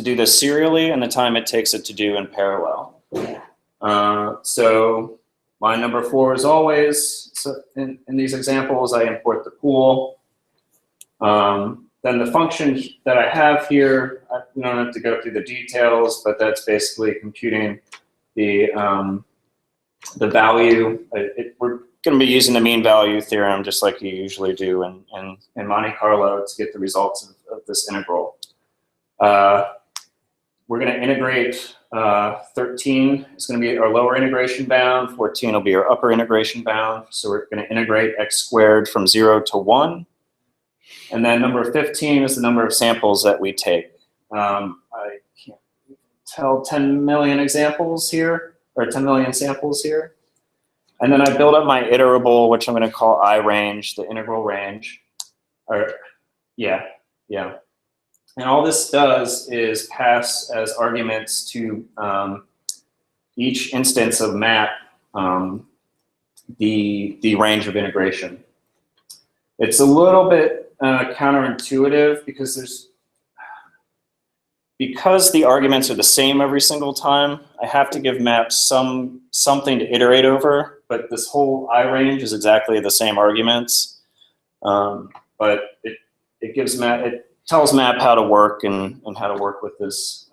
do this serially and the time it takes it to do in parallel. So line number 4 is always, so in these examples, I import the pool. Then the function that I have here, we don't have to go through the details, but that's basically computing the value. We're going to be using the mean value theorem just like you usually do in Monte Carlo to get the results of this integral. We're going to integrate 13 is going to be our lower integration bound. 14 will be our upper integration bound. So we're going to integrate x squared from 0 to 1. And then number 15 is the number of samples that we take. I can't tell 10 million examples here, or 10 million samples here. And then I build up my iterable, which I'm going to call I range, the integral range. Or, yeah. And all this does is pass as arguments to each instance of map the range of integration. It's a little bit counterintuitive because the arguments are the same every single time. I have to give maps something to iterate over, but this whole I range is exactly the same arguments. But it tells map how to work and how to work with this,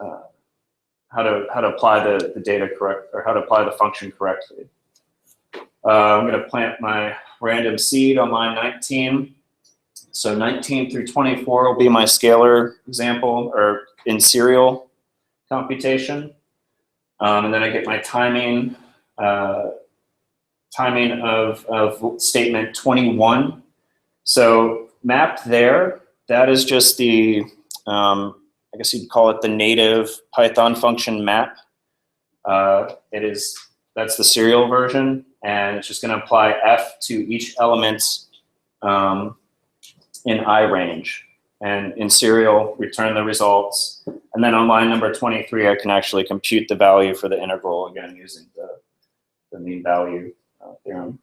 how to apply the data correct, or how to apply the function correctly. I'm going to plant my random seed on line 19. So 19 through 24 will be my scalar example, or in serial computation. And then I get my timing of statement 21. So mapped there, that is just the, I guess you'd call it the native Python function map. That's the serial version, and it's just going to apply f to each element in I range, and in serial return the results. And then on line number 23, I can actually compute the value for the integral, again using the mean value theorem.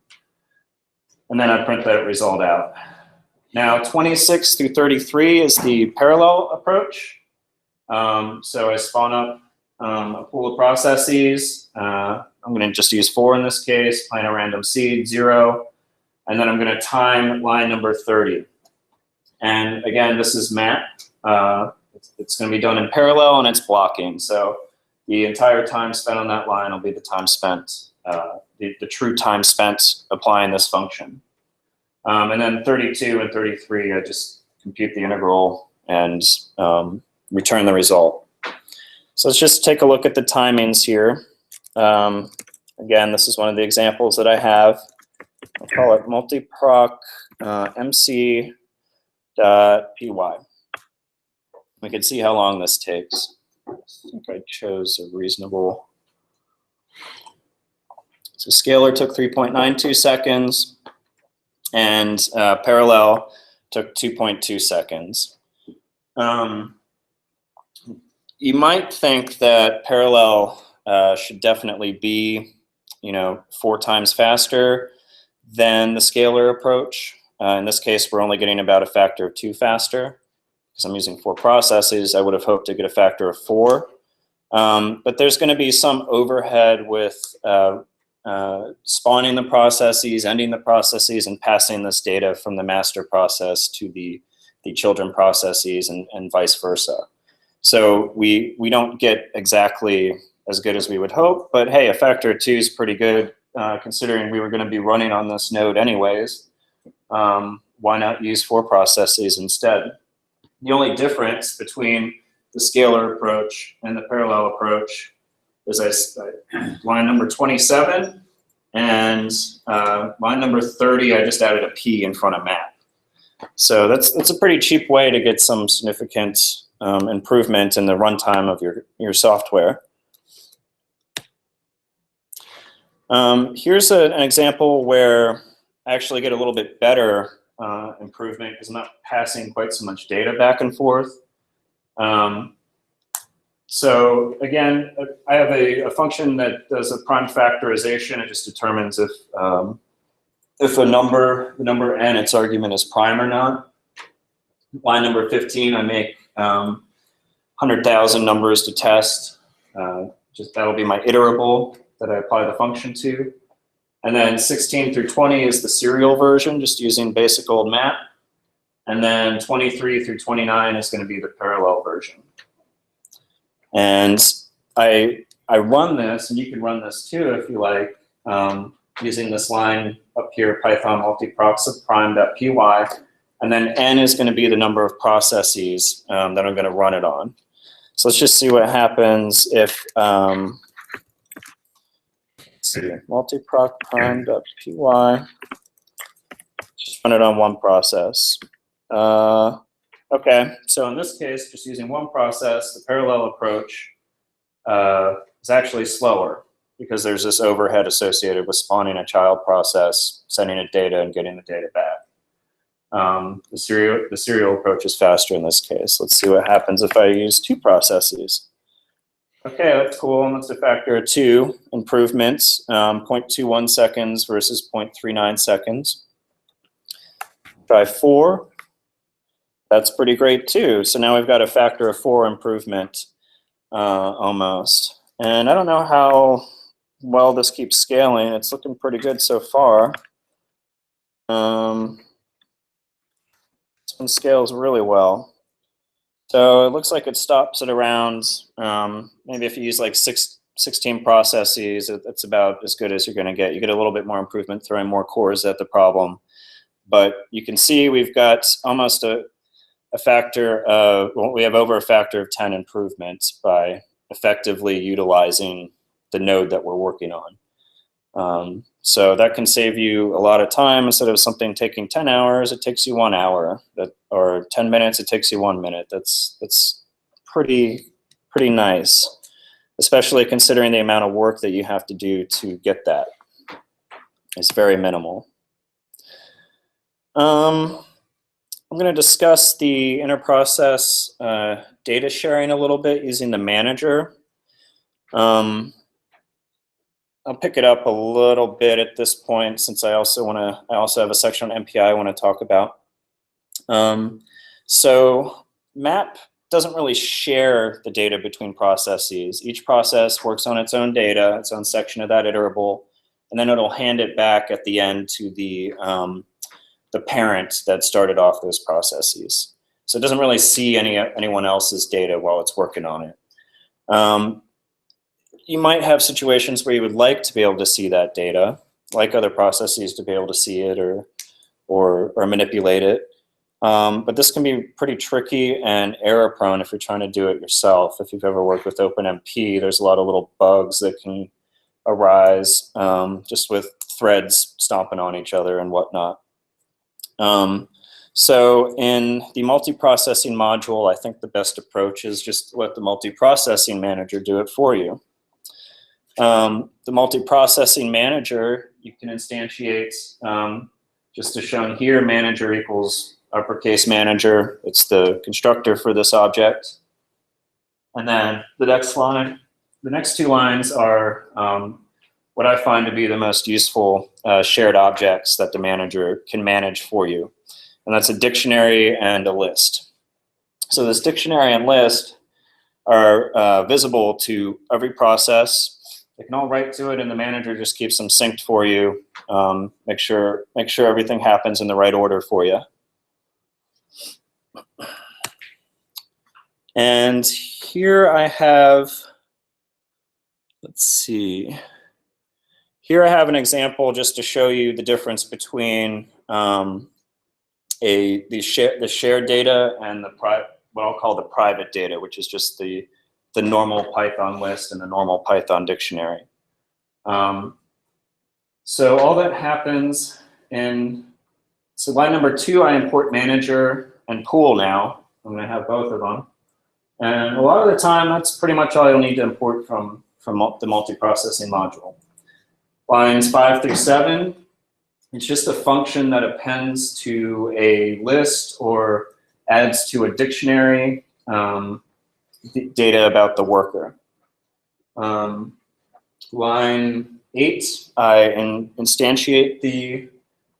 And then I print that result out. Now 26 through 33 is the parallel approach. So I spawn up a pool of processes. I'm going to just use 4 in this case, plant a random seed, 0, and then I'm going to time line number 30. And again, this is map. It's going to be done in parallel, and it's blocking. So the entire time spent on that line will be the time spent, the true time spent applying this function. And then 32 and 33, I just compute the integral and return the result. So let's just take a look at the timings here. Again, this is one of the examples that I have. I'll call it multiproc mc.py. We can see how long this takes. I think I chose a reasonable. So scalar took 3.92 seconds, and parallel took 2.2 seconds. You might think that parallel should definitely be, 4 times faster than the scalar approach. In this case, we're only getting about a factor of 2 faster. Because I'm using 4 processes, I would have hoped to get a factor of 4. But there's going to be some overhead with spawning the processes, ending the processes, and passing this data from the master process to the children processes, and vice versa. So we don't get exactly as good as we would hope, but hey, a factor of 2 is pretty good considering we were going to be running on this node anyways. Why not use 4 processes instead? The only difference between the scalar approach and the parallel approach is line number 27 and line number 30, I just added a P in front of map. So that's a pretty cheap way to get some significant improvement in the runtime of your software. Here's an example where I actually get a little bit better improvement because I'm not passing quite so much data back and forth. So again, I have a function that does a prime factorization. It just determines if the number n, its argument is prime or not. Line number 15, I make 100,000 numbers to test. That'll be my iterable that I apply the function to. And then 16 through 20 is the serial version, just using basic old map. And then 23 through 29 is going to be the parallel version. And I run this, and you can run this too if you like, using this line up here, Python multiproc of prime.py. And then n is going to be the number of processes that I'm going to run it on. So let's just see what happens if, let's see, multiproc prime.py, just run it on 1 process. Okay, so in this case, just using 1 process, the parallel approach, is actually slower because there's this overhead associated with spawning a child process, sending it data, and getting the data back. The serial approach is faster in this case. Let's see what happens if I use 2 processes. Okay, that's cool. And that's a factor of 2 improvements, 0.21 seconds versus 0.39 seconds. Try 4. That's pretty great too. So now we've got a factor of 4 improvement almost. And I don't know how well this keeps scaling. It's looking pretty good so far. This one scales really well. So it looks like it stops at around, maybe if you use like 16 processes, it's about as good as you're going to get. You get a little bit more improvement throwing more cores at the problem. But you can see we've got almost a factor of, well, we have over a factor of 10 improvements by effectively utilizing the node that we're working on. So that can save you a lot of time. Instead of something taking 10 hours, it takes you 1 hour. Or 10 minutes, it takes you 1 minute. That's pretty nice, especially considering the amount of work that you have to do to get that. It's very minimal. I'm going to discuss the interprocess data sharing a little bit using the manager. I'll pick it up a little bit at this point since I also have a section on NumPy I want to talk about. So map doesn't really share the data between processes. Each process works on its own data, its own section of that iterable, and then it'll hand it back at the end to the parent that started off those processes. So it doesn't really see anyone else's data while it's working on it. You might have situations where you would like to be able to see that data, like other processes to be able to see it or manipulate it. But this can be pretty tricky and error prone if you're trying to do it yourself. If you've ever worked with OpenMP, there's a lot of little bugs that can arise just with threads stomping on each other and whatnot. So in the multiprocessing module, I think the best approach is just let the multiprocessing manager do it for you. The multiprocessing manager, you can instantiate, just as shown here, manager equals uppercase manager. It's the constructor for this object. And then the next 2 lines are what I find to be the most useful shared objects that the manager can manage for you. And that's a dictionary and a list. So this dictionary and list are visible to every process. They can all write to it, and the manager just keeps them synced for you. Make sure everything happens in the right order for you. And here I have, let's see. Here I have an example just to show you the difference between the shared data and what I'll call the private data, which is just the normal Python list and the normal Python dictionary. So all that happens so line number 2, I import manager and pool now. I'm going to have both of them. And a lot of the time, that's pretty much all you'll need to import from the multiprocessing module. Lines 5 through 7, it's just a function that appends to a list or adds to a dictionary data about the worker. Line 8, I instantiate the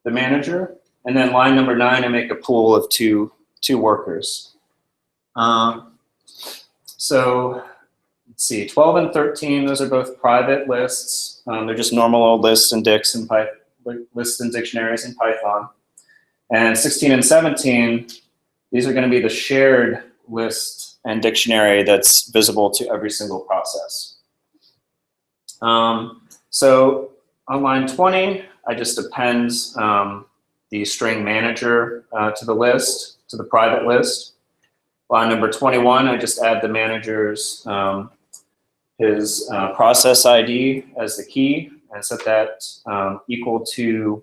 manager, and then line number 9, I make a pool of two workers. So let's see, 12 and 13, those are both private lists. They're just normal old lists and lists and dictionaries in Python. And 16 and 17, these are going to be the shared list and dictionary that's visible to every single process. So on line 20, I just append the string manager to the list, to the private list. Line number 21, I just add the manager's his process ID as the key and set that equal to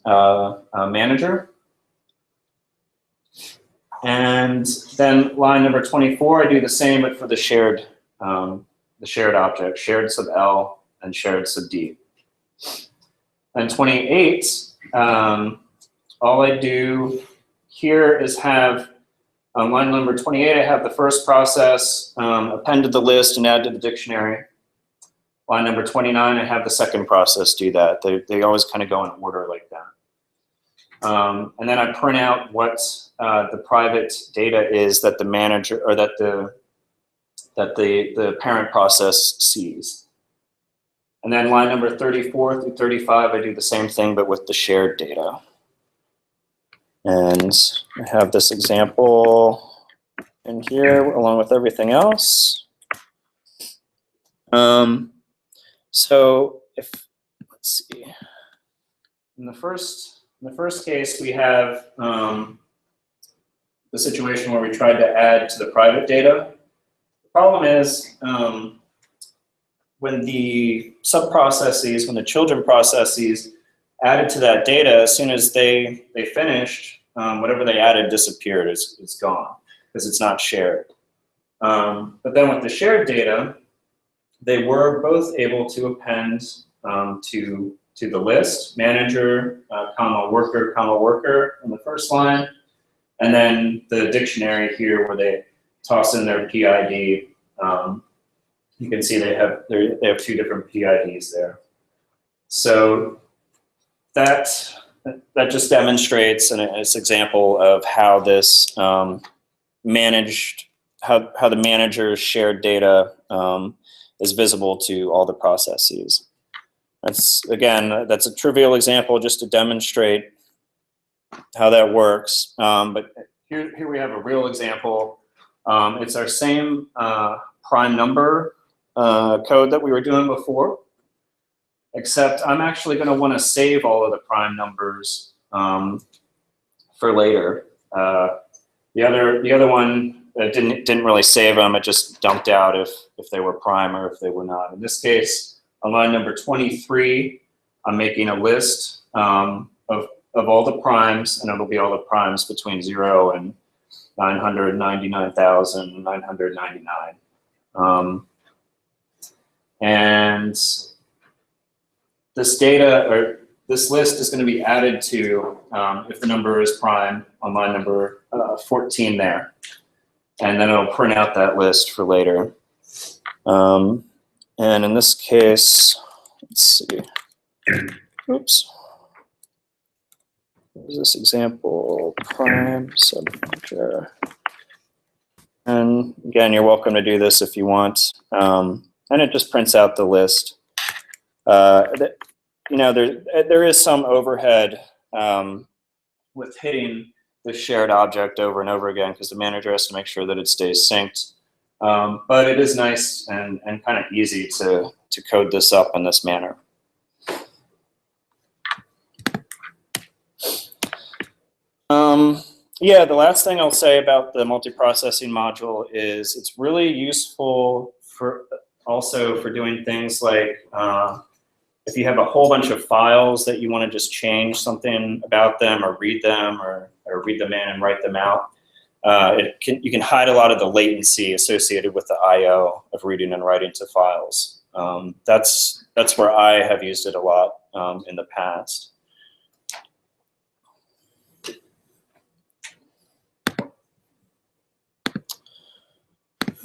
manager. And then line number 24, I do the same, but for the shared the shared object, shared sub L and shared sub D. And 28, all I do here is have on line number 28, I have the first process append to the list and add to the dictionary. Line number 29, I have the second process do that. They always kind of go in order like that. And then I print out what the private data is that the manager or that the parent process sees. And then line number 34 through 35, I do the same thing but with the shared data. And I have this example in here along with everything else. So if, let's see, in the first case, we have the situation where we tried to add to the private data. The problem is when the sub-processes, when the children processes added to that data, as soon as they finished, whatever they added disappeared, it's gone, because it's not shared. But then with the shared data, they were both able to append to the list, manager, comma, worker in the first line, and then the dictionary here where they toss in their PID. You can see they have two different PIDs there. So that just demonstrates an example of how this managed, how the manager's shared data is visible to all the processes. That's a trivial example just to demonstrate how that works. But here we have a real example. It's our same prime number code that we were doing before, except I'm actually going to want to save all of the prime numbers for later. The other one didn't really save them. It just dumped out if they were prime or if they were not. In this case, on line number 23, I'm making a list of all the primes, and it'll be all the primes between 0 and 999,999. And this data, or this list is going to be added to, if the number is prime, on line number 14 there. And then it'll print out that list for later. And in this case, let's see. Oops. What was this example? Prime submanager. And again, you're welcome to do this if you want. And it just prints out the list. You know, there is some overhead with hitting the shared object over and over again because the manager has to make sure that it stays synced. But it is nice and kind of easy to code this up in this manner. Yeah, the last thing I'll say about the multiprocessing module is it's really useful also for doing things like if you have a whole bunch of files that you want to just change something about them or read them or read them in and write them out. You can hide a lot of the latency associated with the I/O of reading and writing to files. That's where I have used it a lot in the past.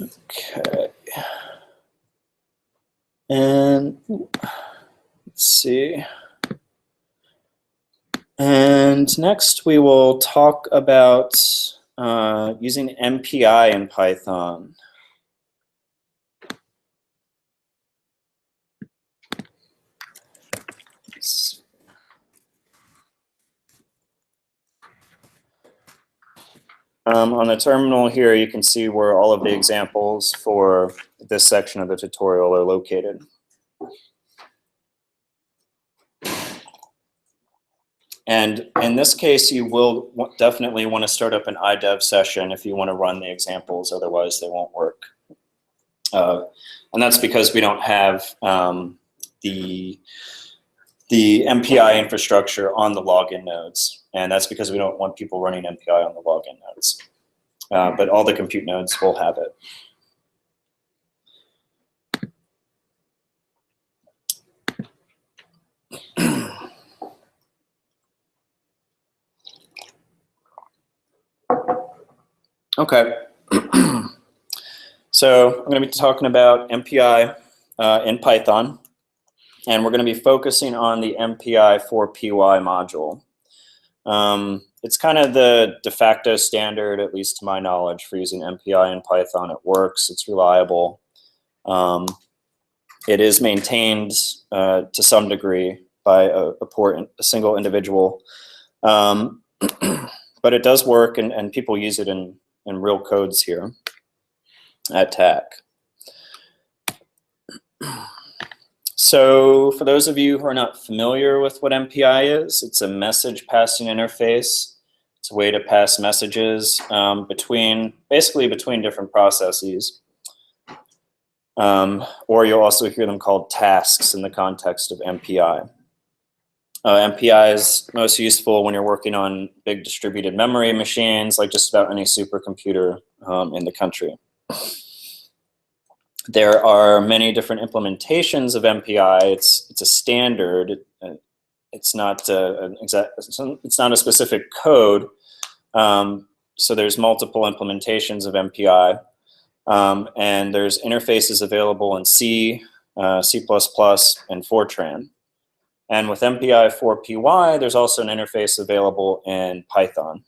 Okay. And let's see. And next we will talk about using NumPy in Python. On the terminal here, you can see where all of the examples for this section of the tutorial are located. And in this case, you will definitely want to start up an iDev session if you want to run the examples, otherwise they won't work. And that's because we don't have the NumPy infrastructure on the login nodes. And that's because we don't want people running NumPy on the login nodes. But all the compute nodes will have it. Okay. So I'm going to be talking about MPI in Python, and we're going to be focusing on the MPI 4PY module. It's kind of the de facto standard, at least to my knowledge, for using MPI in Python. It works, it's reliable. It is maintained to some degree by a single individual. But it does work, and people use it in real codes here at TACC. So for those of you who are not familiar with what MPI is, it's a message passing interface. It's a way to pass messages basically between different processes. Or you'll also hear them called tasks in the context of MPI. MPI is most useful when you're working on big distributed memory machines, like just about any supercomputer in the country. There are many different implementations of MPI. It's a standard. It's not it's not a specific code. So there's multiple implementations of MPI, and there's interfaces available in C, C++, and Fortran. And with MPI 4PY, there's also an interface available in Python.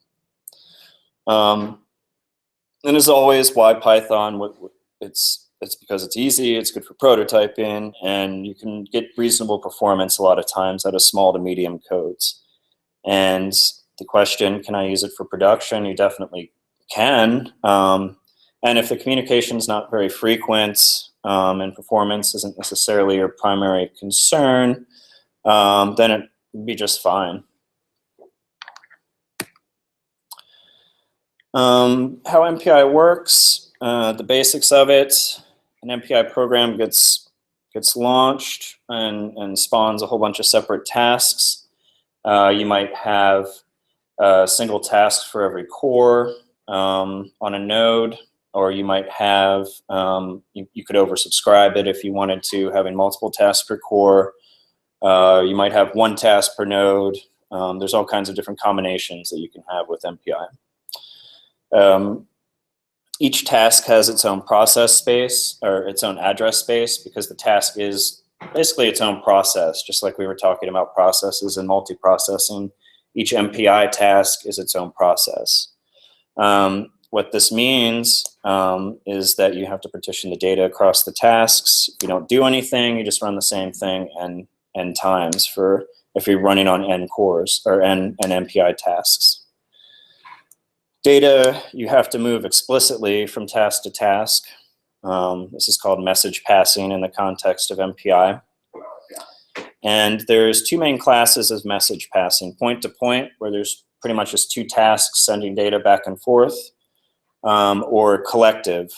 And as always, why Python? It's because it's easy, it's good for prototyping, and you can get reasonable performance a lot of times out of small to medium codes. And the question, can I use it for production? You definitely can. And if the communication is not very frequent and performance isn't necessarily your primary concern, then it would be just fine. How MPI works, the basics of it. An MPI program gets launched and spawns a whole bunch of separate tasks. You might have a single task for every core on a node, or you might have, you could oversubscribe it if you wanted to, having multiple tasks per core. You might have one task per node. There's all kinds of different combinations that you can have with MPI. Each task has its own process space, or its own address space, because the task is basically its own process, just like we were talking about processes and multiprocessing. Each MPI task is its own process. What this means is that you have to partition the data across the tasks. If you don't do anything, you just run the same thing n times for if you're running on n cores or n MPI tasks. Data you have to move explicitly from task to task. This is called message passing in the context of MPI. And there's two main classes of message passing: point to point, where there's pretty much just two tasks sending data back and forth, or collective,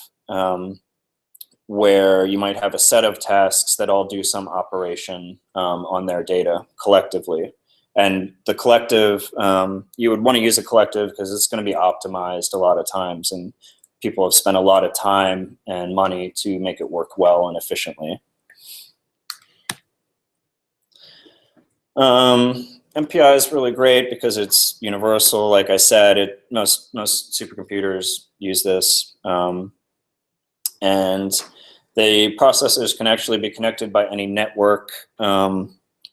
where you might have a set of tasks that all do some operation on their data collectively. And the collective, you would want to use a collective because it's going to be optimized a lot of times, and people have spent a lot of time and money to make it work well and efficiently. MPI is really great because it's universal. Like I said, most supercomputers use this. And the processors can actually be connected by any network.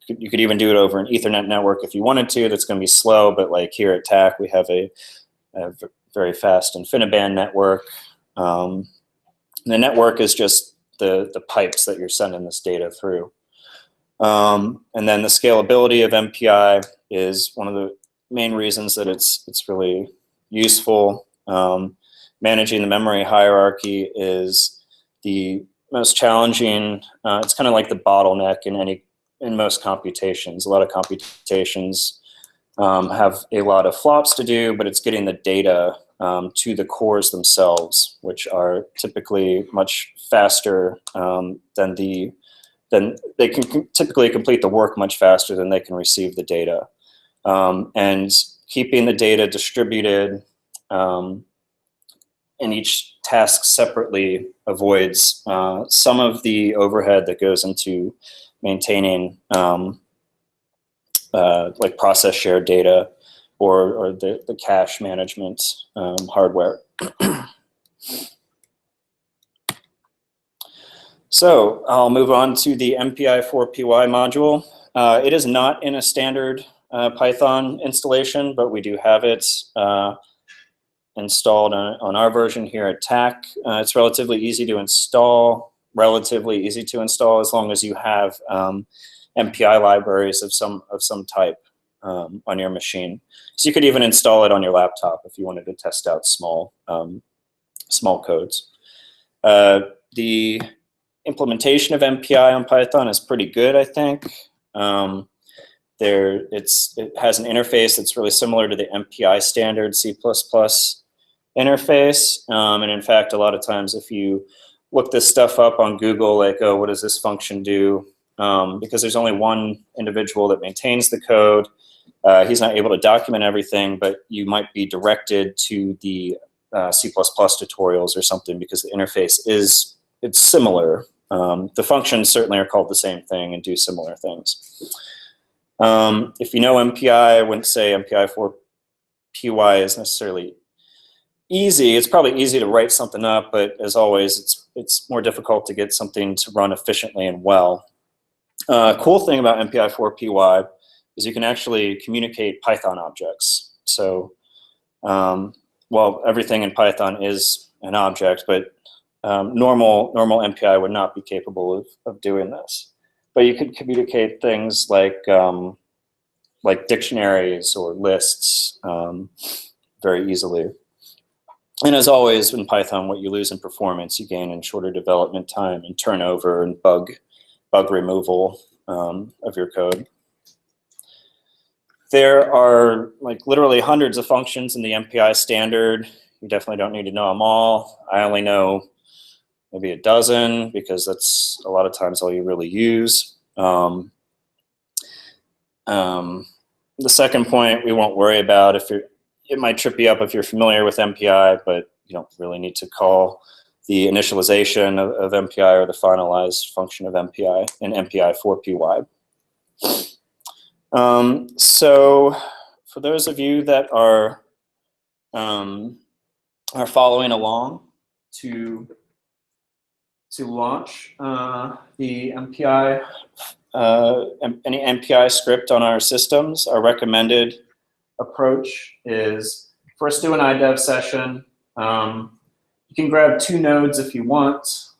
You could even do it over an Ethernet network if you wanted to. That's going to be slow, but like here at TACC, we have a very fast InfiniBand network. The network is just the pipes that you're sending this data through. And then the scalability of MPI is one of the main reasons that it's really useful. Managing the memory hierarchy is the most challenging. It's kind of like the bottleneck in most computations. A lot of computations have a lot of flops to do, but it's getting the data to the cores themselves, which are typically much faster than they can typically complete the work much faster than they can receive the data. And keeping the data distributed in each task separately avoids some of the overhead that goes into maintaining like process shared data or the cache management hardware. So I'll move on to the NPI4PY module. It is not in a standard Python installation, but we do have it installed on our version here at TACC. It's relatively easy to install, as long as you have NPI libraries of some type on your machine. So you could even install it on your laptop if you wanted to test out small codes. The implementation of NPI on Python is pretty good, I think. It has an interface that's really similar to the NPI standard C++ interface. And in fact, a lot of times if you look this stuff up on Google, like, oh, what does this function do? Because there's only one individual that maintains the code. He's not able to document everything, but you might be directed to the C++ tutorials or something because the interface it's similar. The functions certainly are called the same thing and do similar things. If you know NPI, I wouldn't say NPI4PY is necessarily easy. It's probably easy to write something up, but as always, it's more difficult to get something to run efficiently and well. Cool thing about NPI4PY is you can actually communicate Python objects. So, well, everything in Python is an object, but normal NPI would not be capable of doing this. But you could communicate things like dictionaries or lists very easily. And as always in Python, what you lose in performance, you gain in shorter development time and turnover and bug removal of your code. There are like literally hundreds of functions in the NPI standard. You definitely don't need to know them all. I only know maybe a dozen because that's a lot of times all you really use. The second point we won't worry about. It might trip you up if you're familiar with NPI, but you don't really need to call the initialization of NPI or the finalized function of NPI in NPI4PY. So for those of you that are following along to launch the NPI, any NPI script on our systems, our recommended approach is first do an IDEV session. You can grab 2 nodes if you want.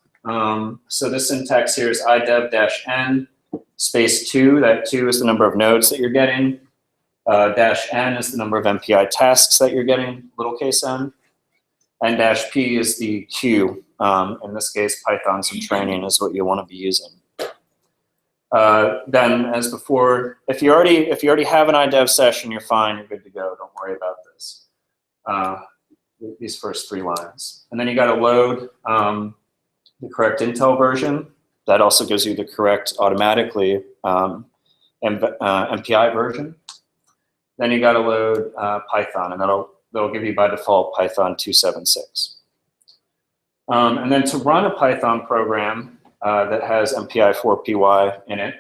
So this syntax here is IDEV-N space 2. That 2 is the number of nodes that you're getting. -N is the number of NPI tasks that you're getting, lowercase n. And -P is the queue. In this case, Python some training is what you want to be using. Then, as before, if you already have an IDEV session, you're fine. You're good to go. Don't worry about this. These first 3 lines, and then you got to load the correct Intel version. That also gives you the correct automatically NPI version. Then you got to load Python, and that'll give you by default Python 2.7.6. And then to run a Python program that has NPI4PY in it,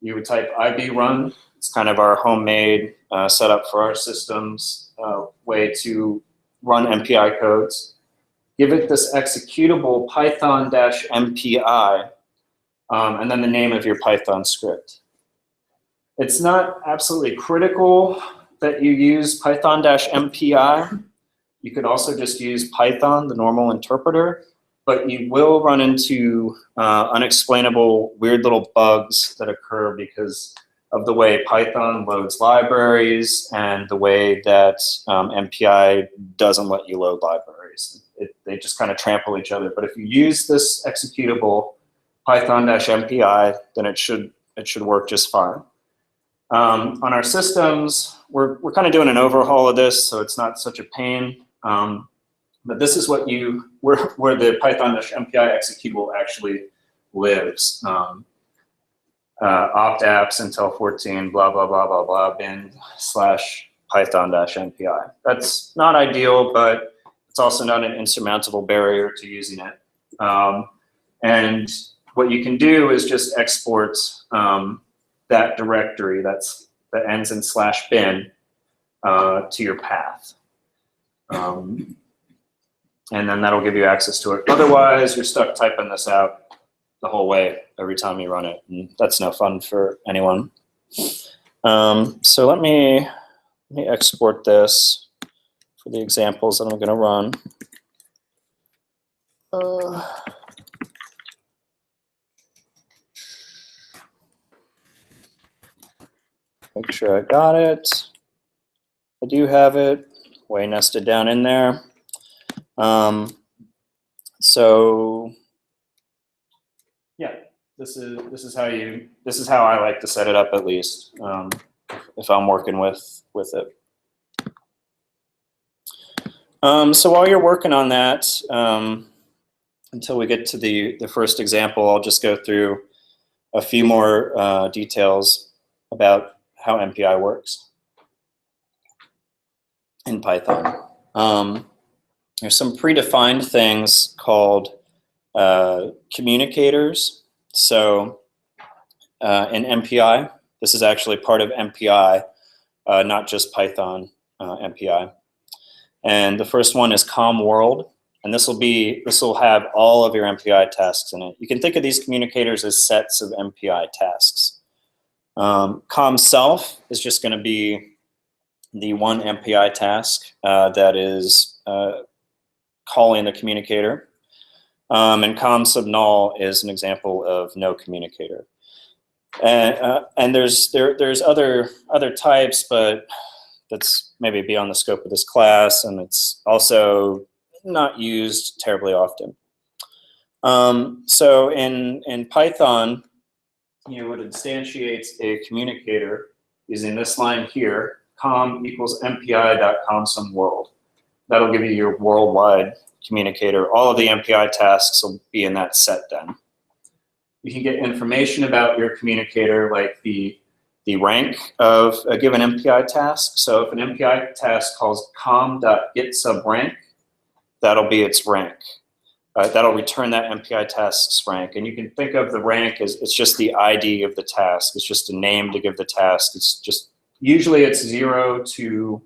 you would type IB-run. It's kind of our homemade setup for our systems way to run NPI codes. Give it this executable python-MPI, and then the name of your Python script. It's not absolutely critical that you use python-MPI. You could also just use Python, the normal interpreter, but you will run into unexplainable weird little bugs that occur because of the way Python loads libraries and the way that MPI doesn't let you load libraries. They just kind of trample each other. But if you use this executable python-MPI, then it should work just fine. On our systems, we're kind of doing an overhaul of this, so it's not such a pain. But this is what where the python-MPI executable actually lives. Opt apps, Intel 14, blah, blah, blah, blah, blah, bin/python-MPI. That's not ideal, but it's also not an insurmountable barrier to using it. And what you can do is just export that directory that ends in /bin to your path. And then that'll give you access to it. Otherwise, you're stuck typing this out the whole way every time you run it, and that's no fun for anyone. So let me export this for the examples that I'm going to run. Make sure I got it. I do have it way nested down in there. So yeah, this is how I like to set it up, at least if I'm working with it. So while you're working on that, until we get to the first example, I'll just go through a few more details about how NumPy works in Python. There's some predefined things called communicators. So in NumPy, this is actually part of NumPy, not just Python NumPy. And the first one is COM world, and this will have all of your NumPy tasks in it. You can think of these communicators as sets of NumPy tasks. COM self is just going to be the one NumPy task that is calling the communicator. And COM sub null is an example of no communicator. And there's other types, but that's maybe beyond the scope of this class, and it's also not used terribly often. So in Python, you would instantiate a communicator using this line here, com equals npi.comSumWorld. That'll give you your worldwide communicator. All of the NumPy tasks will be in that set then. You can get information about your communicator, like the rank of a given NumPy task. So if an NumPy task calls com.getSubRank, that'll be its rank. That'll return that NumPy task's rank. And you can think of the rank as it's just the ID of the task. It's just a name to give the task. It's just, usually it's 0 to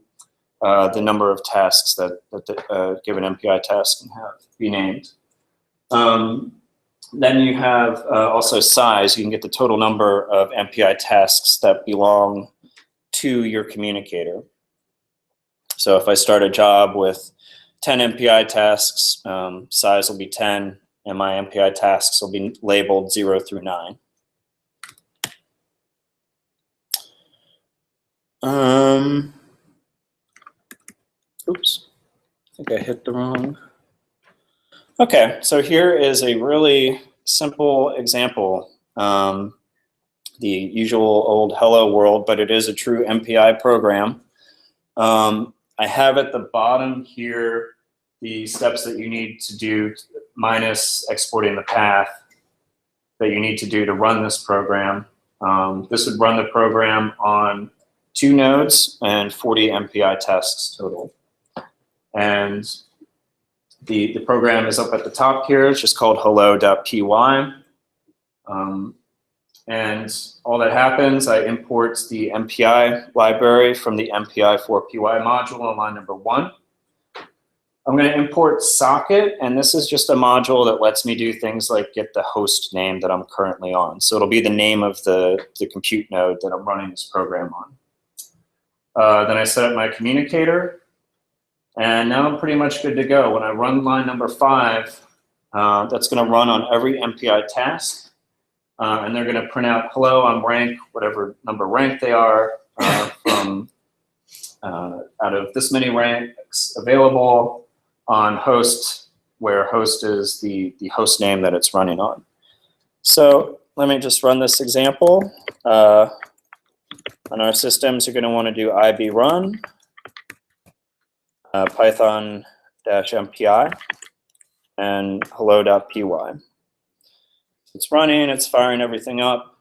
the number of tasks that the given NumPy task can be named. Then you have also size. You can get the total number of NumPy tasks that belong to your communicator. So if I start a job with 10 NumPy tasks, size will be 10, and my NumPy tasks will be labeled 0 through 9. Oops, I think I hit the wrong. Okay, so here is a really simple example. The usual old hello world, but it is a true NumPy program. I have at the bottom here the steps that you need to do minus exporting the path that you need to do to run this program. This would run the program on 2 nodes and 40 NumPy tasks total. And the program is up at the top here. It's just called hello.py. And all that happens, I import the NumPy library from the NumPy4py module on line number 1. I'm going to import socket, and this is just a module that lets me do things like get the host name that I'm currently on. So it'll be the name of the compute node that I'm running this program on. Then I set up my communicator, and now I'm pretty much good to go. When I run line number 5, that's going to run on every NumPy task. And they're going to print out, hello, I'm rank, whatever number rank they are, from out of this many ranks available on host, where host is the host name that it's running on. So let me just run this example. On our systems, you're going to want to do ib run, python-npy, and hello.py. It's running, it's firing everything up,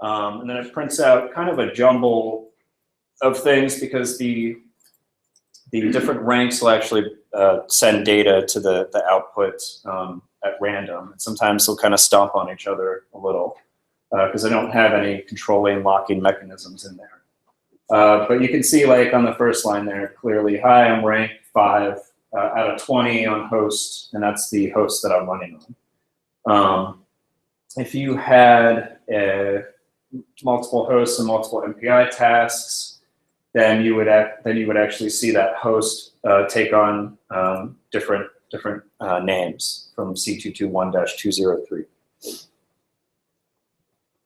and then it prints out kind of a jumble of things because the different ranks will actually send data to the output at random. And sometimes they'll kind of stomp on each other a little because they don't have any controlling locking mechanisms in there. But you can see like on the first line there, clearly, hi, I'm rank 5 out of 20 on host, and that's the host that I'm running on. If you had multiple hosts and multiple MPI tasks, then you would actually see that host take on different names from C221-203.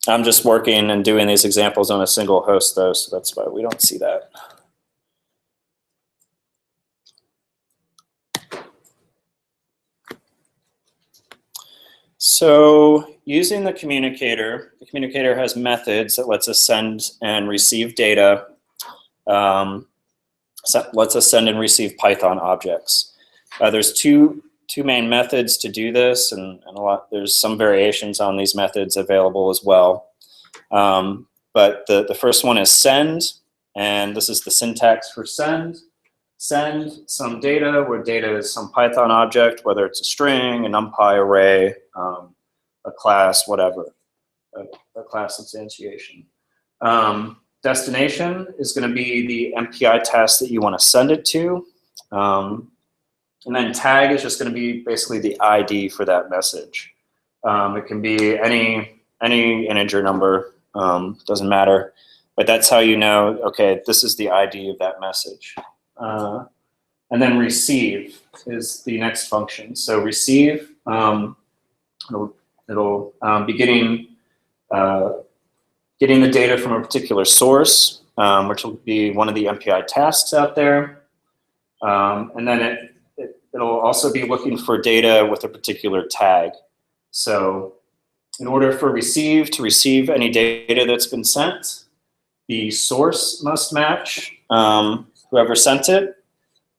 I'm just working and doing these examples on a single host though, so that's why we don't see that. So using the communicator has methods that lets us send and receive data, lets us send and receive Python objects. There's two main methods to do this, and there's some variations on these methods available as well. But the first one is send, and this is the syntax for send. Send some data, where data is some Python object, whether it's a string, a NumPy array, a class, whatever, a class instantiation. Destination is going to be the MPI task that you want to send it to. And then tag is just going to be basically the ID for that message. It can be any integer number, doesn't matter. But that's how you know, okay, this is the ID of that message. And then receive is the next function. So receive, it'll be getting the data from a particular source, which will be one of the MPI tasks out there. And then it'll also be looking for data with a particular tag. So in order for receive to receive any data that's been sent, the source must match whoever sent it,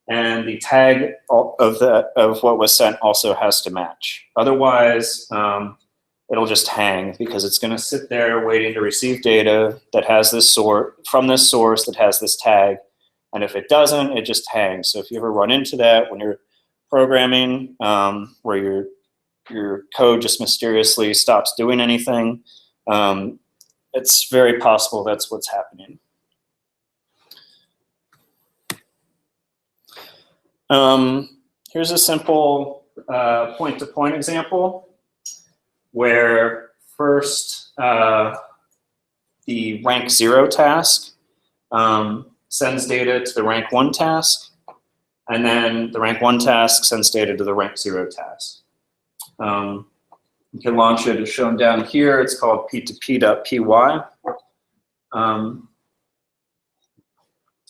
and the tag of what was sent also has to match. Otherwise, it'll just hang because it's going to sit there waiting to receive data that has this from this source that has this tag. And if it doesn't, it just hangs. So if you ever run into that when you're programming, where your code just mysteriously stops doing anything, it's very possible that's what's happening. Here's a simple point-to-point example where first the rank 0 task sends data to the rank 1 task, and then the rank 1 task sends data to the rank 0 task. You can launch it as shown down here. It's called p2p.py.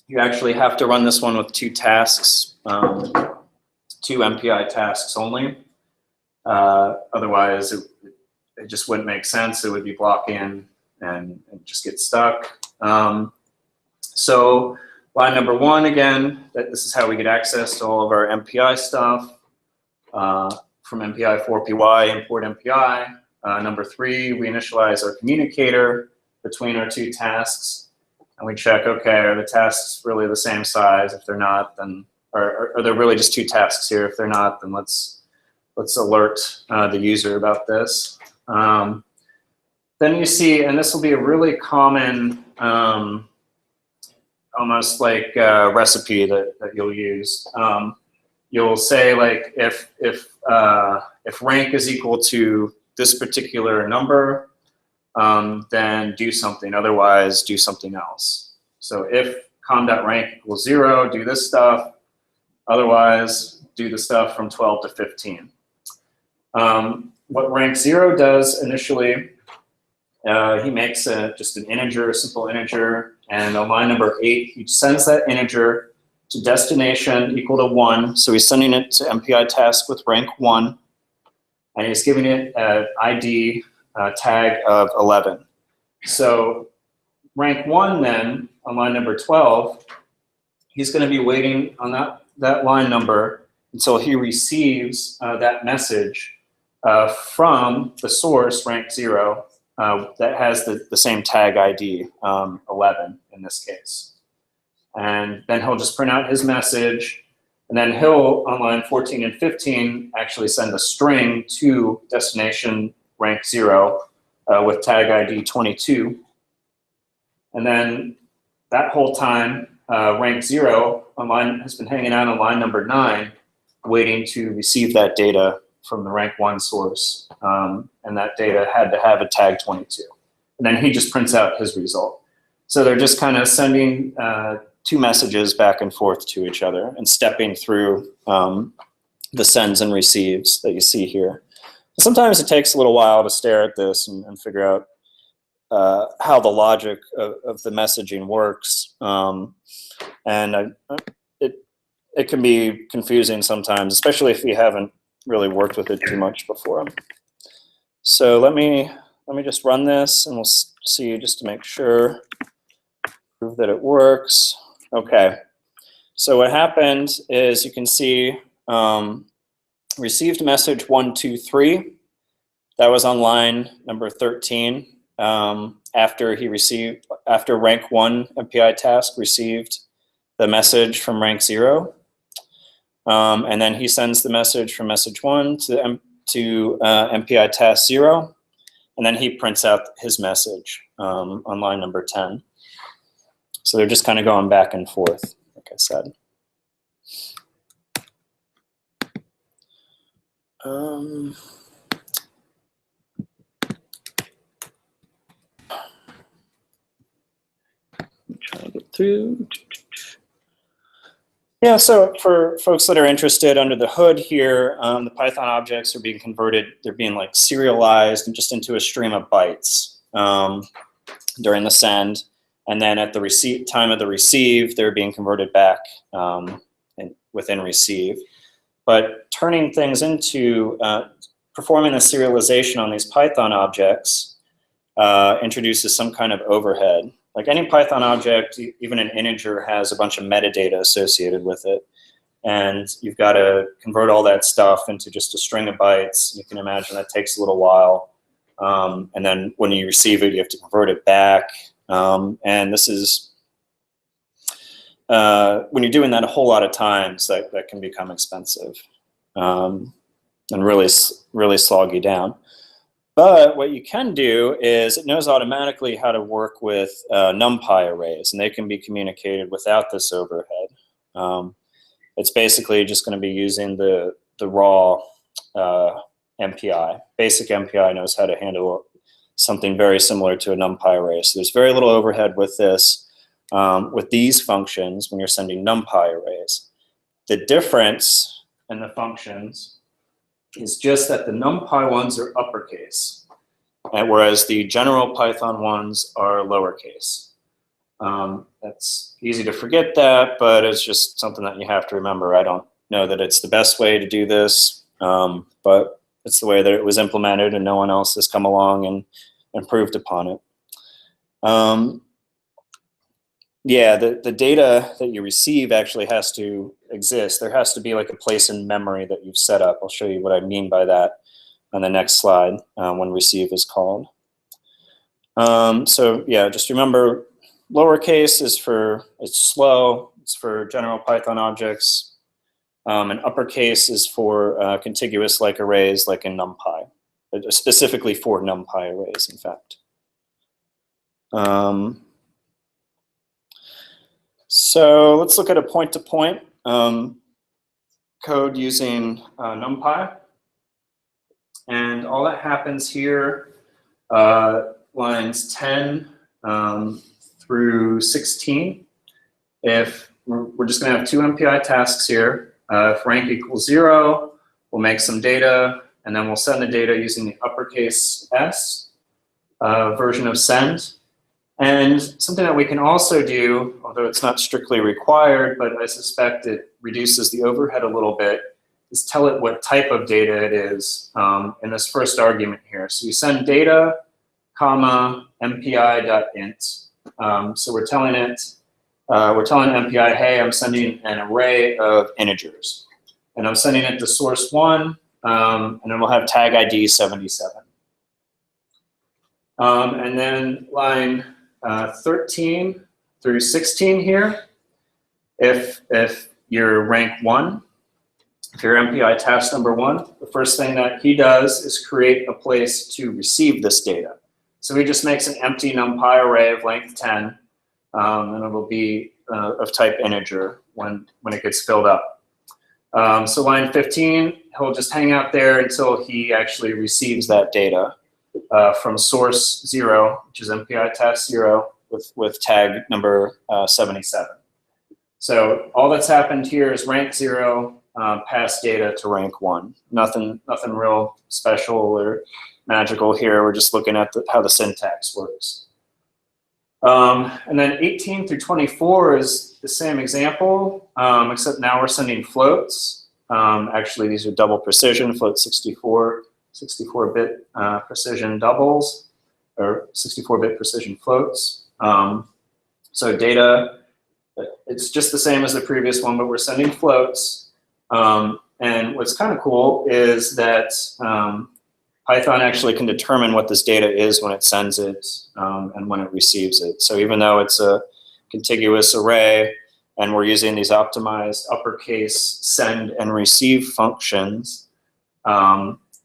You actually have to run this one with 2 tasks, 2 MPI tasks only. Otherwise, it just wouldn't make sense. It would be blocking and just get stuck. So line number 1, again, this is how we get access to all of our MPI stuff. From MPI 4py, import MPI. Number 3, we initialize our communicator between our 2 tasks. And we check, okay, are the tasks really the same size? If they're not, then, or are there really just 2 tasks here? If they're not, then let's alert the user about this. Then you see, and this will be a really common, almost like recipe that you'll use. You'll say like if rank is equal to this particular number, then do something. Otherwise, do something else. So if com.rank equals 0, do this stuff. Otherwise, do the stuff from 12 to 15. What rank 0 does initially, he makes just an integer, a simple integer, and on line number 8, he sends that integer to destination equal to 1. So he's sending it to MPI task with rank 1, and he's giving it an ID tag of 11. So rank 1 then, on line number 12, he's going to be waiting on that line number until he receives that message from the source, rank 0, that has the same tag ID, 11 in this case. And then he'll just print out his message, and then he'll, on line 14 and 15, actually send a string to destination rank 0 with tag ID 22. And then that whole time, rank 0 on line has been hanging out on line number 9, waiting to receive that data from the rank 1 source, and that data had to have a tag 22. And then he just prints out his result. So they're just kind of sending 2 messages back and forth to each other and stepping through the sends and receives that you see here. Sometimes it takes a little while to stare at this and figure out how the logic of the messaging works. It can be confusing sometimes, especially if you haven't really worked with it too much before. So let me just run this and we'll see just to make sure, prove that it works. Okay, so what happened is you can see received message 1, 2, 3. That was on line number 13. After rank 1 MPI task received the message from rank 0. And then he sends the message from message 1 to MPI task 0. And then he prints out his message on line number 10. So they're just kind of going back and forth, like I said. Trying to get through. Yeah, so for folks that are interested, under the hood here, the Python objects are being converted. They're being like serialized and just into a stream of bytes during the send. And then at the time of the receive, they're being converted back within receive. But turning things into, performing the serialization on these Python objects introduces some kind of overhead. Like any Python object, even an integer has a bunch of metadata associated with it. And you've got to convert all that stuff into just a string of bytes. You can imagine that takes a little while. And then when you receive it, you have to convert it back. And this is, when you're doing that a whole lot of times, that can become expensive and really slog you down. But what you can do is it knows automatically how to work with NumPy arrays, and they can be communicated without this overhead. It's basically just going to be using the raw MPI. Basic MPI knows how to handle something very similar to a NumPy array. So there's very little overhead with this, with these functions when you're sending NumPy arrays. The difference in the functions is just that the NumPy ones are uppercase, whereas the general Python ones are lowercase. That's easy to forget that, but it's just something that you have to remember. I don't know that it's the best way to do this, but it's the way that it was implemented and no one else has come along and improved upon it. Yeah, the data that you receive actually has to exist. There has to be like a place in memory that you've set up. I'll show you what I mean by that on the next slide when receive is called. So yeah, just remember lowercase is for, it's slow, it's for general Python objects, and uppercase is for contiguous like arrays like in NumPy, specifically for NumPy arrays, in fact. So let's look at a point-to-point code using NumPy. And all that happens here, lines 10 through 16. If we're just going to have 2 MPI tasks here. If rank equals 0, we'll make some data, and then we'll send the data using the uppercase S version of send. And something that we can also do, although it's not strictly required, but I suspect it reduces the overhead a little bit, is tell it what type of data it is in this first argument here. So we send data, comma, MPI.int. So we're telling MPI, hey, I'm sending an array of integers. And I'm sending it to source 1, and then we'll have tag ID 77. And then line 13 through 16 here, if you're rank 1, if you're MPI task number 1, the first thing that he does is create a place to receive this data. So he just makes an empty NumPy array of length 10, and it'll be of type integer when it gets filled up. So line 15, he'll just hang out there until he actually receives that data from source 0, which is MPI task 0, with tag number 77. So all that's happened here is rank 0 passed data to rank 1. Nothing real special or magical here. We're just looking at how the syntax works. And then 18 through 24 is the same example, except now we're sending floats. Actually, these are double precision, float 64-bit precision doubles, or 64-bit precision floats. So data, it's just the same as the previous one, but we're sending floats. And what's kind of cool is that Python actually can determine what this data is when it sends it and when it receives it. So even though it's a contiguous array and we're using these optimized uppercase send and receive functions,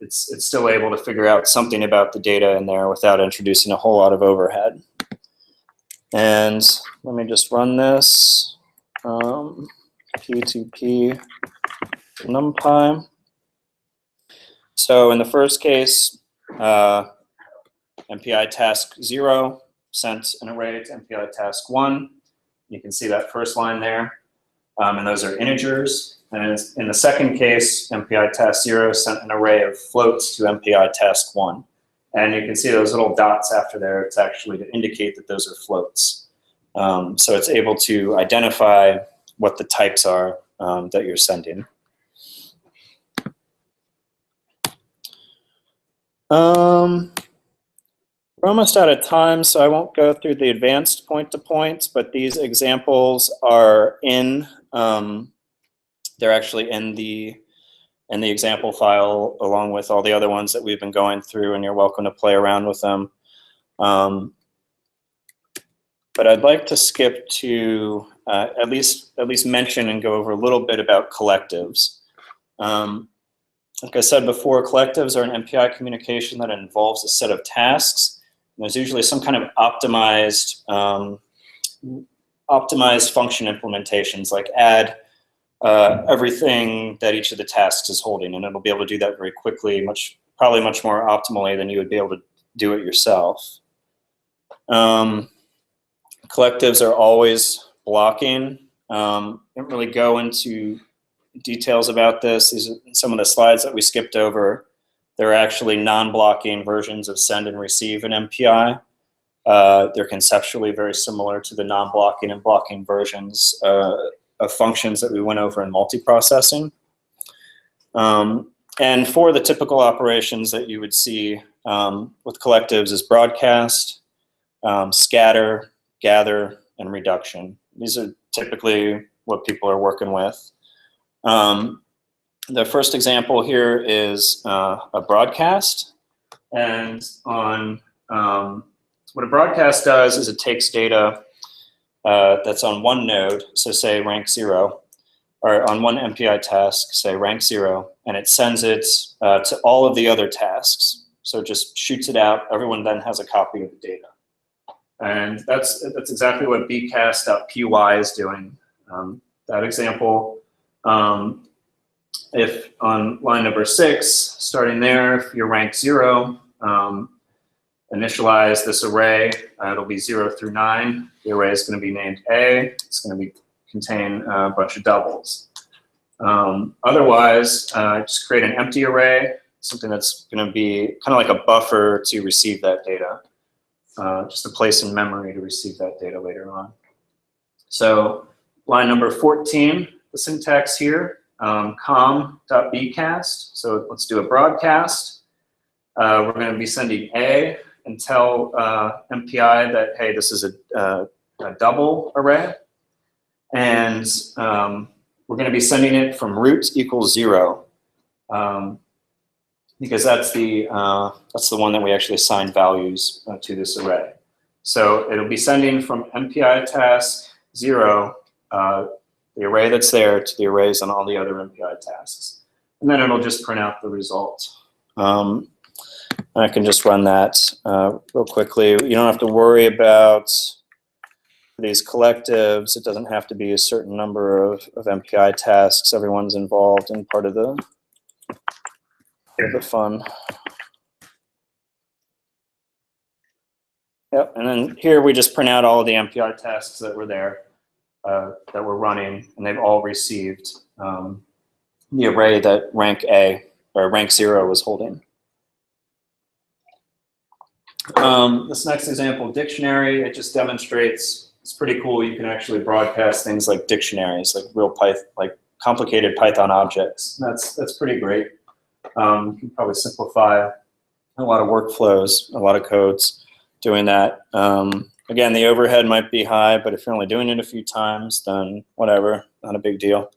it's still able to figure out something about the data in there without introducing a whole lot of overhead. And let me just run this. P2P NumPy. So in the first case, MPI task 0 sent an array to MPI task 1. You can see that first line there. And those are integers. And in the second case, MPI task 0 sent an array of floats to MPI task 1. And you can see those little dots after there. It's actually to indicate that those are floats. So it's able to identify what the types are that you're sending. We're almost out of time, so I won't go through the advanced point-to-points, but these examples are in, they're actually in the example file along with all the other ones that we've been going through, and you're welcome to play around with them. But I'd like to skip to at least mention and go over a little bit about collectives. Like I said before, collectives are an MPI communication that involves a set of tasks. And there's usually some kind of optimized function implementations, like add everything that each of the tasks is holding, and it'll be able to do that very quickly, probably much more optimally than you would be able to do it yourself. Collectives are always blocking. Don't really go into details about this. These are some of the slides that we skipped over. They're actually non-blocking versions of send and receive in MPI. They're conceptually very similar to the non-blocking and blocking versions of functions that we went over in multiprocessing. And for the typical operations that you would see with collectives is broadcast, scatter, gather, and reduction. These are typically what people are working with. The first example here is a broadcast. And on what a broadcast does is it takes data that's on one node, so say rank 0, or on one MPI task, say rank 0, and it sends it to all of the other tasks. So it just shoots it out. Everyone then has a copy of the data. And that's exactly what bcast.py is doing. That example, if on line number 6, starting there, if you're rank 0, initialize this array. It'll be 0 through 9. The array is going to be named A. It's going to contain a bunch of doubles. Otherwise, just create an empty array, something that's going to be kind of like a buffer to receive that data. Just a place in memory to receive that data later on. So line number 14, the syntax here, com.bcast. So let's do a broadcast. We're going to be sending A and tell MPI that, hey, this is a double array. And we're going to be sending it from root equals 0. Because that's the one that we actually assign values to this array. So it'll be sending from MPI task 0, the array that's there, to the arrays on all the other MPI tasks. And then it'll just print out the result. And I can just run that real quickly. You don't have to worry about for these collectives, it doesn't have to be a certain number of MPI tasks. Everyone's involved in part of the fun. Yep, and then here we just print out all of the MPI tasks that were there, that were running, and they've all received the array that rank A or rank 0 was holding. This next example, dictionary, it just demonstrates, it's pretty cool. You can actually broadcast things like dictionaries, like real like complicated Python objects. That's pretty great. You can probably simplify a lot of workflows, a lot of codes doing that. Again, the overhead might be high, but if you're only doing it a few times, then whatever, not a big deal.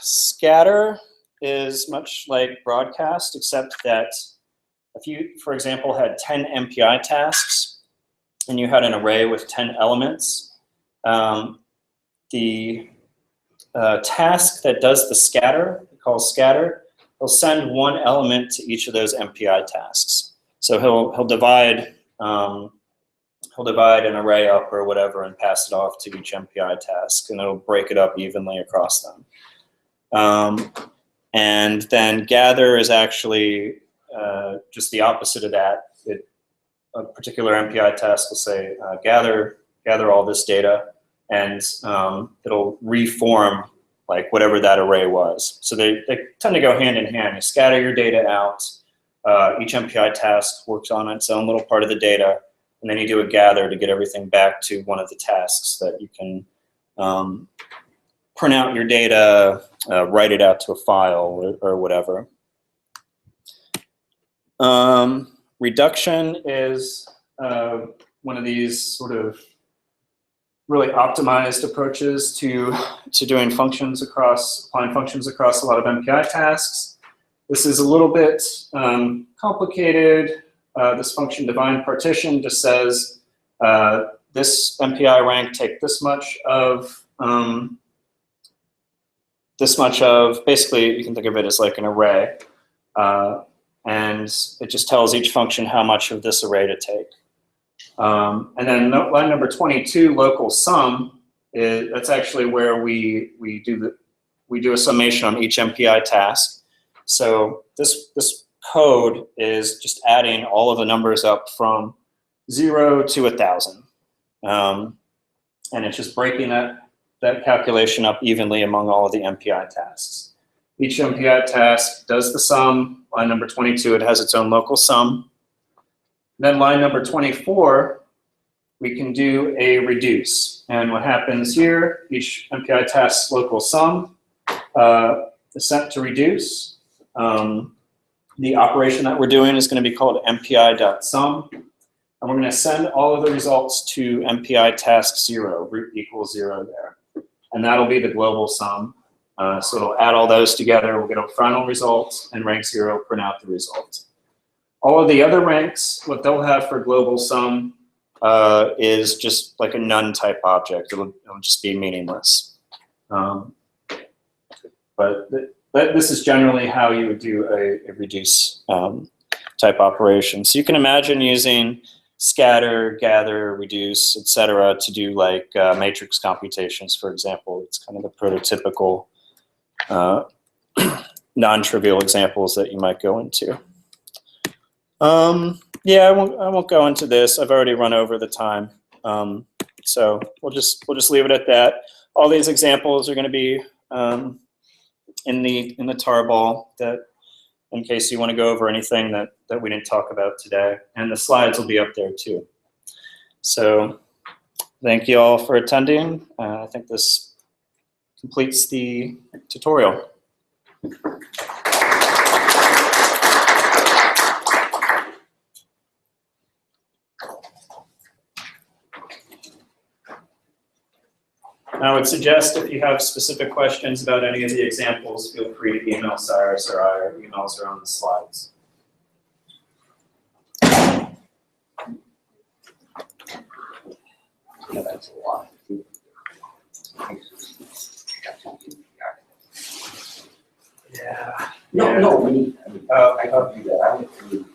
Scatter is much like broadcast, except that if you, for example, had 10 MPI tasks and you had an array with 10 elements, the task that does the scatter, called scatter, will send one element to each of those MPI tasks. So he'll divide an array up or whatever and pass it off to each MPI task, and it'll break it up evenly across them. And then gather is actually just the opposite of that. A particular MPI task will say, gather all this data, and it'll reform like whatever that array was. So they tend to go hand in hand. You scatter your data out. Each MPI task works on its own little part of the data, and then you do a gather to get everything back to one of the tasks that you can print out your data, write it out to a file or whatever. Reduction is one of these sort of really optimized approaches to doing functions across, applying functions across a lot of MPI tasks. This is a little bit complicated. This function divine partition just says this MPI rank take this much of, basically you can think of it as like an array. And it just tells each function how much of this array to take. And then line number 22, local sum, that's actually where we do a summation on each MPI task. So this code is just adding all of the numbers up from 0 to 1,000. And it's just breaking that calculation up evenly among all of the MPI tasks. Each MPI task does the sum. Line number 22, it has its own local sum. Then line number 24, we can do a reduce. And what happens here, each MPI task's local sum is sent to reduce. The operation that we're doing is going to be called MPI.sum. And we're going to send all of the results to MPI task 0, root equals 0 there. And that'll be the global sum. So it'll add all those together, we'll get a final result, and rank 0 print out the result. All of the other ranks, what they'll have for global sum is just like a none type object. It'll just be meaningless. But this is generally how you would do a reduce type operation. So you can imagine using scatter, gather, reduce, etc. to do like matrix computations, for example. It's kind of the prototypical non-trivial examples that you might go into. Yeah, I won't go into this. I've already run over the time, so we'll just leave it at that. All these examples are going to be in the tarball, that in case you want to go over anything that we didn't talk about today, and the slides will be up there too. So thank you all for attending. I think this completes the tutorial. I would suggest if you have specific questions about any of the examples, feel free to email Cyrus or I. Our emails are on the slides. Yeah, that's a lot. Yeah. No, I don't do that. I don't do